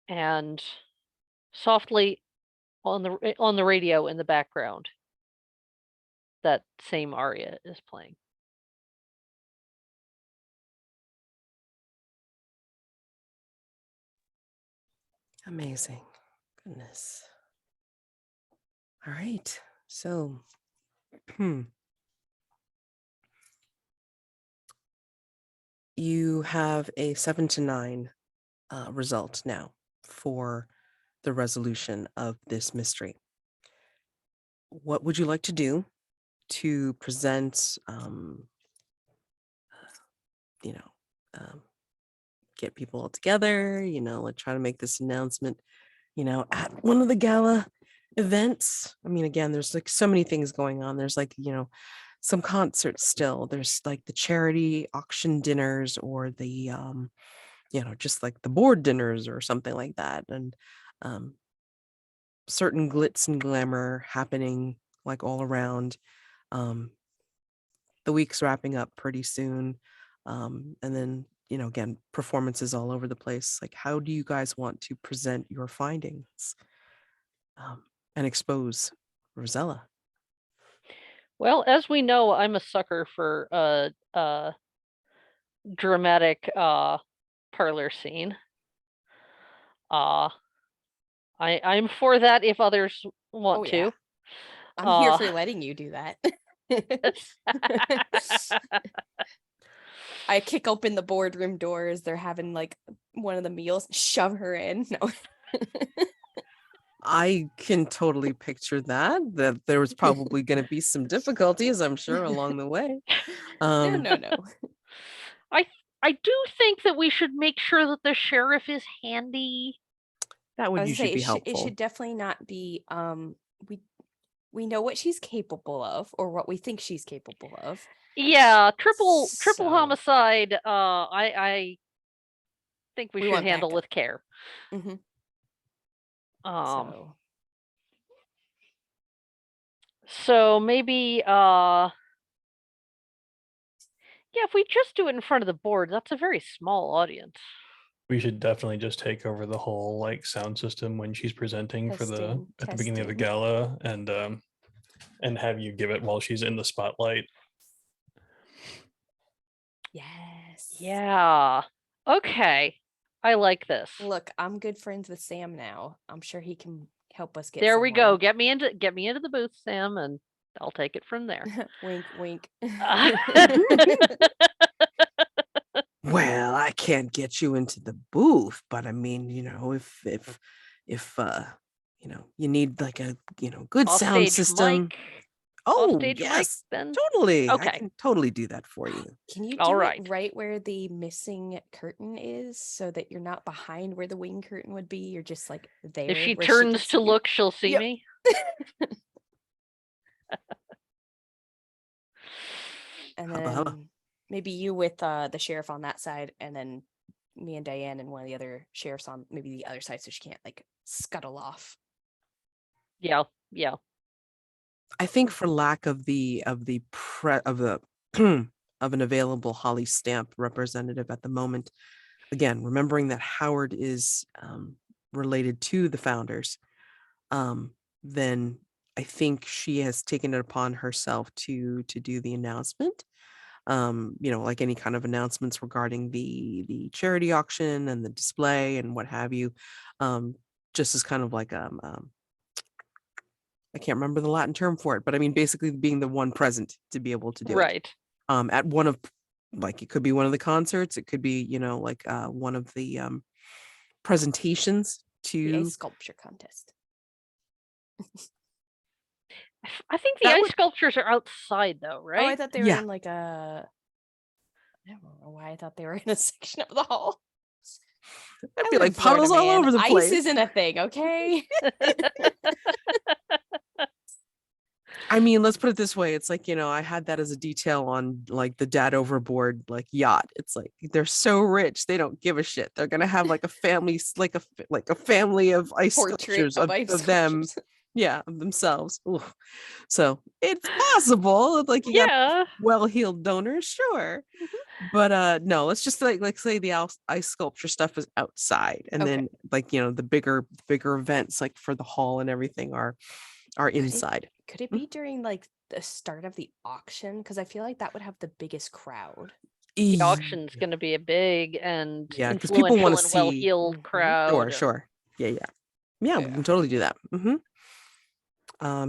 And softly on the radio in the background, that same aria is playing. Amazing. Goodness. All right. So, you have a 7 to 9 result now for the resolution of this mystery. What would you like to do to present, get people all together, like try to make this announcement, at one of the gala events? I mean, again, there's like so many things going on. There's like, some concerts still. There's like the charity auction dinners or the, just like the board dinners or something like that. And certain glitz and glamour happening like all around. The week's wrapping up pretty soon. And then, again, performances all over the place. Like, how do you guys want to present your findings and expose Rosella? Well, as we know, I'm a sucker for a dramatic parlor scene. I'm for that if others want to. I'm here for letting you do that. I kick open the boardroom doors. They're having like one of the meals. Shove her in. No. I can totally picture that there was probably going to be some difficulties, I'm sure, along the way. No. I do think that we should make sure that the sheriff is handy. That would usually be helpful. It should definitely not be. We know what she's capable of, or what we think she's capable of. Yeah, triple So- homicide. I think we should want handle backup. with care. Mhm. So maybe if we just do it in front of the board, that's a very small audience. We should definitely just take over the whole like sound system when she's presenting at the beginning of the Testing. gala, and have you give it while she's in the spotlight. Yes. Yeah. Okay. I like this. Look, I'm good friends with Sam now. I'm sure he can help us get. There we go. someone. Get me into the booth, Sam, and I'll take it from there. Wink, wink. Well, I can't get you into the booth, but I mean, if you need like a good sound Offstage system. mic. Oh, Offstage yes, mic, then. totally. Okay. I can totally do that for you. Can you do All it right. right where the missing curtain is, so that you're not behind where the wing curtain would be? You're just like there. If she where turns can to see you? look, she'll see Yep. me. And Hubba, then hubba. maybe you with the sheriff on that side, and then me and Diane and one of the other sheriffs on maybe the other side, so she can't like scuttle off. Yeah. I think for lack of of an available Holly Stamp representative at the moment, again, remembering that Howard is related to the founders, then I think she has taken it upon herself to do the announcement. Like any kind of announcements regarding the charity auction and the display and what have you. Just as kind of like I can't remember the Latin term for it, but I mean basically being the one present to be able to do it. Right. At one of, like, it could be one of the concerts, it could be one of the presentations The to ice sculpture contest. I think the That ice would- sculptures are outside though, Oh, I right? thought they were Yeah. in like a. I don't know why I thought they were in a section of the hall. I'd I be live in like puddles Florida, all man. over the Ice place. isn't a thing, okay? I mean, let's put it this way. It's like, I had that as a detail on like the Dad Overboard like yacht. It's like they're so rich, they don't give a shit. They're gonna have like a family, like a family of ice Portrait sculptures of ice of them. sculptures. Yeah, of themselves. Oof. So it's possible. Like you got Yeah. well-heeled donors, sure. But no, let's just like say the ice sculpture stuff is outside, and Okay. then like the bigger events like for the hall and everything are inside. Could it be during like the start of the auction? Because I feel like that would have the biggest crowd. The auction's going to be a big and Yeah, 'cause people influential wanna and see- well-heeled Mhm. crowd. Sure, and- sure. Yeah. We Yeah. can totally do that.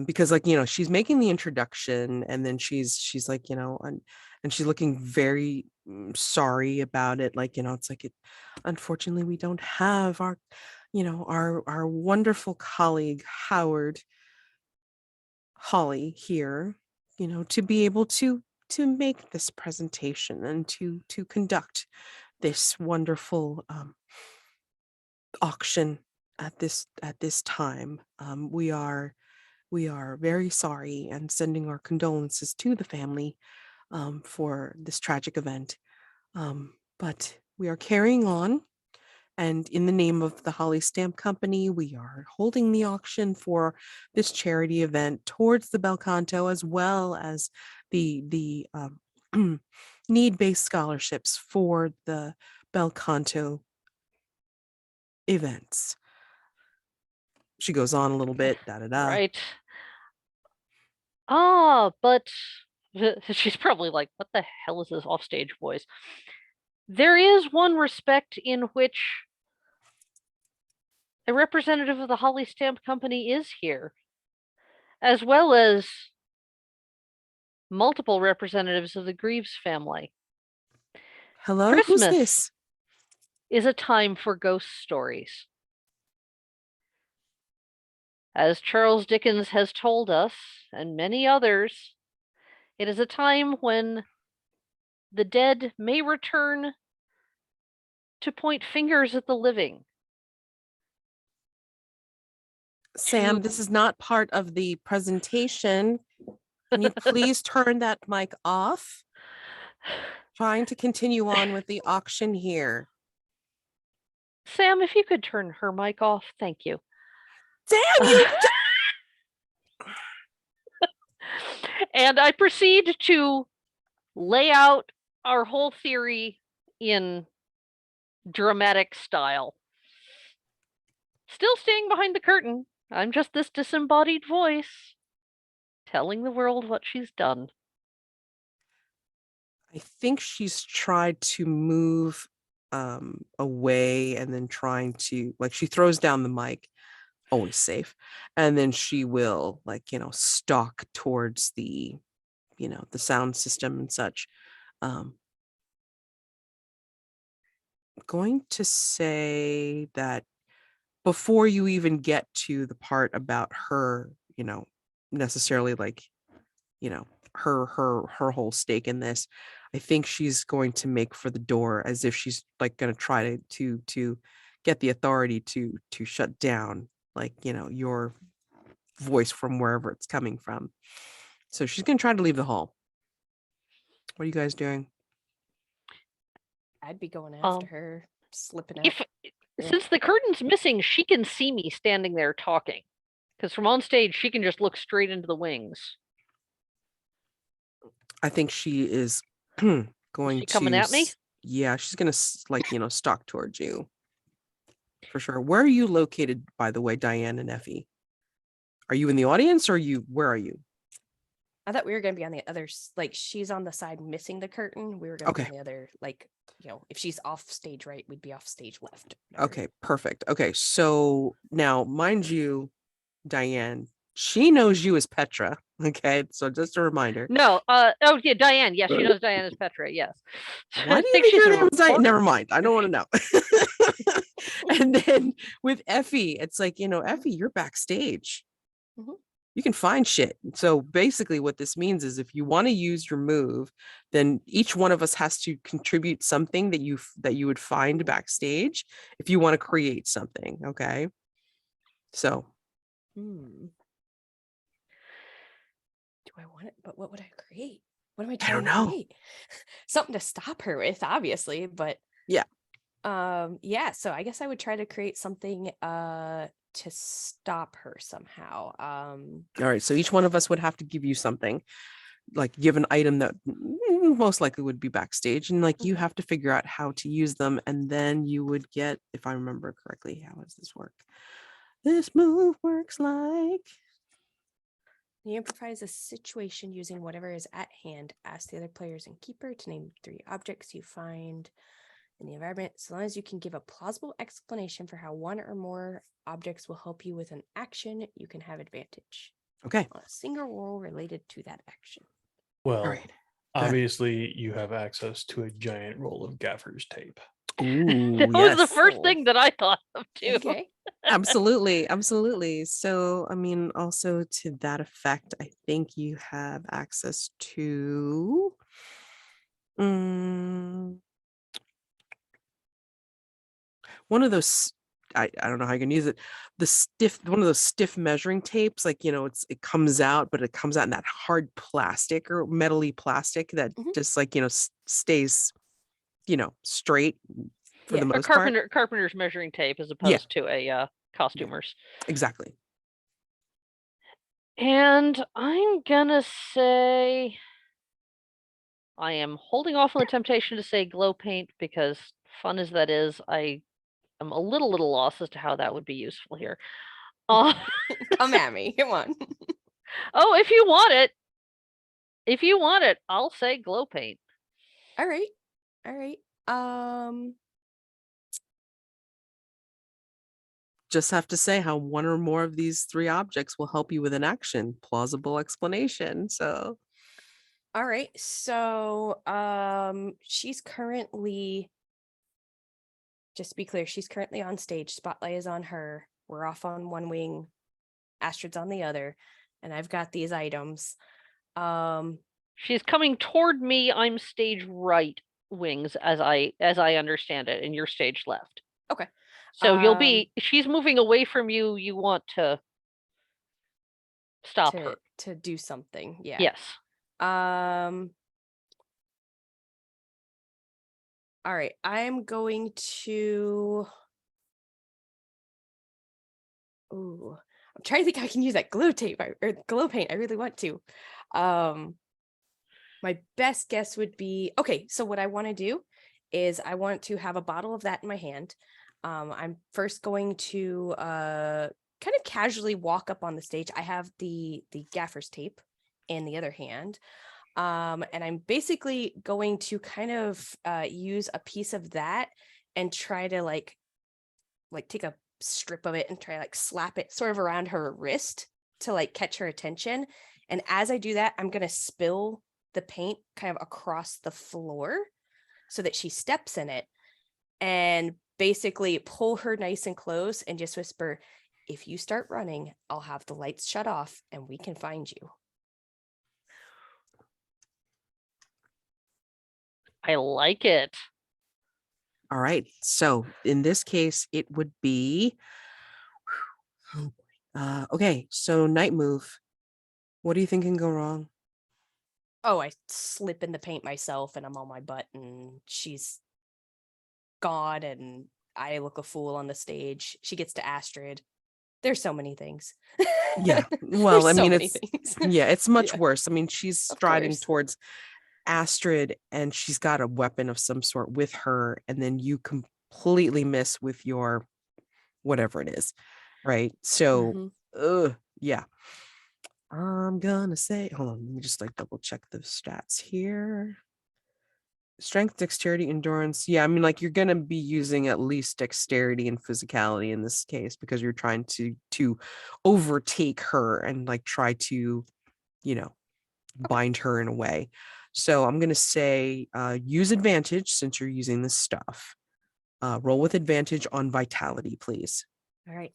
Because like, she's making the introduction, and then she's like, and she's looking very sorry about it. Like, it's like unfortunately we don't have our, our wonderful colleague Holly here, to be able to make this presentation and to conduct this wonderful auction at this time. We are very sorry and sending our condolences to the family for this tragic event. But we are carrying on, and in the name of the Holly Stamp Company, we are holding the auction for this charity event towards the BelCanto, as well as the need-based scholarships for the BelCanto events. She goes on a little bit, Right. Ah, but she's probably like, what the hell is this offstage voice? There is one respect in which a representative of the Holly Stamp Company is here, as well as multiple representatives of the Greaves family. Hello, who's Christmas. this? Is a time for ghost stories. As Charles Dickens has told us, and many others, it is a time when the dead may return to point fingers at the living. Sam, this is not part of the presentation. Can you please turn that mic off? Trying to continue on with the auction here. Sam, if you could turn her mic off, thank you. Damn you! And I proceed to lay out our whole theory in dramatic style. Still staying behind the curtain. I'm just this disembodied voice telling the world what she's done. I think she's tried to move away, and then trying to, like, she throws down the mic, always safe, and then she will, like, stalk towards the the sound system and such. Going to say that before you even get to the part about her, necessarily like, her whole stake in this, I think she's going to make for the door, as if she's like going to try to get the authority to shut down, like, your voice from wherever it's coming from. So she's going to try to leave the hall. What are you guys doing? I'd be going after her, slipping out. If Yeah. Since the curtain's missing, she can see me standing there talking. Because from on stage, she can just look straight into the wings. I think she is going she coming at me? Yeah, she's gonna like, stalk towards you for sure. Where are you located, by the way, Diane and Effie? Are you in the audience, or where are you? I thought we were gonna be on the other, like she's on the side missing the curtain. We were gonna be Okay. on the other, like, if she's off stage right, we'd be off stage left. whatever. Okay, perfect. Okay, so now, mind you, Diane, she knows you as Petra. Okay, so just a reminder. No, oh yeah, Diane. Yes, she knows Diane as Petra, yes. Why do you think your name is Diane? Never mind. I don't want to know. And then with Effie, it's like, Effie, you're backstage. Mhm. You can find shit. So basically what this means is if you want to use your move, then each one of us has to contribute something that you would find backstage if you want to create something. Okay. So Do I want it? But what would I create? What am I I trying don't to know. create? Something to stop her with, obviously, but Yeah. Yeah, so I guess I would try to create something to stop her somehow. All right. So each one of us would have to give you something, like give an item that most likely would be backstage. And like you Mhm. have to figure out how to use them. And then you would get, if I remember correctly, how does this work? This move works like. You improvise a situation using whatever is at hand. Ask the other players and keeper to name 3 objects you find in the environment. So long as you can give a plausible explanation for how one or more objects will help you with an action, you can have advantage Okay. on a single roll related to that action. Well, All right. Go ahead. obviously you have access to a giant roll of gaffer's tape. Ooh, That was the yes. first Oh. thing that I thought of too. Okay. Absolutely. Absolutely. So, I mean, also to that effect, I think you have access to one of those. I don't know how you can use it. One of those stiff measuring tapes, like, it comes out, but it comes out in that hard plastic or metally plastic that Mhm. just like, stays, straight for Yeah. the A most part. carpenter's measuring tape as opposed to a costumer's. Exactly. And I'm gonna say I am holding off on the temptation to say glow paint because fun as that is, I am a little lost as to how that would be useful here. Uh, Come at me. Come on. oh, if you want it, I'll say glow paint. All right. All right. Just have to say how one or more of these 3 objects will help you with an action. Plausible explanation. So All right. So she's currently, just to be clear, she's currently on stage. Spotlight is on her. We're off on one wing. Astrid's on the other. And I've got these items. She's coming toward me. I'm stage right wings as I understand it, and you're stage left. Okay. So she's moving away from you. You want to stop her. To do something. Yeah. Yes. All right. I'm going to. Ooh, I'm trying to think how I can use that glow tape or glow paint. I really want to. My best guess would be, okay, so what I want to do is I want to have a bottle of that in my hand. I'm first going to kind of casually walk up on the stage. I have the gaffer's tape in the other hand. And I'm basically going to kind of use a piece of that and try to like take a strip of it and try to like slap it sort of around her wrist to like catch her attention. And as I do that, I'm going to spill the paint kind of across the floor so that she steps in it and basically pull her nice and close and just whisper, if you start running, I'll have the lights shut off and we can find you. I like it. all right. So in this case, it would be okay. So night move. What do you think can go wrong? Oh, I slip in the paint myself and I'm on my butt and she's gone and I look a fool on the stage. She gets to Astrid. There's so many things. Yeah. Well, There's I mean, so many it's things. yeah, it's much Yeah. worse. I mean, she's Of striding course. towards Astrid and she's got a weapon of some sort with her, and then you completely miss with your whatever it is, right? So, yeah. I'm gonna say, hold on, let me just like double check the stats here. Strength, dexterity, endurance. Yeah, I mean, like you're gonna be using at least dexterity and physicality in this case because you're trying to overtake her and like try to, bind her in a way. So I'm gonna say use advantage since you're using this stuff. Roll with advantage on vitality, please. All right.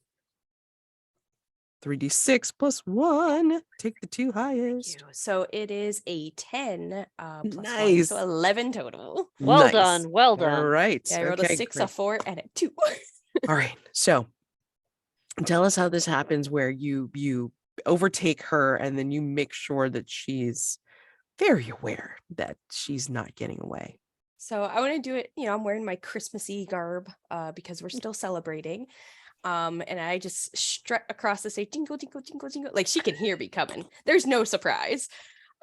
3d6 plus 1. Take the 2 Thank highest. you. So it is a 10 plus 1, Nice. so 11 total. Well Nice. done. Well All done. right. Yeah, I rolled a Okay, 6, a great. 4, and a 2. All right. So tell us how this happens where you overtake her and then you make sure that she's very aware that she's not getting away. So I want to do it, I'm wearing my Christmasy garb because we're still celebrating. And I just strut across the stage, jingle, jingle, jingle, jingle. Like she can hear me coming. There's no surprise.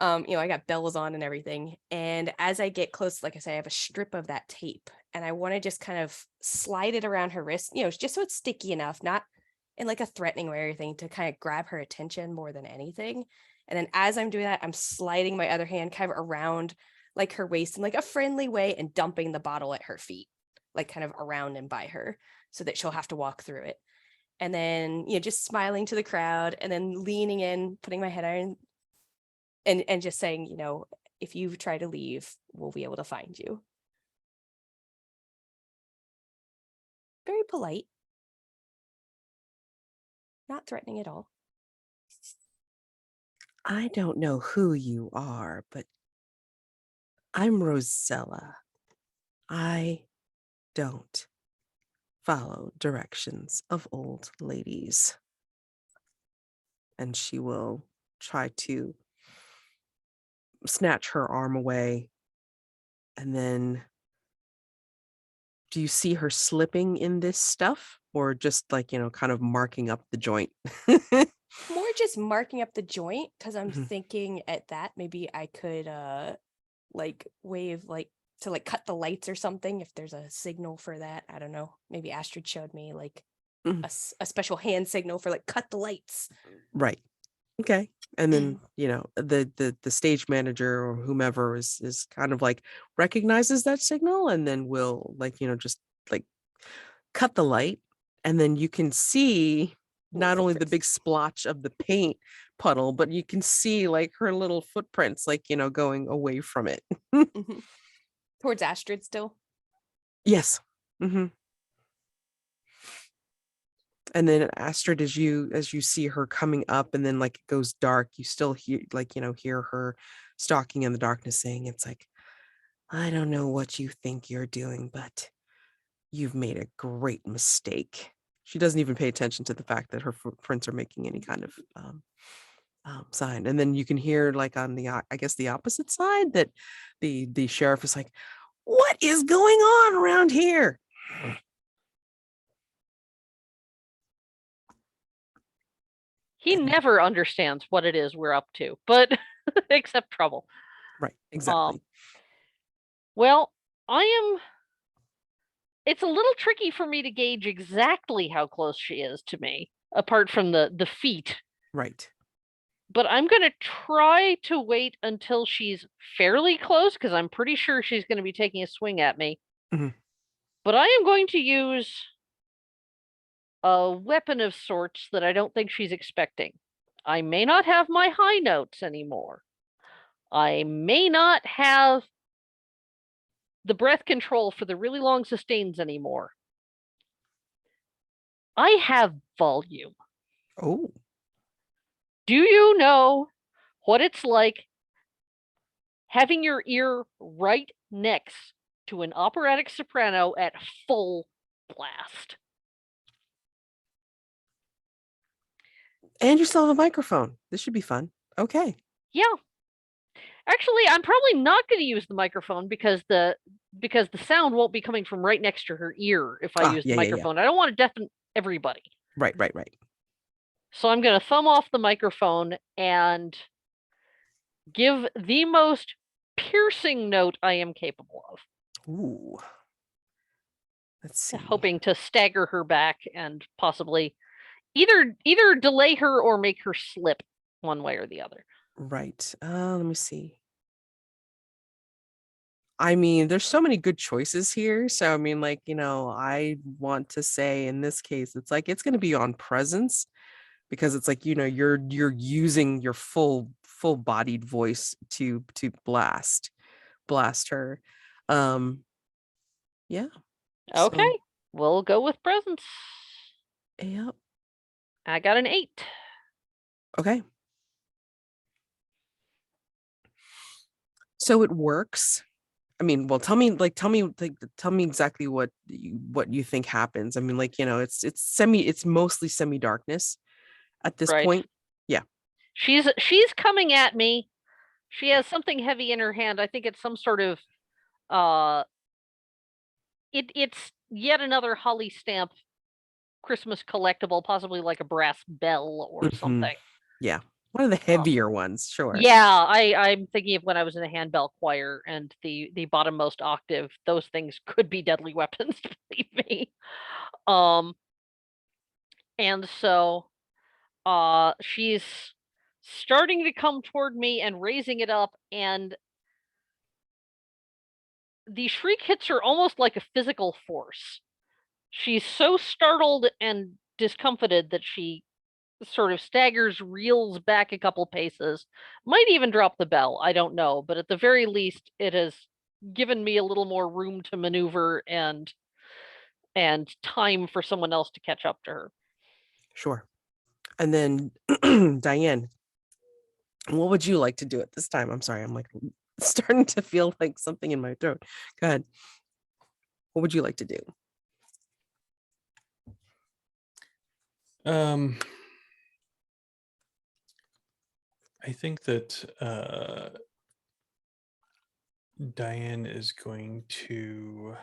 I got bells on and everything. And as I get close, like I said, I have a strip of that tape and I want to just kind of slide it around her wrist, just so it's sticky enough, not in like a threatening way or anything, to kind of grab her attention more than anything. And then as I'm doing that, I'm sliding my other hand kind of around like her waist in like a friendly way and dumping the bottle at her feet, like kind of around and by her so that she'll have to walk through it. And then, just smiling to the crowd and then leaning in, putting my head on and just saying, if you try to leave, we'll be able to find you. Very polite. Not threatening at all. I don't know who you are, but I'm Rosella. I don't follow directions of old ladies. And she will try to snatch her arm away. And then do you see her slipping in this stuff or just like, kind of marking up the joint? More just marking up the joint because I'm Mhm. thinking at that maybe I could like wave like to like cut the lights or something if there's a signal for that. I don't know. Maybe Astrid showed me like Mhm. a special hand signal for like cut the lights. Right. Okay. And then, the stage manager or whomever is kind of like recognizes that signal and then will like, just like cut the light. And then you can see not only the big Footprints. splotch of the paint puddle, but you can see like her little footprints, like, going away from it. Mhm. Towards Astrid still. Yes. hmm And then Astrid, as you see her coming up and then like it goes dark, you still hear like, hear her stalking in the darkness saying, it's like, I don't know what you think you're doing, but you've made a great mistake. She doesn't even pay attention to the fact that her footprints are making any kind of sign. And then you can hear like on the, I guess the opposite side that the sheriff is like, what is going on around here? He never understands what it is we're up to, but except trouble. Right, exactly. Well, it's a little tricky for me to gauge exactly how close she is to me, apart from the feet. Right. But I'm going to try to wait until she's fairly close, because I'm pretty sure she's going to be taking a swing at me. Mhm. But I am going to use a weapon of sorts that I don't think she's expecting. I may not have my high notes anymore. I may not have the breath control for the really long sustains anymore. I have volume. Oh, Do you know what it's like having your ear right next to an operatic soprano at full blast? and you still have a microphone. This should be fun. Okay. Yeah. Actually, I'm probably not going to use the microphone because the sound won't be coming from right next to her ear if I use the Yeah. microphone. I don't want to deafen everybody. Right. So I'm going to thumb off the microphone and give the most piercing note I am capable of. Ooh. Let's see. Hoping to stagger her back and possibly either delay her or make her slip one way or the other. Right. Let me see. I mean, there's so many good choices here. So I mean, like, I want to say in this case, it's like it's gonna be on presence because it's like, you're using your full bodied voice to blast her. Yeah. Okay, So, we'll go with presence. yep. I got an 8. Okay. So it works. I mean, well, tell me exactly what you think happens. I mean, like, it's mostly semi-darkness at this Right. point. Yeah. She's coming at me. She has something heavy in her hand. I think it's some sort of it's yet another holly stamp Christmas collectible, possibly like a brass bell or Mhm. something. Yeah. One of the heavier ones, sure. Yeah, I'm thinking of when I was in the handbell choir and the bottommost octave. Those things could be deadly weapons, believe me. And so she's starting to come toward me and raising it up, and the shriek hits her almost like a physical force. She's so startled and discomfited that she sort of staggers, reels back a couple paces, might even drop the bell. I don't know, but at the very least, it has given me a little more room to maneuver and time for someone else to catch up to her. Sure. And then Diane, what would you like to do at this time? I'm sorry, I'm like starting to feel like something in my throat. Go ahead. What would you like to do? I think that Diane is going to.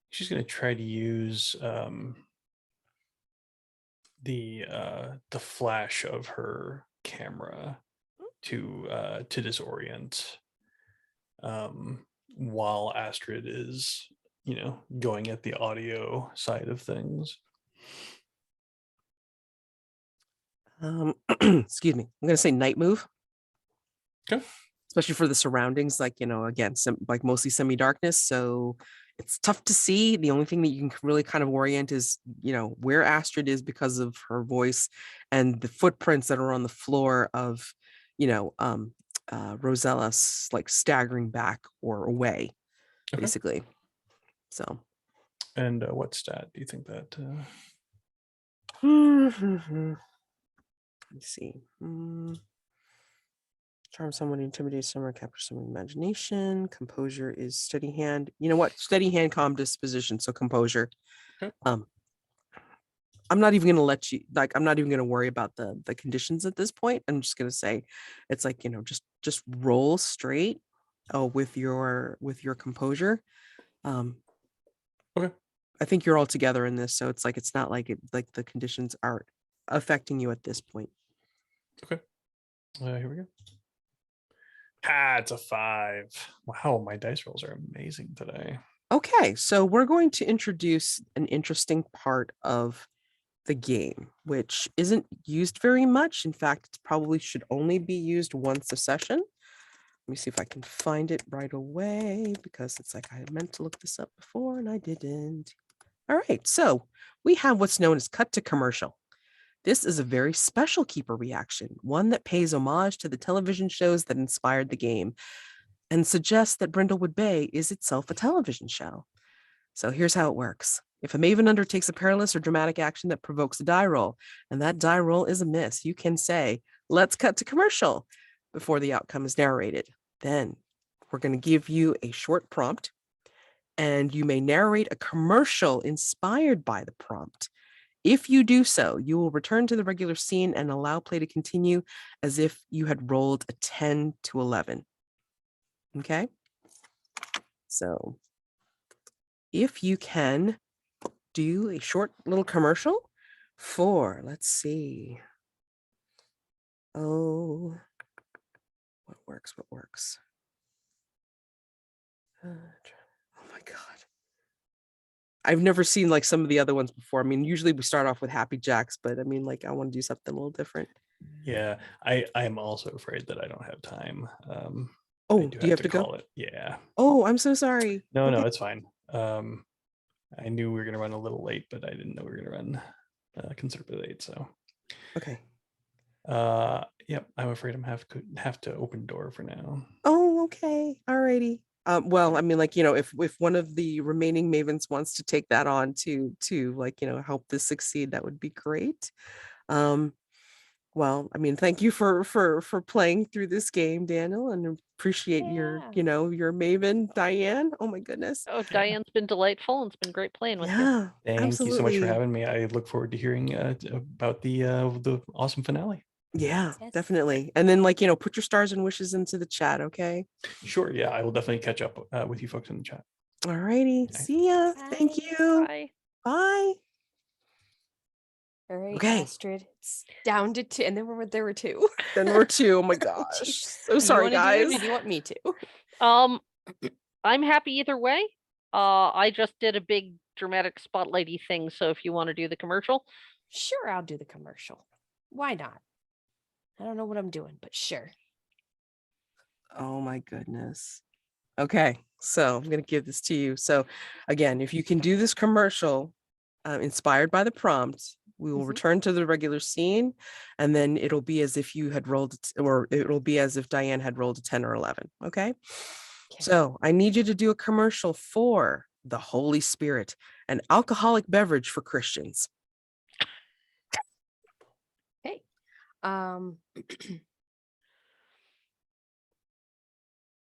She's going to try to use the flash of her camera to disorient while Astrid is, going at the audio side of things. Excuse me. I'm going to say night move. Okay. Especially for the surroundings, like, again, like mostly semi-darkness. So it's tough to see. The only thing that you can really kind of orient is, where Astrid is because of her voice and the footprints that are on the floor of, Rosella like staggering back or away, Okay. basically. So. And what stat do you think that? Let me see. Charm someone, intimidate someone, capture someone's imagination. Composure is steady hand. You know what? Steady hand, calm disposition. So composure. Okay. I'm not even gonna let you I'm not even gonna worry about the conditions at this point. I'm just gonna say it's like, just roll straight with your composure. Okay. I think you're all together in this, so it's like it's not like like the conditions are affecting you at this point. Okay. Here we go. It's a 5. Wow, my dice rolls are amazing today. Okay, so we're going to introduce an interesting part of the game, which isn't used very much. In fact, it probably should only be used once a session. Let me see if I can find it right away, because it's like I meant to look this up before and I didn't. All right, so we have what's known as cut to commercial. This is a very special keeper reaction, one that pays homage to the television shows that inspired the game and suggests that Brindlewood Bay is itself a television show. So here's how it works. If a Maven undertakes a perilous or dramatic action that provokes a die roll, and that die roll is a miss, you can say, "Let's cut to commercial," before the outcome is narrated. Then we're going to give you a short prompt, and you may narrate a commercial inspired by the prompt. If you do so, you will return to the regular scene and allow play to continue as if you had rolled a 10 to 11. Okay? So if you can do a short little commercial for, let's see. Oh, what works? Oh my God. I've never seen like some of the other ones before. I mean, usually we start off with Happy Jacks, but I mean, like, I want to do something a little different. Yeah, I'm also afraid that I don't have time. Oh, I do you have to call go? it. Yeah. Oh, I'm so sorry. No, Okay. it's fine. I knew we were gonna run a little late, but I didn't know we were gonna run considerably late. So. Okay. Yep. I'm afraid I'm have to open door for now. Oh, okay. Alrighty. Well, I mean, like, if one of the remaining Mavens wants to take that on to like, help this succeed, that would be great. Well, I mean, thank you for playing through this game, Daniel, and appreciate your, Yeah. your Maven, Diane. Oh my goodness. Oh, Diane's been delightful, and it's been great playing with you. Yeah, Thank you so much for absolutely. having me. I look forward to hearing about the awesome finale. Yeah, Yes. definitely. And then, like, put your stars and wishes into the chat, okay? Sure, yeah, I will definitely catch up with you folks in the chat. All righty. Okay. See ya. Thank Bye. you. Bye. Bye. All right, Okay. Astrid. It's down to 2, and then there were 2. Then we're 2. Oh my Jeez. gosh. So Do you sorry, wanna do it, guys. or do you want me to? I'm happy either way. I just did a big dramatic spotlighty thing, so if you want to do the commercial. Sure, I'll do the commercial. Why not? I don't know what I'm doing, but sure. Oh my goodness. Okay, so I'm going to give this to you. So again, if you can do this commercial inspired by the prompt, we will Mhm. return to the regular scene, and then it'll be as if you had rolled, or it'll be as if Diane had rolled a 10 or 11. Okay. Okay. So I need you to do a commercial for the Holy Spirit, an alcoholic beverage for Christians. Hey.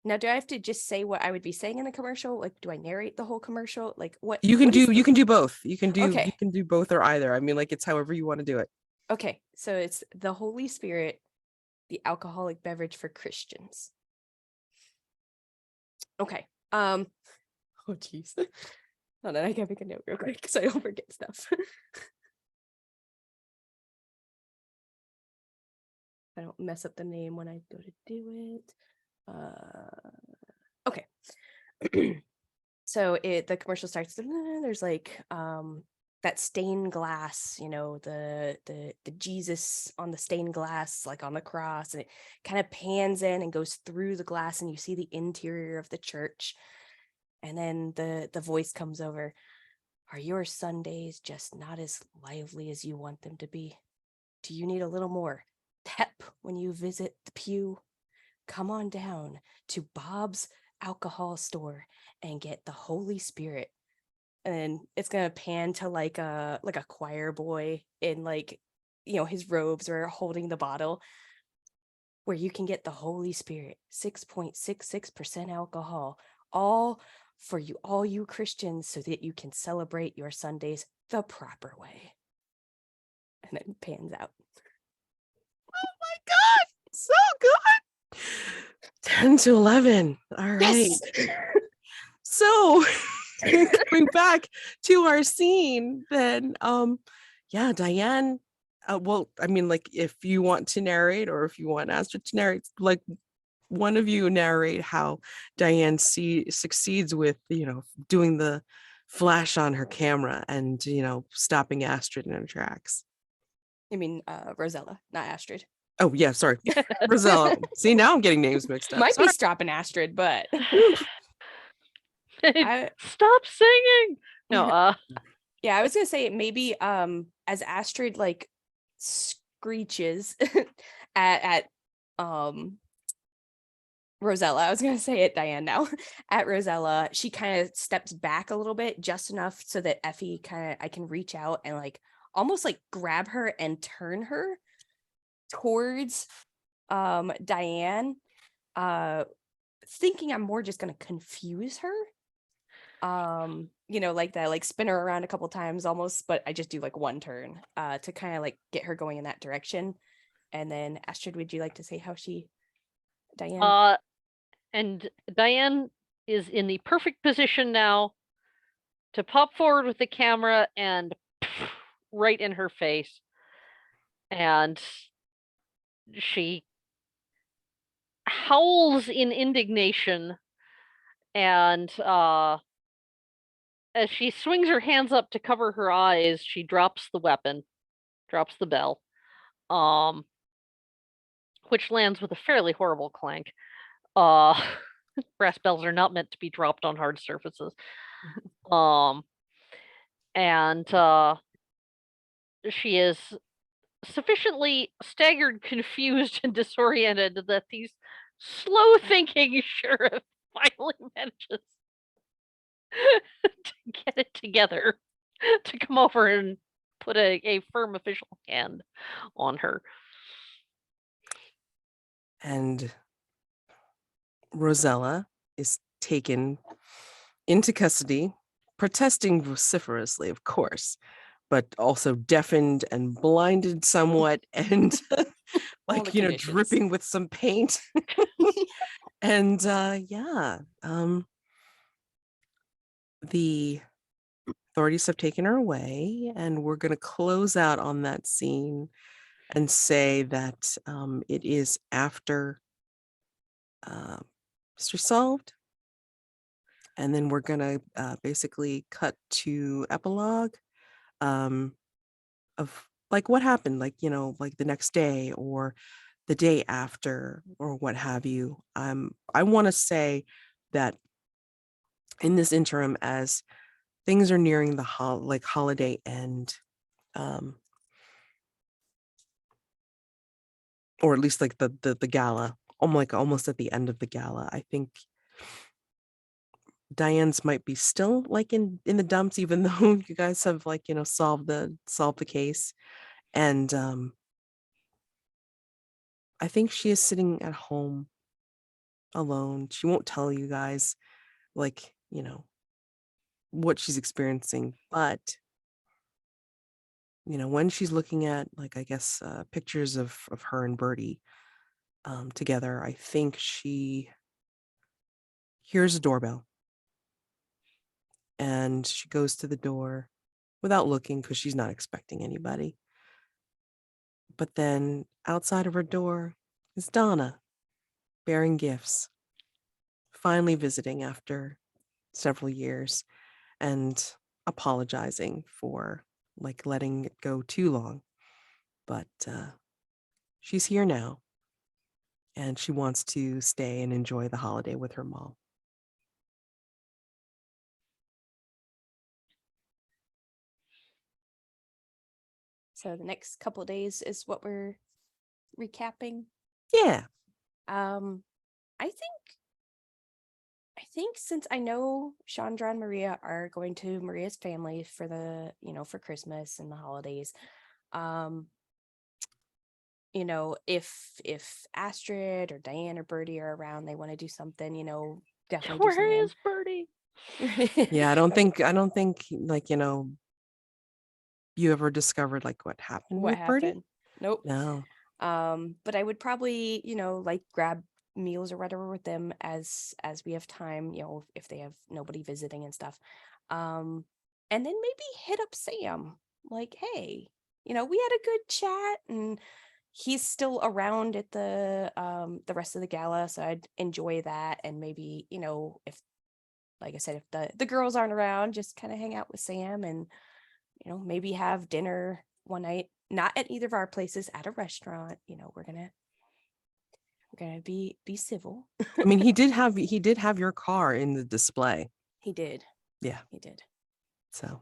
Now, do I have to just say what I would be saying in the commercial? Like, do I narrate the whole commercial? Like, what? You can what is do the- both. You can do Okay. both or either. I mean, like, it's however you want to do it. Okay, so it's the Holy Spirit, the alcoholic beverage for Christians. Okay. Oh jeez. Hold on, I gotta make a note real quick so I don't forget stuff. I don't mess up the name when I go to do it. Okay. So the commercial starts. There's like that stained glass, the Jesus on the stained glass, like on the cross, and it kind of pans in and goes through the glass, and you see the interior of the church. And then the voice comes over. Are your Sundays just not as lively as you want them to be? Do you need a little more pep when you visit the pew? Come on down to Bob's alcohol store and get the Holy Spirit. And it's gonna pan to like a choir boy in like his robes or holding the bottle, where you can get the Holy Spirit, 6.66% alcohol, all for you, all you Christians, so that you can celebrate your Sundays the proper way. And then pans out. Oh my God, so good. 10 to 11. All right. Yes! So going back to our scene, then yeah, Diane. Well, I mean, like, if you want to narrate, or if you want Astrid to narrate, like, one of you narrate how Diane succeeds with, doing the flash on her camera and, stopping Astrid in her tracks. I mean, Rosella, not Astrid. Oh yeah, sorry. Rosella. See, now I'm getting names mixed up. Might Sorry. be stopping Astrid, but Stop singing. No, yeah, I was gonna say maybe as Astrid like screeches at Rosella. I was gonna say it, Diane, now. At Rosella, she kind of steps back a little bit, just enough so that Effie I can reach out and like almost like grab her and turn her towards Diane, thinking I'm more just gonna confuse her. Like that, like spin her around a couple times almost, but I just do like one turn to kind of like get her going in that direction. And then Astrid, would you like to say how Diane? And Diane is in the perfect position now to pop forward with the camera and right in her face. And she howls in indignation, and as she swings her hands up to cover her eyes, she drops the weapon, drops the bell, which lands with a fairly horrible clank. Brass bells are not meant to be dropped on hard surfaces. And she is sufficiently staggered, confused, and disoriented that these slow-thinking sheriff finally manages to get it together to come over and put a firm official hand on her. And Rosella is taken into custody, protesting vociferously, of course, but also deafened and blinded somewhat and All like, the you know, conditions. dripping with some paint. And yeah, the authorities have taken her away, and we're going to close out on that scene and say that it is after mystery solved. And then we're going to basically cut to epilogue of like what happened, like, you know, like the next day or the day after or what have you. I want to say that in this interim, as things are nearing the holiday end, or at least like the gala, almost at the end of the gala, I think Diane's might be still like in the dumps, even though you guys have like, you know, solved the case. And I think she is sitting at home alone. She won't tell you guys, like, you know, what she's experiencing, but you know, when she's looking at, like, I guess pictures of her and Birdie together, I think she hears a doorbell, and she goes to the door without looking because she's not expecting anybody. But then outside of her door is Donna, bearing gifts, finally visiting after several years and apologizing for like letting it go too long. But she's here now, and she wants to stay and enjoy the holiday with her mom. So the next couple of days is what we're recapping. Yeah. I think since I know Chandra and Maria are going to Maria's family for the, you know, for Christmas and the holidays, you know, if Astrid or Diane or Birdie are around, they want to do something, you know, definitely do Where something. is Birdie? Yeah, I don't think like, you know, you ever discovered like what happened What with Birdie? happened? Nope. No. But I would probably, you know, like grab meals or whatever with them as we have time, you know, if they have nobody visiting and stuff. And then maybe hit up Sam, like, hey, you know, we had a good chat, and he's still around at the rest of the gala, so I'd enjoy that. And maybe, you know, if, like I said, if the girls aren't around, just kind of hang out with Sam and, you know, maybe have dinner one night, not at either of our places, at a restaurant. You know, we're gonna be civil. I mean, he did have your car in the display. He did. Yeah. He did. So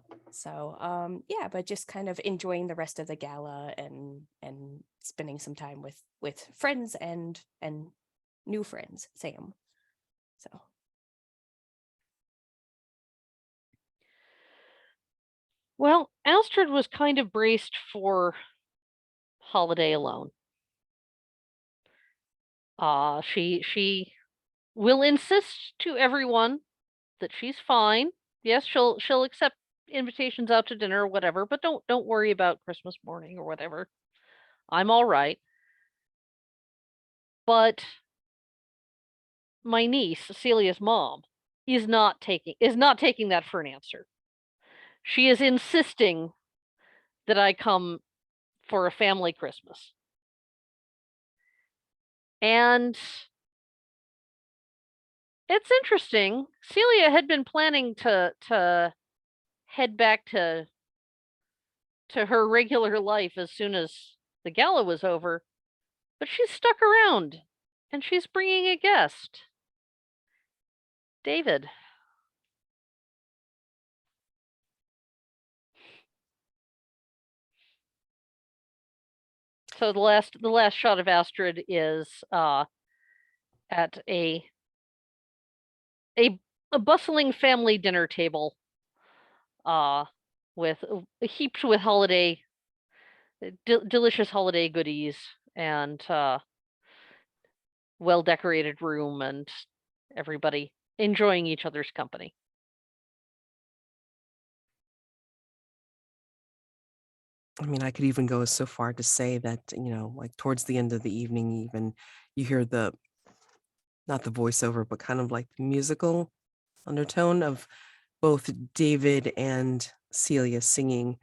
Yeah, but just kind of enjoying the rest of the gala and spending some time with friends and new friends, Sam. So Well, Astrid was kind of braced for holiday alone. She will insist to everyone that she's fine. Yes, she'll accept invitations out to dinner or whatever, but don't worry about Christmas morning or whatever. I'm all right. But my niece, Cecilia's mom, is not taking that for an answer. She is insisting that I come for a family Christmas. And it's interesting. Celia had been planning to head back to her regular life as soon as the gala was over, but she's stuck around, and she's bringing a guest. David. So the last shot of Astrid is at a a bustling family dinner table, with heaped with holiday delicious holiday goodies, and well decorated room, and everybody enjoying each other's company. I mean, I could even go so far to say that, like towards the end of the evening, even you hear not the voiceover, but kind of like the musical undertone of both David and Celia singing,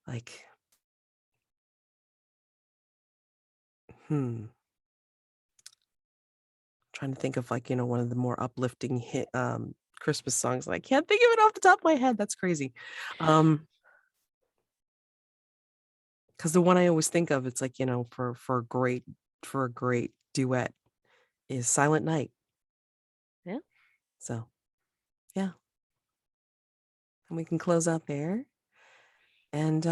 like, trying to think of like, one of the more uplifting hit Christmas songs. And I can't think of it off the top of my head. That's crazy. Because the one I always think of, it's like, for a great duet is Silent Night. Yeah. So, yeah. And we can close out there. And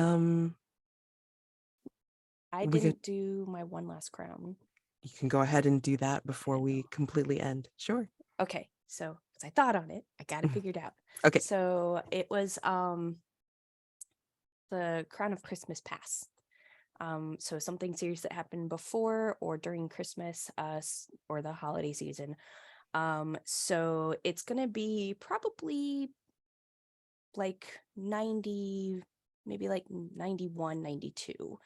I we didn't do my one last crown. you can go ahead and do that before I we know. completely end. Sure. Okay, so because I thought on it, I got it figured out. Okay. So it was the Crown of Christmas Past. So something serious that happened before or during Christmas, or the holiday season. So it's gonna be probably like 90, maybe like 91, 92.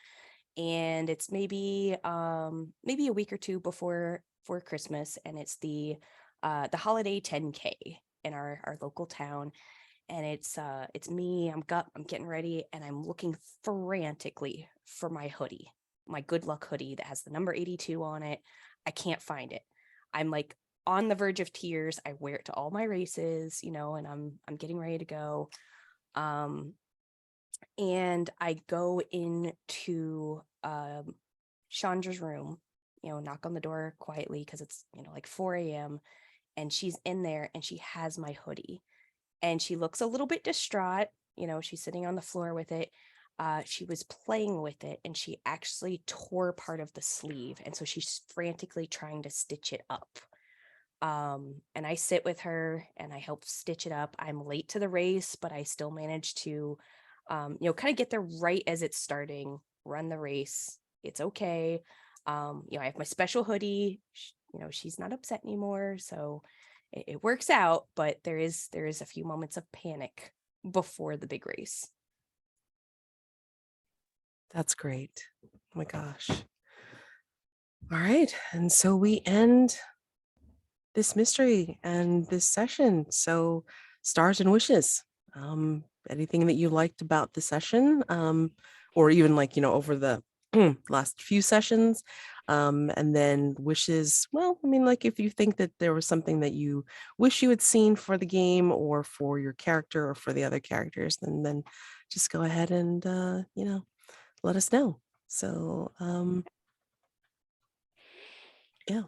And it's maybe maybe a week or two before Christmas, and it's the holiday 10K in our local town. And it's me, I'm getting ready, and I'm looking frantically for my hoodie, my good luck hoodie that has the number 82 on it. I can't find it. I'm like on the verge of tears. I wear it to all my races, and I'm getting ready to go. And I go into Chandra's room, knock on the door quietly because it's, like 4 a.m. And she's in there and she has my hoodie. And she looks a little bit distraught. She's sitting on the floor with it. She was playing with it and she actually tore part of the sleeve. And so she's frantically trying to stitch it up. And I sit with her and I help stitch it up. I'm late to the race, but I still manage to, kind of get there right as it's starting, run the race. It's okay. I have my special hoodie. She's not upset anymore. So it works out, but there is a few moments of panic before the big race. That's great. Oh my gosh. All right. And so we end this mystery and this session. So stars and wishes. Anything that you liked about the session, or even like, over the last few sessions, and then wishes. Well, I mean, like if you think that there was something that you wish you had seen for the game or for your character or for the other characters, then just go ahead and let us know. So yeah.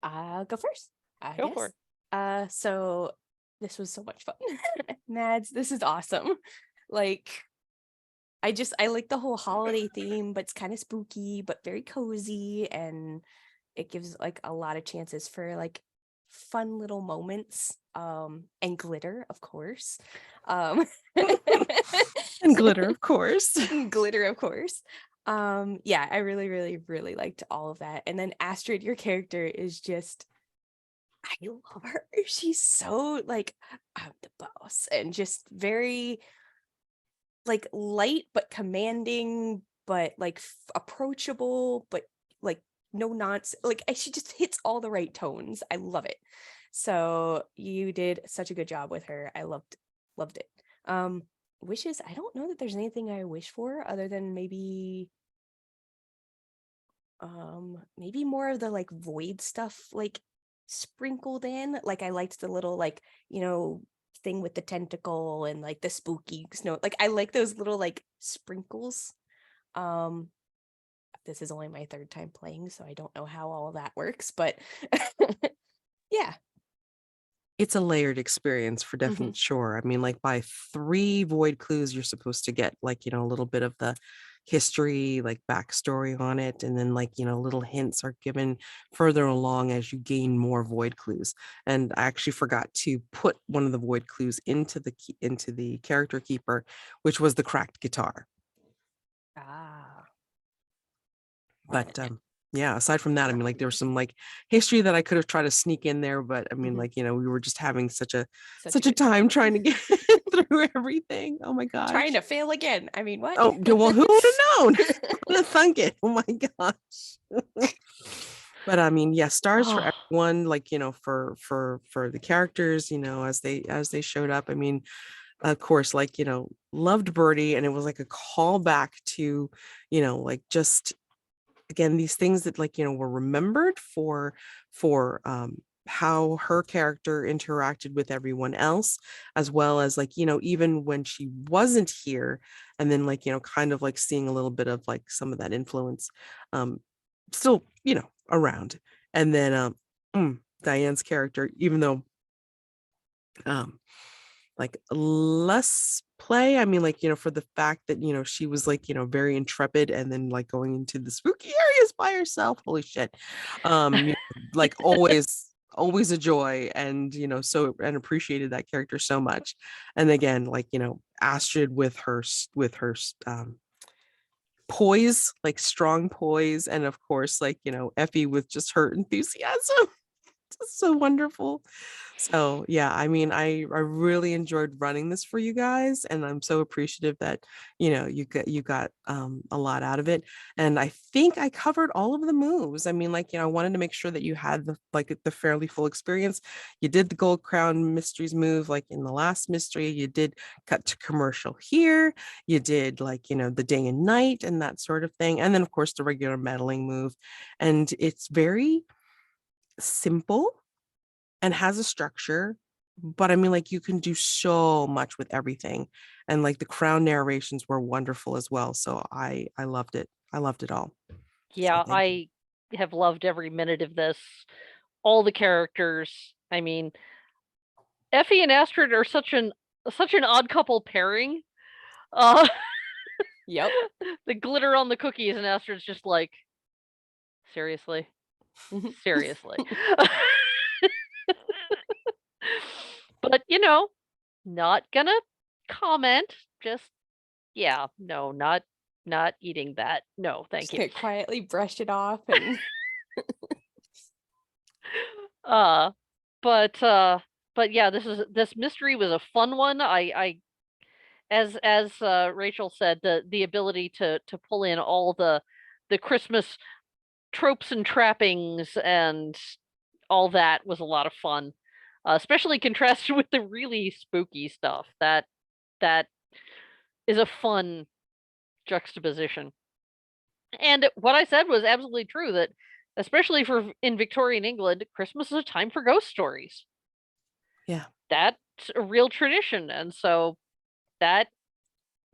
I'll go first, I Go guess. for it. So this was so much fun. Mads, this is awesome. Like, I like the whole holiday theme, but it's kind of spooky, but very cozy, and it gives like a lot of chances for like fun little moments, and glitter, of course. And glitter, of course. Glitter, of course. Yeah, I really, really, really liked all of that. And then Astrid, your character is just, I love her. She's so like, I'm the boss, and just very like light but commanding, but like approachable, but like no nonsense. Like she just hits all the right tones. I love it. So you did such a good job with her. I loved it. Wishes, I don't know that there's anything I wish for other than maybe more of the like void stuff like sprinkled in. Like I liked the little like, thing with the tentacle and like the spooky snow. Like I like those little like sprinkles. This is only my third time playing, so I don't know how all of that works, but yeah. it's a layered experience for definite sure. I mean, like by 3 void clues, you're supposed to get like, a little bit of the history, like backstory on it. And then like, little hints are given further along as you gain more void clues. And I actually forgot to put one of the void clues into the character keeper, which was the cracked guitar. Ah. But yeah, aside from that, I mean, like there was some like history that I could have tried to sneak in there, but I mean, like, we were just having such a good time trying to get through everything. Oh my gosh. Trying to fail again. I mean, what? Oh, well, who would have known? Who would have thunk it? Oh my gosh. But I mean, yeah, stars for everyone, like, for the characters, as they showed up. I mean, of course, like, loved Birdie, and it was like a callback to, like just again, these things that like, were remembered for how her character interacted with everyone else, as well as like, even when she wasn't here, and then like, kind of like seeing a little bit of like some of that influence still, around. And then Diane's character, even though like less play, I mean, like, for the fact that, she was like, very intrepid, and then like going into the spooky areas by herself, holy shit. Like always a joy, and so, and appreciated that character so much. And again, like, Astrid with her poise, like strong poise, and of course, like, Effie with just her enthusiasm. Just so wonderful. So yeah, I mean, I really enjoyed running this for you guys, and I'm so appreciative that you got a lot out of it. And I think I covered all of the moves. I mean, like, I wanted to make sure that you had the fairly full experience. You did the Gold Crown Mysteries move like in the last mystery. You did cut to commercial here. You did like, the day and night and that sort of thing. And then of course the regular meddling move. And it's very simple and has a structure, but I mean, like, you can do so much with everything. And like the crown narrations were wonderful as well, so I loved it. I loved it all. Yeah, So thank you. I have loved every minute of this. All the characters. I mean, Effie and Astrid are such an odd couple pairing. Yep. The glitter on the cookies, and Astrid's just like, seriously, seriously. But not gonna comment. Just no, not eating that. No, thank Just you. gonna quietly brush it off and but yeah, this mystery was a fun one. I as Rachael said, the ability to pull in all the Christmas tropes and trappings and all that was a lot of fun, especially contrasted with the really spooky stuff. That is a fun juxtaposition. And what I said was absolutely true, that especially for in Victorian England, Christmas is a time for ghost stories. Yeah. That's a real tradition, and so that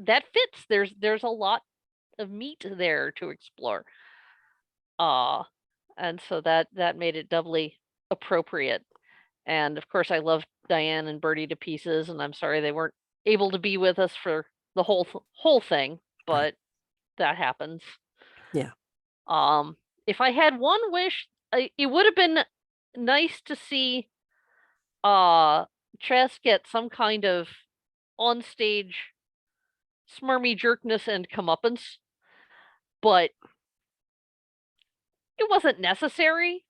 fits. There's a lot of meat there to explore. And so that made it doubly appropriate. And of course I love Diane and Birdie to pieces, and I'm sorry they weren't able to be with us for the whole thing, but that happens. Yeah. If I had one wish, it would have been nice to see Chess get some kind of on-stage smarmy jerkness and comeuppance, but it wasn't necessary.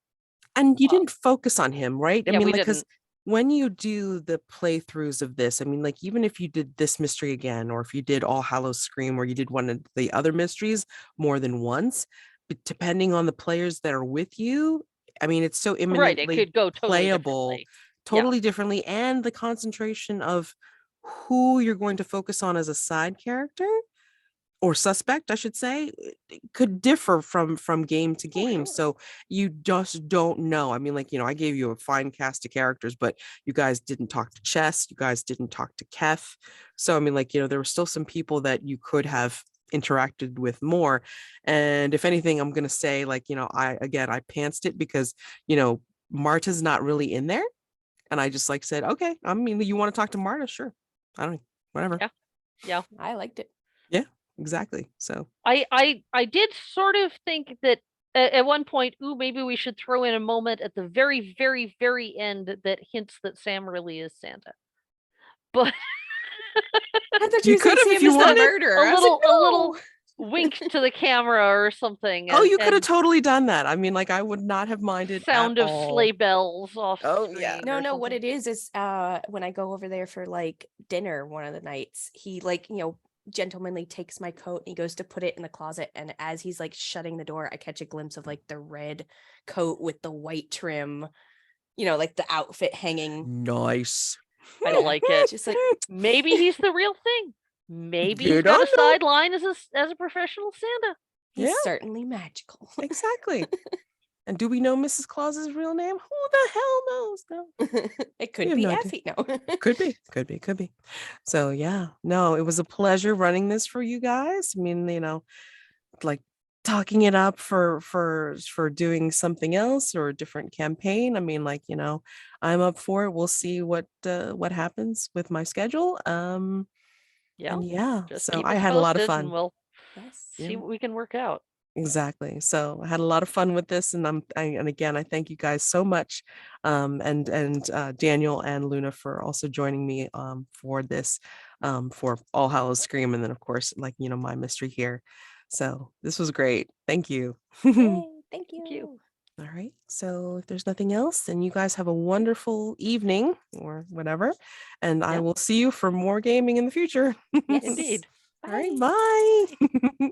And you didn't focus on him, right? I Yeah, mean, we like, because didn't. when you do the playthroughs of this, I mean, like, even if you did this mystery again, or if you did All Hallows Scream, or you did one of the other mysteries more than once, but depending on the players that are with you, I mean, it's so Right, it imminently could go totally playable, differently. totally differently, and the concentration of who you're going to focus on as a side character or suspect, I should say, it could differ from game to game. sure. So you just don't know. I mean, like, I gave you a fine cast of characters, but you guys didn't talk to Chess, you guys didn't talk to Keth. So I mean, like, there were still some people that you could have interacted with more. And if anything, I'm gonna say, like, I pantsed it because Marta's not really in there. And I just like said, okay, I mean, you want to talk to Marta? Sure. I don't, whatever. Yeah. I liked it. Exactly. So I did sort of think that at one point, maybe we should throw in a moment at the very, very, very end that hints that Sam really is Santa. But I thought You you said could've if Sam you is the wanted. murderer. a I was like, little "No." wink to the camera or something. oh, and- you could have and totally done that. I mean, like I would not have minded sound at of all. sleigh bells off Oh, screen. yeah. No, or no, what something. it is when I go over there for like dinner one of the nights, he like, gentlemanly takes my coat and he goes to put it in the closet, and as he's like shutting the door, I catch a glimpse of like the red coat with the white trim, like the outfit hanging. Nice. I don't like it. Just like, Maybe he's the real thing. Maybe You he's got a don't know. sideline as a professional Santa. he's Yeah. certainly magical. Exactly. And do we know Mrs. Claus's real name? Who the hell knows? No. It could have be no idea. Effie. No. Could be. So yeah, no, it was a pleasure running this for you guys. I mean, like talking it up for doing something else or a different campaign. I mean, like, I'm up for it. We'll see what happens with my schedule. Yeah. And yeah, Just so keep I us had a lot of posted fun. and we'll Yes. Yeah. see what we can work out. Exactly. So I had a lot of fun with this, and and again, I thank you guys so much, and Daniel and Luna for also joining me for this, for All Hallows Scream, and then of course, like my mystery here. So this was great. Thank you. Yay, thank you. Thank you. All right. So if there's nothing else, then you guys have a wonderful evening or whatever, and I Yeah. will see you for more gaming in the future. Yes. Indeed. All right. Bye.